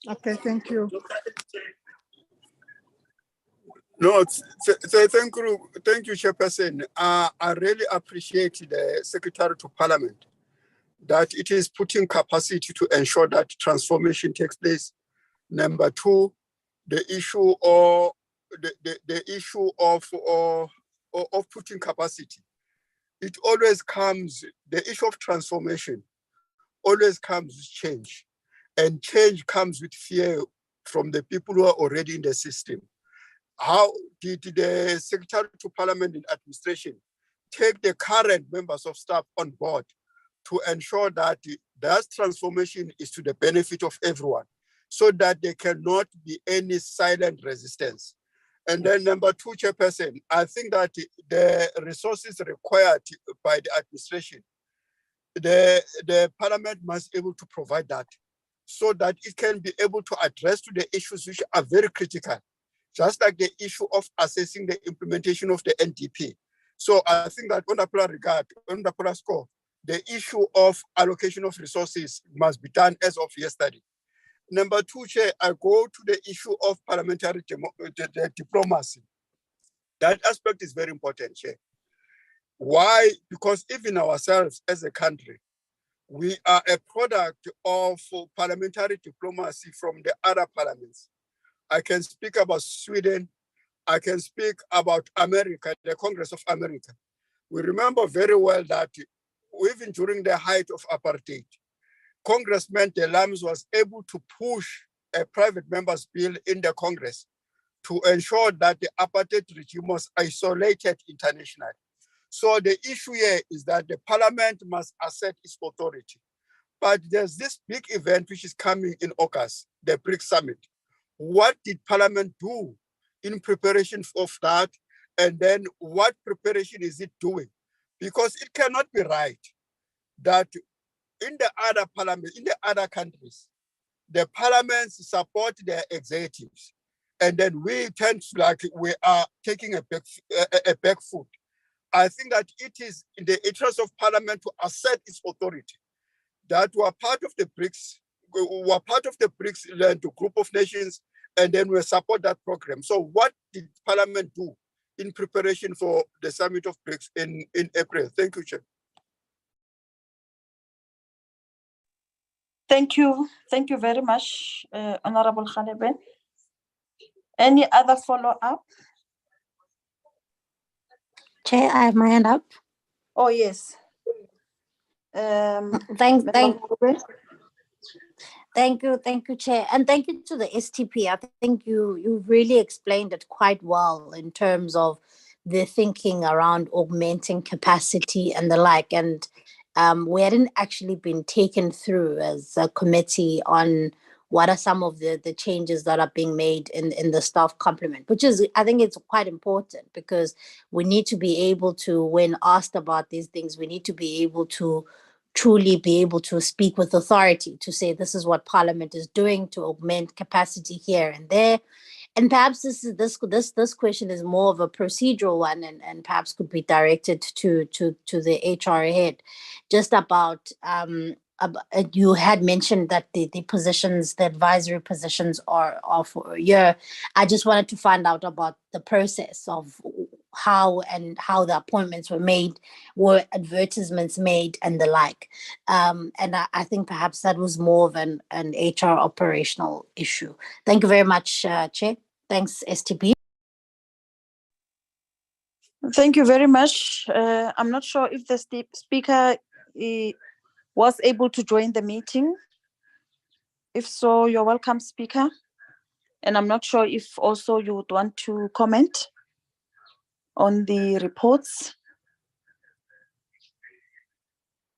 Okay, thank you. No, thank you, Chairperson. I really appreciate the Secretary to Parliament that it is putting capacity to ensure that transformation takes place. Number two, the issue or the issue of putting capacity. It always comes, the issue of transformation always comes with change. And change comes with fear from the people who are already in the system. How did the Secretary to Parliament and Administration take the current members of staff on board to ensure that that transformation is to the benefit of everyone, so that there cannot be any silent resistance? And then number two, Chairperson, I think that the resources required by the administration, the Parliament must be able to provide that so that it can be able to address to the issues which are very critical, just like the issue of assessing the implementation of the NDP. So I think that on the score, the issue of allocation of resources must be done as of yesterday. Number two, Chair, I go to the issue of parliamentary diplomacy. That aspect is very important, Chair. Why? Because even ourselves as a country, we are a product of parliamentary diplomacy from the other parliaments. I can speak about Sweden. I can speak about America, the Congress of America. We remember very well that even during the height of apartheid, Congressman De Lams was able to push a private member's bill in the Congress to ensure that the apartheid regime was isolated internationally. So the issue here is that the parliament must assert its authority. But there's this big event which is coming in August, the BRICS Summit. What did parliament do in preparation of that? And then what preparation is it doing? Because it cannot be right that in the other parliaments, in the other countries, the parliaments support their executives. And then we tend to like we are taking a back foot. I think that it is in the interest of parliament to assert its authority. That we are part of the BRICS, we are part of the BRICS land group of nations, and then we support that program. So what did parliament do in preparation for the summit of BRICS in April? Thank you, Chair. Thank you. Thank you very much, Honorable Khalebe. Any other follow-up? Chair, I have my hand up. Oh, yes. Thank you, Chair, and thank you to the STP. I think you really explained it quite well in terms of the thinking around augmenting capacity and the like. And we hadn't actually been taken through as a committee on what are some of the changes that are being made in the staff complement, which is, I think it's quite important because we need to be able to, when asked about these things, we need to be able to truly be able to speak with authority to say this is what Parliament is doing to augment capacity here and there. And perhaps this question is more of a procedural one and perhaps could be directed to the HR head, just about you had mentioned that the positions, the advisory positions are for a year. I just wanted to find out about the process of how the appointments were made, were advertisements made and the like. And I think perhaps that was more of an HR operational issue. Thank you very much, Chair. Thanks, STP. Thank you very much. I'm not sure if the speaker was able to join the meeting. If so, you're welcome, speaker. And I'm not sure if also you would want to comment on the reports.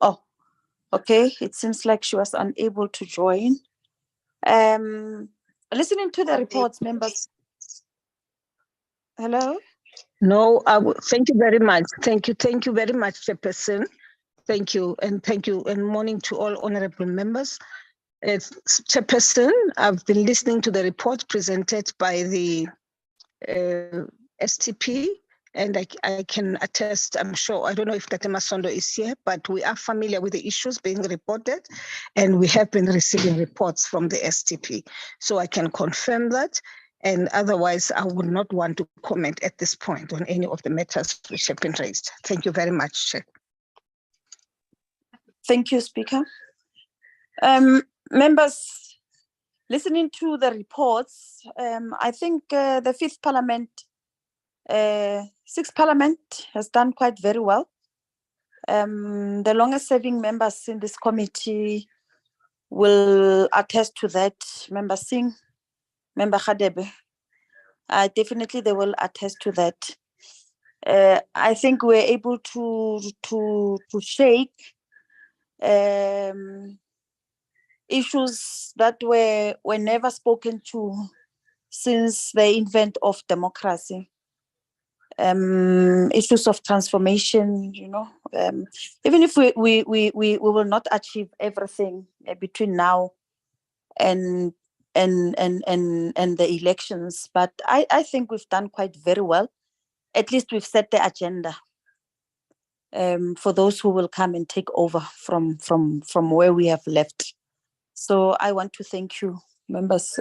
Oh, okay. It seems like she was unable to join. Listening to the reports, members. Hello? No, thank you very much. Thank you very much, Chairperson. Thank you, and morning to all honorable members. As Chairperson, I've been listening to the report presented by the STP, and I can attest, I'm sure, I don't know if Tate Masondo is here, but we are familiar with the issues being reported, and we have been receiving reports from the STP. So I can confirm that, and otherwise I would not want to comment at this point on any of the matters which have been raised. Thank you very much, Chair. Thank you, Speaker. Members, listening to the reports, I think the fifth parliament, sixth parliament has done quite very well. The longest serving members in this committee will attest to that. Member Singh, Member Khadebe, definitely they will attest to that. I think we're able to shake issues that were never spoken to since the invent of democracy. Issues of transformation, you know, even if we will not achieve everything between now and the elections, but I think we've done quite very well. At least we've set the agenda for those who will come and take over from where we have left. So I want to thank you members,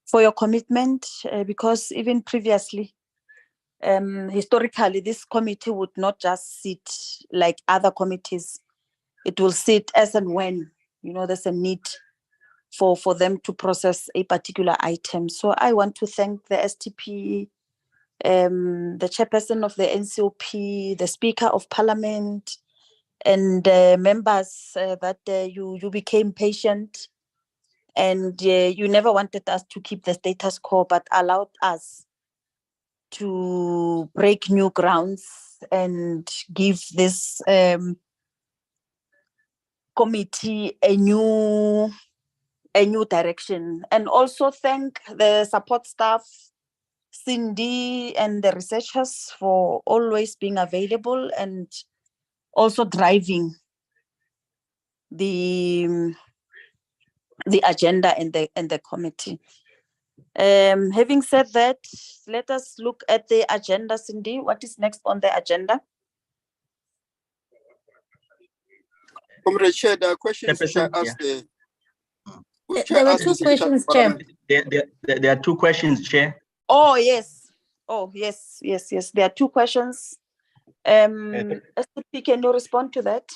for your commitment, because even previously, historically, this committee would not just sit like other committees. It will sit as and when, there's a need for them to process a particular item. So I want to thank the STP, the chairperson of the NCOP, the Speaker of Parliament, and members that you became patient, and you never wanted us to keep the status quo, but allowed us to break new grounds and give this committee a new direction. And also thank the support staff, Cindy, and the researchers for always being available and also driving the agenda in the committee. Having said that, let us look at the agenda. Cindy, what is next on the agenda? Comrade Chair, there are questions which I asked There were two questions, Chair. There are two questions, Chair. Oh, yes. Oh, yes. There are two questions. STP, can you respond to that?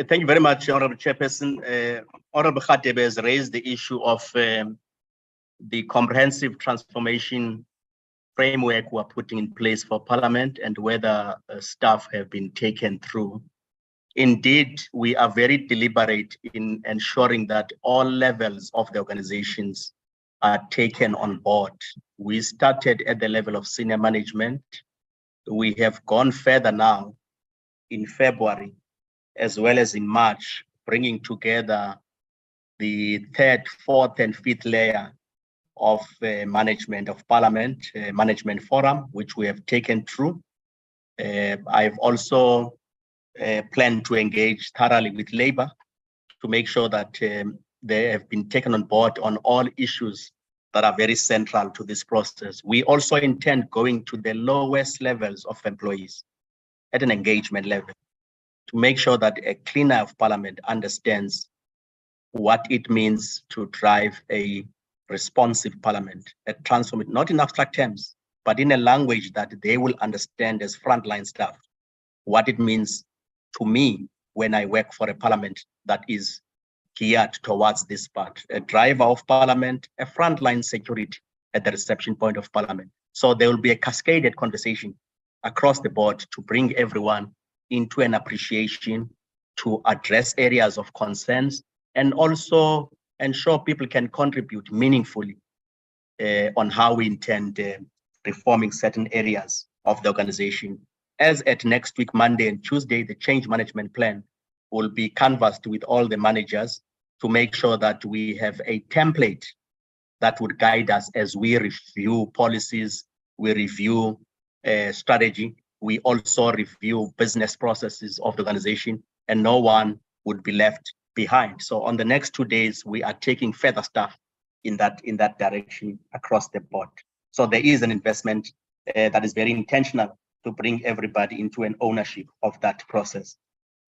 Thank you very much, Honorable Chairperson. Honorable Khatebe has raised the issue of the comprehensive transformation framework we're putting in place for Parliament and whether staff have been taken through. Indeed, we are very deliberate in ensuring that all levels of the organizations are taken on board. We started at the level of senior management. We have gone further now in February, as well as in March, bringing together the third, fourth, and fifth layer of management of Parliament, management forum, which we have taken through. I've also planned to engage thoroughly with Labour to make sure that they have been taken on board on all issues that are very central to this process. We also intend going to the lowest levels of employees at an engagement level to make sure that a cleaner of Parliament understands what it means to drive a responsive Parliament, a transformation, not in abstract terms, but in a language that they will understand as frontline staff, what it means to me when I work for a Parliament that is geared towards this part, a driver of Parliament, a frontline security at the reception point of Parliament. So there will be a cascaded conversation across the board to bring everyone into an appreciation, to address areas of concerns, and also ensure people can contribute meaningfully on how we intend reforming certain areas of the organization. As at next week, Monday and Tuesday, the change management plan will be canvassed with all the managers to make sure that we have a template that would guide us as we review policies, we review strategy, we also review business processes of the organization, and no one would be left behind. So on the next 2 days, we are taking further stuff in that direction across the board. So there is an investment that is very intentional to bring everybody into an ownership of that process.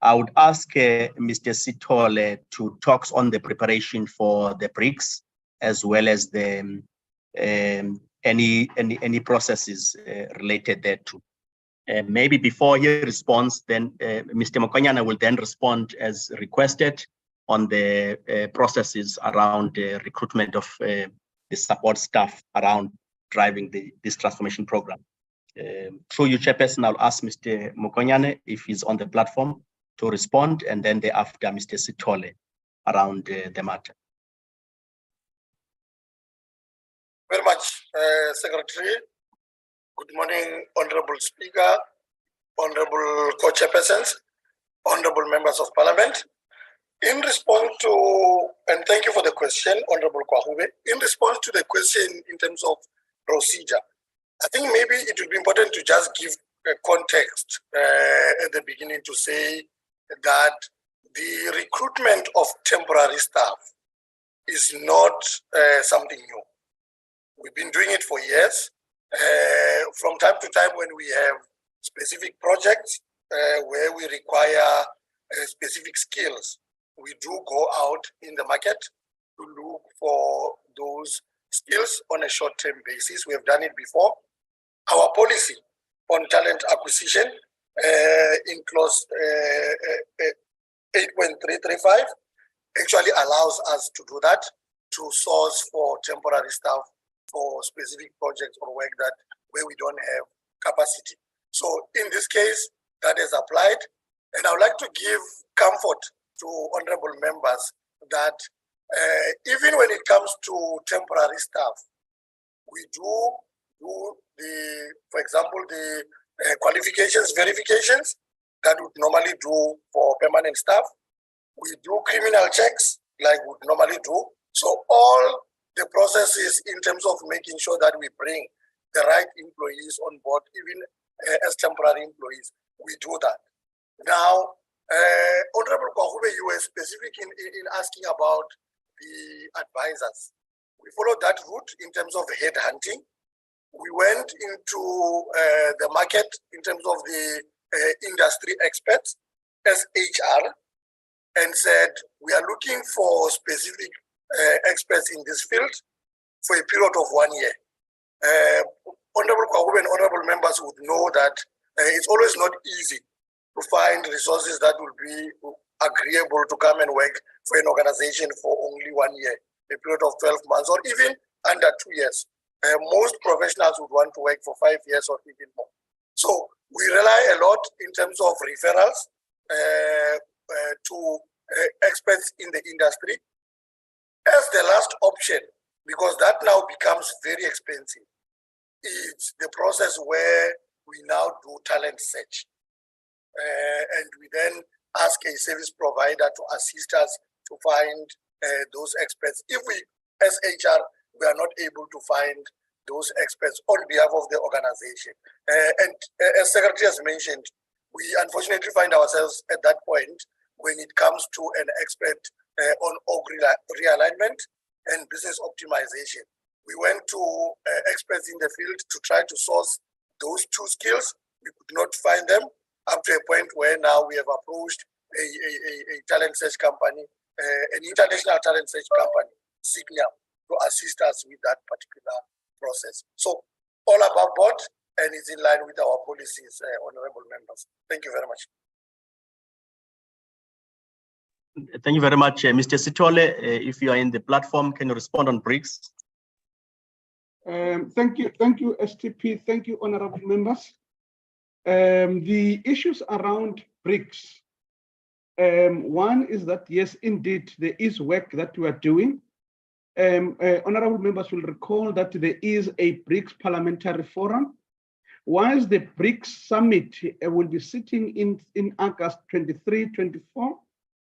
I would ask Mr. Sithole to talk on the preparation for the BRICS, as well as the any processes related thereto. Maybe before he responds, then Mr. Mokonyane will then respond as requested on the processes around the recruitment of the support staff around driving this transformation program. Through you, Chairperson, I'll ask Mr. Mokonyane if he's on the platform to respond, and then thereafter Mr. Sithole around the matter. Very much, Secretary. Good morning, Honorable Speaker, Honorable Co-Chairpersons, Honorable Members of Parliament. In response to, and thank you for the question, Honorable Kwahube, in response to the question in terms of procedure, I think maybe it would be important to just give a context at the beginning to say that the recruitment of temporary staff is not something new. We've been doing it for years. From time to time when we have specific projects where we require specific skills, we do go out in the market. to look for those skills on a short-term basis. We have done it before. Our policy on talent acquisition in clause 8.335 actually allows us to do that, to source for temporary staff for specific projects or work that where we don't have capacity. So in this case, that is applied. And I would like to give comfort to honorable members that even when it comes to temporary staff, we do for example, the qualifications verifications that we would normally do for permanent staff. We do criminal checks like we would normally do. So all the processes in terms of making sure that we bring the right employees on board, even as temporary employees, we do that. Now, Honorable Kwahube, you were specific in asking about the advisors. We followed that route in terms of headhunting. We went into the market in terms of the industry experts, SHR, and said, we are looking for specific experts in this field for a period of 1 year. Honorable Kwahube and honorable members would know that it's always not easy to find resources that will be agreeable to come and work for an organization for only 1 year, a period of 12 months, or even under 2 years. Most professionals would want to work for 5 years or even more. So we rely a lot in terms of referrals to experts in the industry as the last option, because that now becomes very expensive. It's the process where we now do talent search. And we then ask a service provider to assist us to find those experts. If we, as HR, we are not able to find those experts on behalf of the organization. And as Secretary has mentioned, we unfortunately find ourselves at that point when it comes to an expert on org realignment and business optimization. We went to experts in the field to try to source those two skills. We could not find them up to a point where now we have approached a talent search company, an international talent search company, Signia, to assist us with that particular process. So all above board, and it's in line with our policies, honorable members. Thank you very much. Thank you very much, Mr. Sitole. If you are in the platform, can you respond on BRICS? Thank you, STP. Thank you, honorable members. The issues around BRICS. One is that, yes, indeed, there is work that we are doing. Honorable members will recall that there is a BRICS Parliamentary Forum. Whilst the BRICS Summit will be sitting in August 23, 24,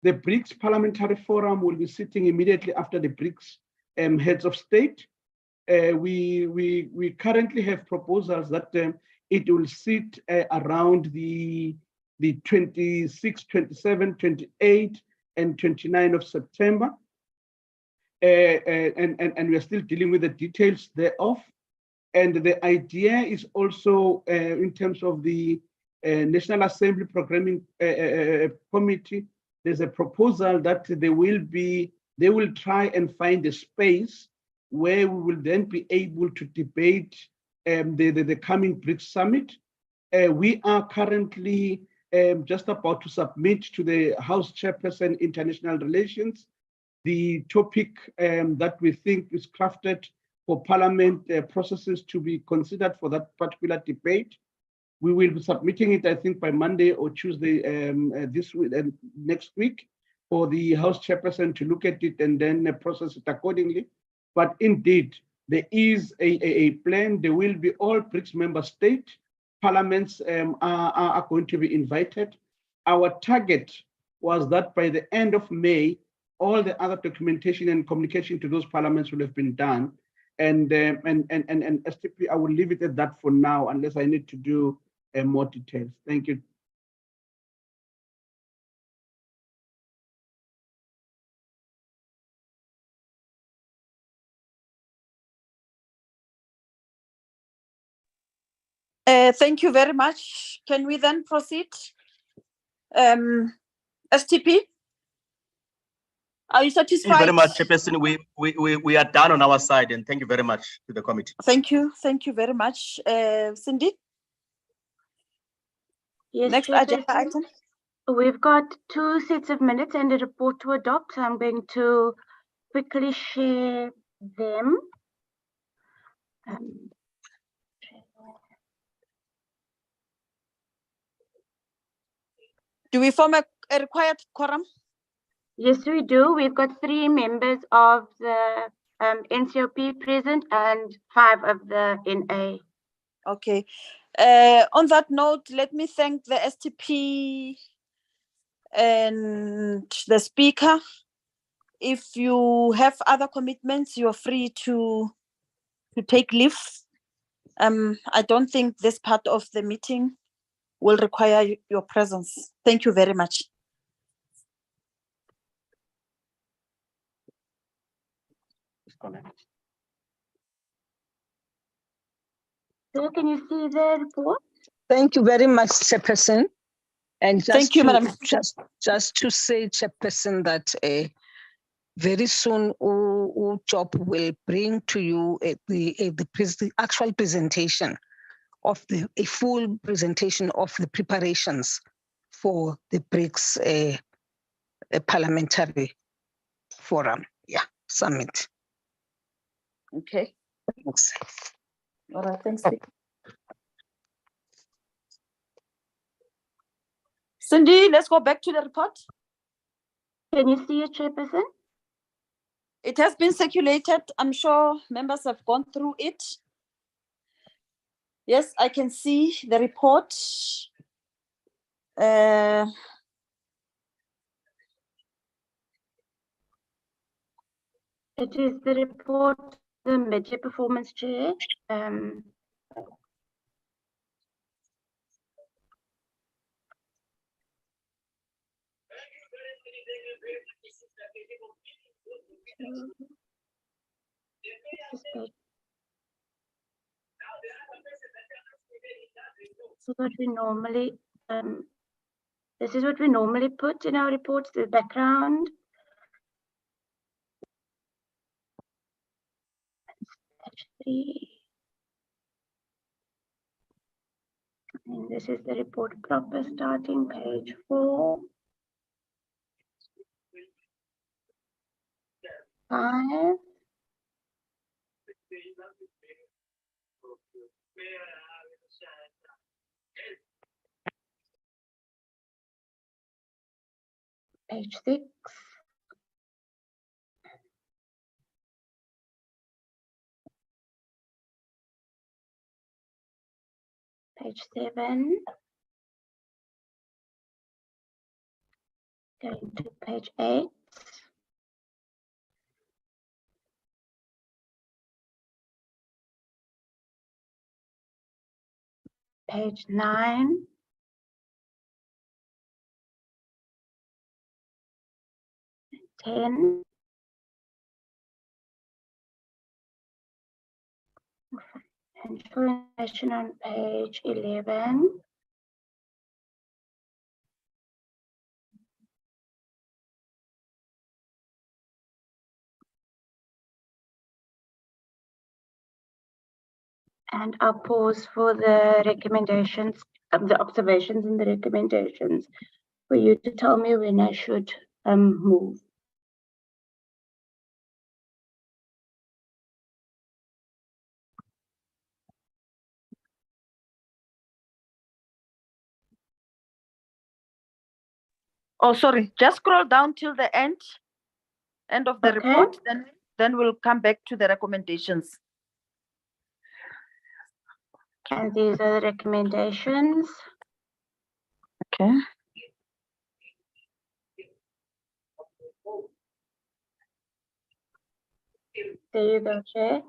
the BRICS Parliamentary Forum will be sitting immediately after the BRICS heads of state. We currently have proposals that it will sit around the 26, 27, 28, and 29 of September. And we are still dealing with the details thereof. And the idea is also in terms of the National Assembly Programming Committee, there's a proposal that they will try and find a space where we will then be able to debate the coming BRICS Summit. We are currently just about to submit to the House Chairperson International Relations the topic that we think is crafted for Parliament processes to be considered for that particular debate. We will be submitting it, I think, by Monday or Tuesday this week and next week for the House Chairperson to look at it and then process it accordingly. But indeed, there is a plan. There will be all BRICS member state parliaments are going to be invited. Our target was that by the end of May, all the other documentation and communication to those parliaments will have been done. And STP, I will leave it at that for now, unless I need to do more details. Thank you. Thank you very much. Can we then proceed? STP? Are you Thank you satisfied? very much, Chairperson. We are done on our side, and thank you very much to the committee. Thank you very much. Cindy? Yes, Next Chairperson. agenda item. We've got 2 sets of minutes and a report to adopt. So I'm going to quickly share them. Do we form a required quorum? Yes, we do. We've got 3 members of the NCOP present and 5 of the NA. Okay. On that note, let me thank the STP and the speaker. If you have other commitments, you're free to take leave. I don't think this part of the meeting will require your presence. Thank you very much. So can you see the report? Thank you very much, Chairperson. And just Thank you, Madam. Just to say, Chairperson, that very soon Job will bring to you the actual presentation of a full presentation of the preparations for the BRICS parliamentary forum, summit. Okay. Thanks. All right, thanks. Cindy, let's go back to the report. Can you see it, Chairperson? It has been circulated. I'm sure members have gone through it. Yes, I can see the report. It is the report, the mid-year performance chair. So what we normally, this is what we normally put in our reports, the background. Page 3. And this is the report proper starting page 4. 5. Page 6. Page 7. Going to page 8. Page 9. Ten. Information on page 11. And I'll pause for the recommendations, the observations and the recommendations for you to tell me when I should move. Oh, sorry, just scroll down till the end of the report, then we'll come back to the recommendations. And these are the recommendations. Okay. There you go, Chair.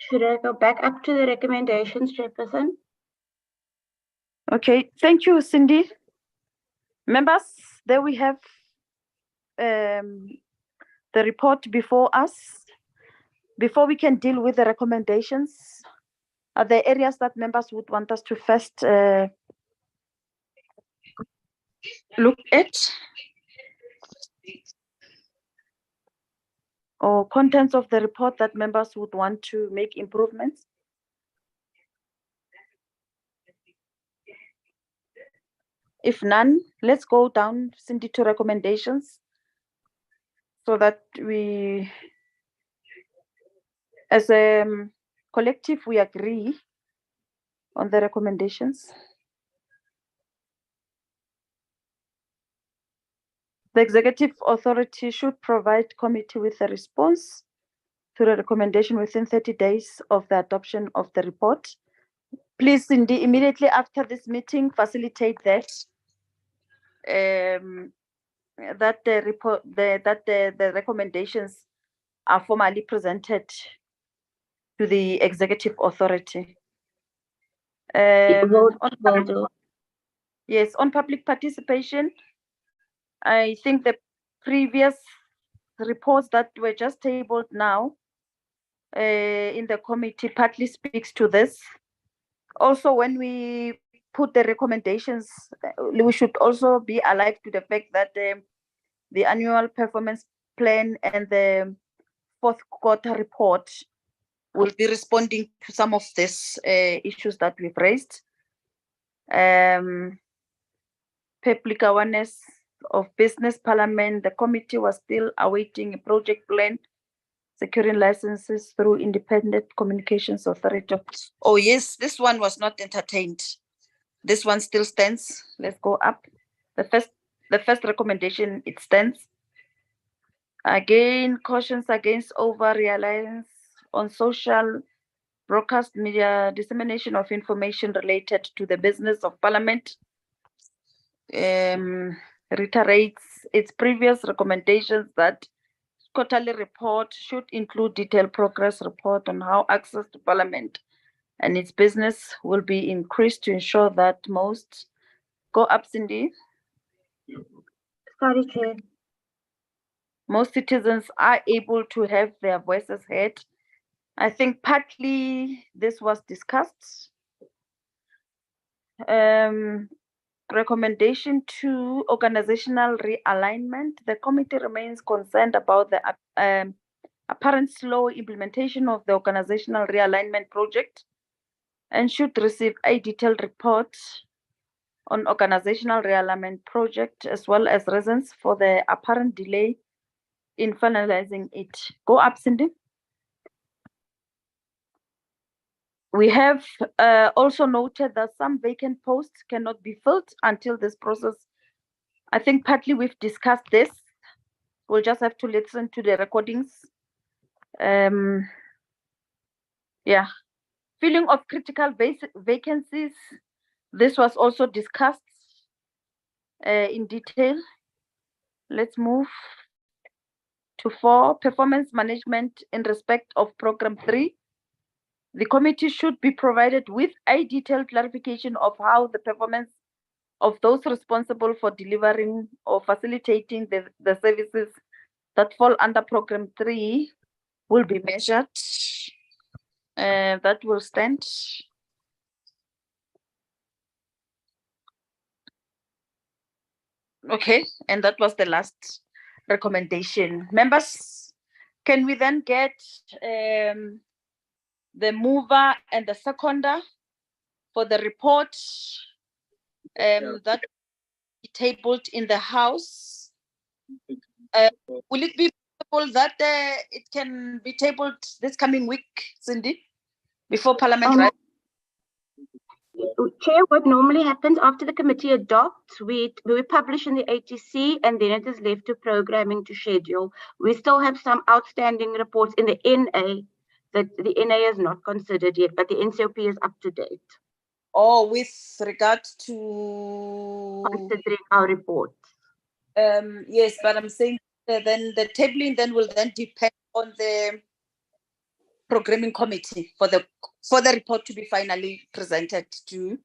Should I go back up to the recommendations, Chairperson? Okay, thank you, Cindy. Members, there we have the report before us. Before we can deal with the recommendations, are there areas that members would want us to first look at, or contents of the report that members would want to make improvements? If none, let's go down, Cindy, to recommendations so that we, as a collective, we agree on the recommendations. The executive authority should provide committee with a response to the recommendation within 30 days of the adoption of the report. Please, Cindy, immediately after this meeting, facilitate that that the report, the recommendations are formally presented to the executive authority. Yes, on public participation, I think the previous reports that were just tabled now in the committee partly speaks to this. Also, when we put the recommendations, we should also be alive to the fact that the annual performance plan and the fourth quarter report will be responding to some of these issues that we've raised. Public awareness of business parliament, the committee was still awaiting a project plan securing licenses through independent communications authority. Oh yes, this one was not entertained. This one still stands. Let's go up. The first recommendation, it stands. Again, cautions against over-reliance on social broadcast media dissemination of information related to the business of parliament. Reiterates its previous recommendations that quarterly report should include detailed progress report on how access to parliament and its business will be increased to ensure that most go up, Cindy. Sorry, Chair. Most citizens are able to have their voices heard. I think partly this was discussed. Recommendation to organizational realignment. The committee remains concerned about the apparent slow implementation of the organizational realignment project and should receive a detailed report on organizational realignment project as well as reasons for the apparent delay in finalizing it. Go up, Cindy. We have also noted that some vacant posts cannot be filled until this process. I think partly we've discussed this. We'll just have to listen to the recordings. Yeah, filling of critical vacancies. This was also discussed in detail. Let's move to 4, performance management in respect of program 3. The committee should be provided with a detailed clarification of how the performance of those responsible for delivering or facilitating the services that fall under program 3 will be measured. That will stand. Okay, and that was the last recommendation. Members, can we then get the mover and the seconder for the report that be tabled in the House? Will it be possible that it can be tabled this coming week, Cindy, before Parliament? Right? Chair, what normally happens after the committee adopts, we publish in the ATC and then it is left to programming to schedule. We still have some outstanding reports in the NA that the NA is not considered yet, but the NCOP is up to date. Oh, with regard to considering our report. Yes, but I'm saying that then the tabling then will then depend on the programming committee for the report to be finally presented to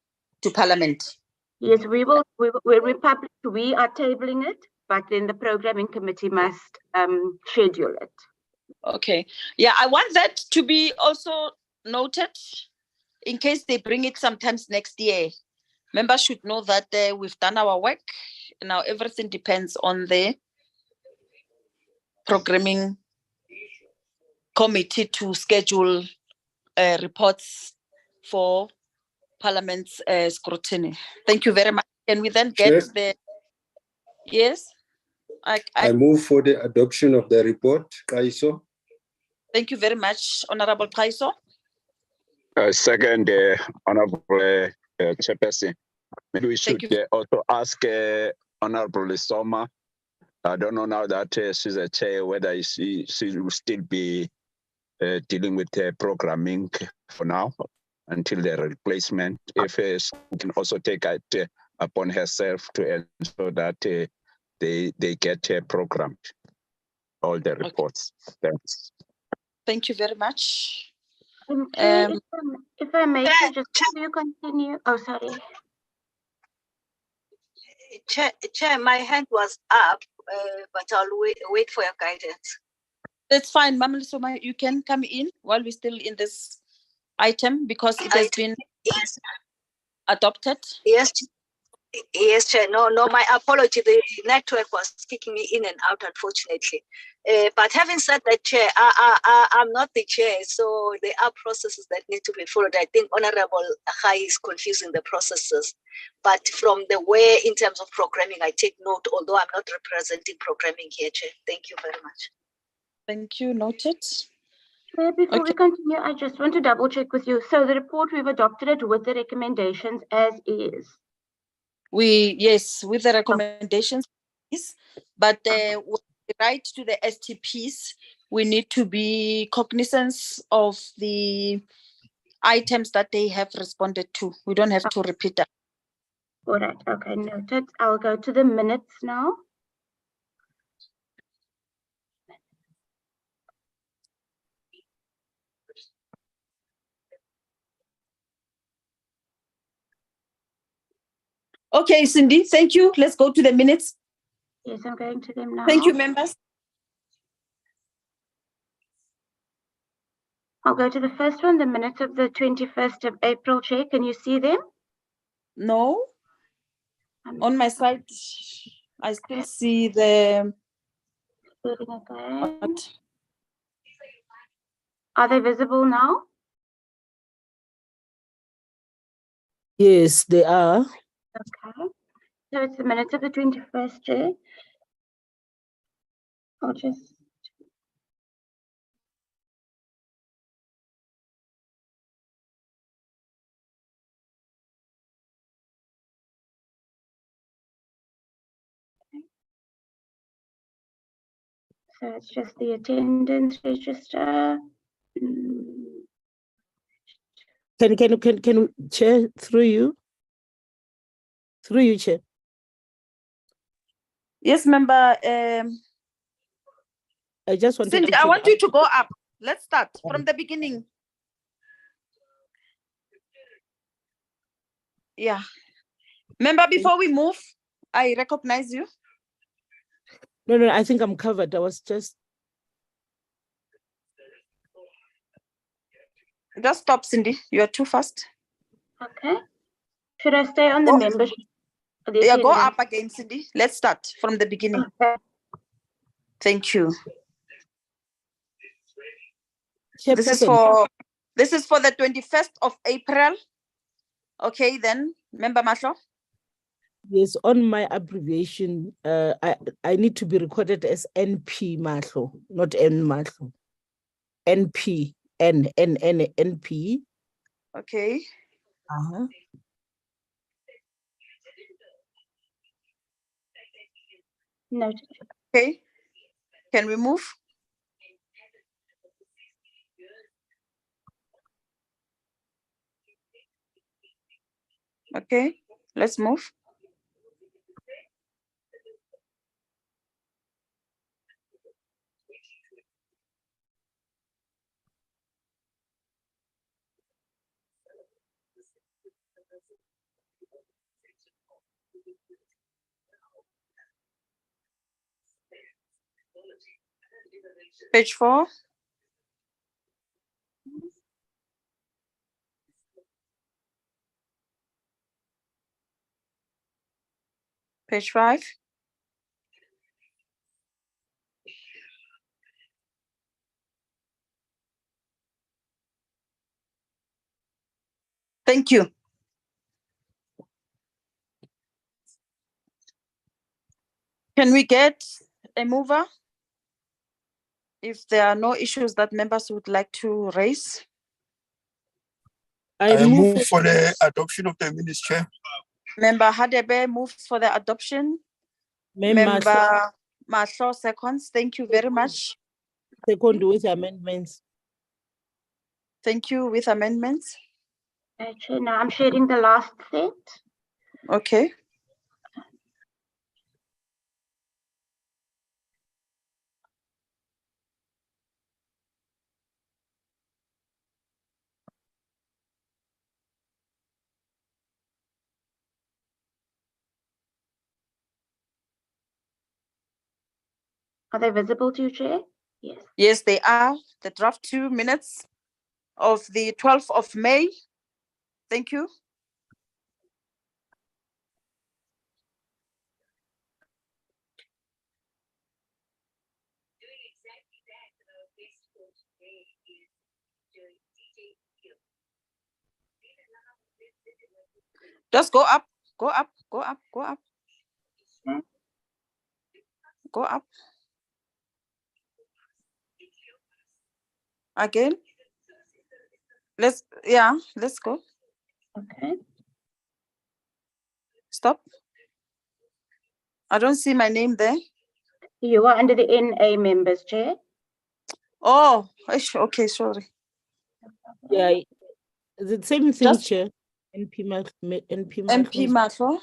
Parliament. Yes, we will. We are tabling it, but then the programming committee must schedule it. Okay. Yeah, I want that to be also noted in case they bring it sometimes next year. Members should know that we've done our work Now everything depends on the programming committee to schedule reports for Parliament's scrutiny. Thank you very much. Can we then get Chair? the, yes? I move for the adoption of the report, Kaiso. Thank you very much, Honorable Kaiso. Second, Honorable Chairperson. Maybe we should also ask Honorable Soma. I don't know now that she's a chair, whether she will still be dealing with programming for now until the replacement. If she can also take it upon herself to ensure that they get programmed, all the reports. Thanks. Thank you very much. Chair, if I may suggest, you continue. Oh, sorry. Chair, my hand was up, but I'll wait for your guidance. That's fine, Ma'am Soma, you can come in while we're still in this item because it has been adopted. Yes, Chair. No, my apology. The network was kicking me in and out, unfortunately. But having said that, Chair, I'm not the chair, so there are processes that need to be followed. I think Honorable Akhai is confusing the processes. But from the way, in terms of programming, I take note, although I'm not representing programming here, Chair. Thank you very much. Thank you, noted. Chair, before we continue, I just want to double check with you. So the report, we've adopted it with the recommendations as is. Yes, with the recommendations, but with the right to the STPs, we need to be cognizant of the items that they have responded to. We don't have to repeat that. All right, okay, noted. I'll go to the minutes now. Okay, Cindy, thank you. Let's go to the minutes. Yes, I'm going to them now. Thank you, members. I'll go to the first one, the minutes of the 21st of April, Chair. Can you see them? No. On my side, I still see the... Are they visible now? Yes, they are. Okay. So it's the minutes of the 21st, Chair. I'll just... So it's just the attendance register. Can Chair, through you, Chair. Yes, member. I just wanted Cindy, to I want you to go up. Let's start from the beginning. Yeah. Member, before we move, I recognize you. No, I think I'm covered. I was just... Just stop, Cindy. You're too fast. Okay. Should I stay on the membership? Yeah, go up again, Cindy. Let's start from the beginning. Okay. Thank you. This is for the 21st of April. Okay, then, Member Mahlo. Yes, on my abbreviation, I need to be recorded as NP Mahlo, not N Mahlo. NP, NP. Okay. Noted. Okay. Can we move? Okay, let's move. Page 4. Page 5. Thank you. Can we get a mover? If there are no issues that members would like to raise. I move for the adoption of the minutes, Chair. Member Hadebe moves for the adoption. Member Mahlo seconds. Thank you very much. Second with amendments. Thank you with amendments. Chair, now I'm sharing the last set. Okay. Are they visible to you, Chair? Yes. Yes, they are. The draft 2 minutes of the 12th of May. Thank you. Just go up, go up, go up, go up. Go up. Again. Let's go. Okay. Stop. I don't see my name there. You are under the NA members, Chair. Oh, okay, sorry. Yeah, the same thing, Chair. NP Mahlo.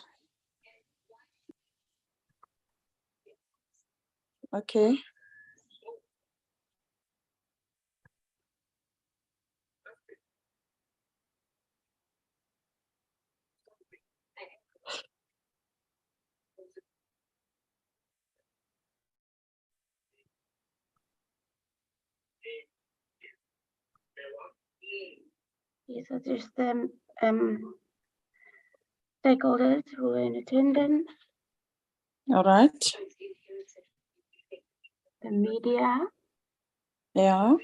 Okay. Yes, so there's the stakeholders who are in attendance. All right. The media. Yeah.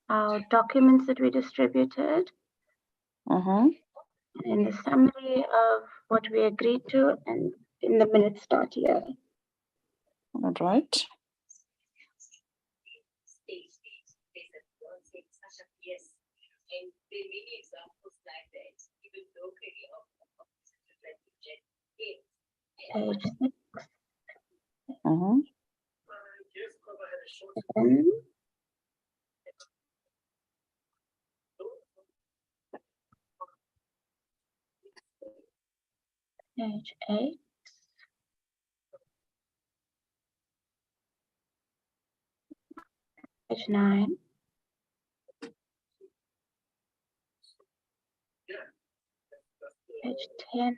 Our documents that we distributed. Uh-huh. And the summary of what we agreed to, and in the minutes start here. All right. Page 6. Uh-huh. Page 8. Page 9. Page 10.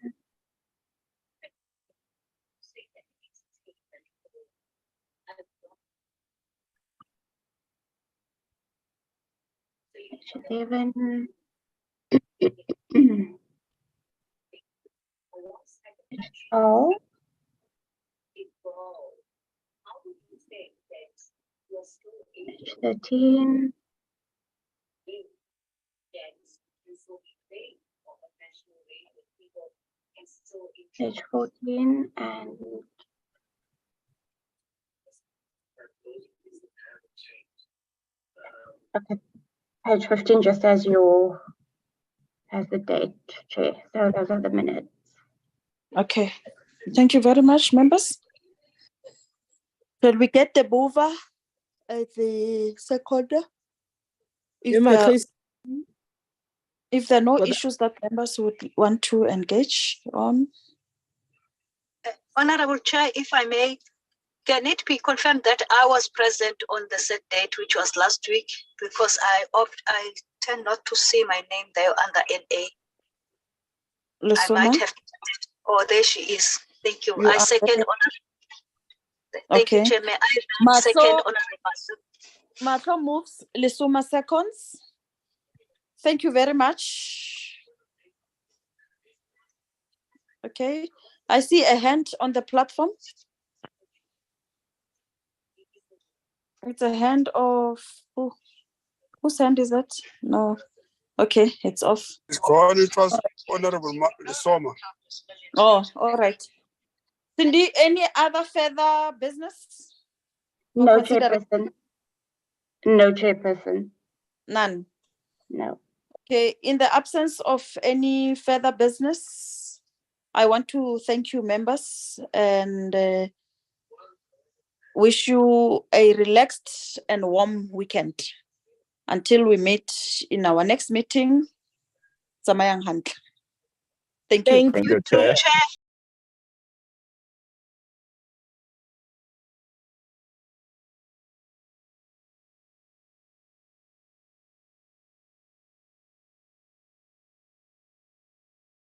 Page 11. Page 12. Page 13. Page 14 and okay, page 15 just as the date, Chair. So those are the minutes. Okay. Thank you very much, members. Can we get the mover at the second? If there are no issues that members would want to engage on. Honorable Chair, if I may, can it be confirmed that I was present on the set date, which was last week, because I tend not to see my name there under NA. Lesoma? I might have. Oh, there she is. Thank you. You I are second there. Honorable. Thank you, Chair. May I second Honorable Mahlo moves. Lesoma seconds. Thank you very much. Okay. I see a hand on the platform. It's a hand of whose hand is that? No. Okay, it's off. It's gone. It was Honorable Soma. Oh, all right. Cindy, any other further business? No, Chairperson. No, Chairperson. None. No. Okay, in the absence of any further business, I want to thank you, members, and wish you a relaxed and warm weekend. Until we meet in our next meeting, Samayang Hand. Thank you. Thank you, Chair.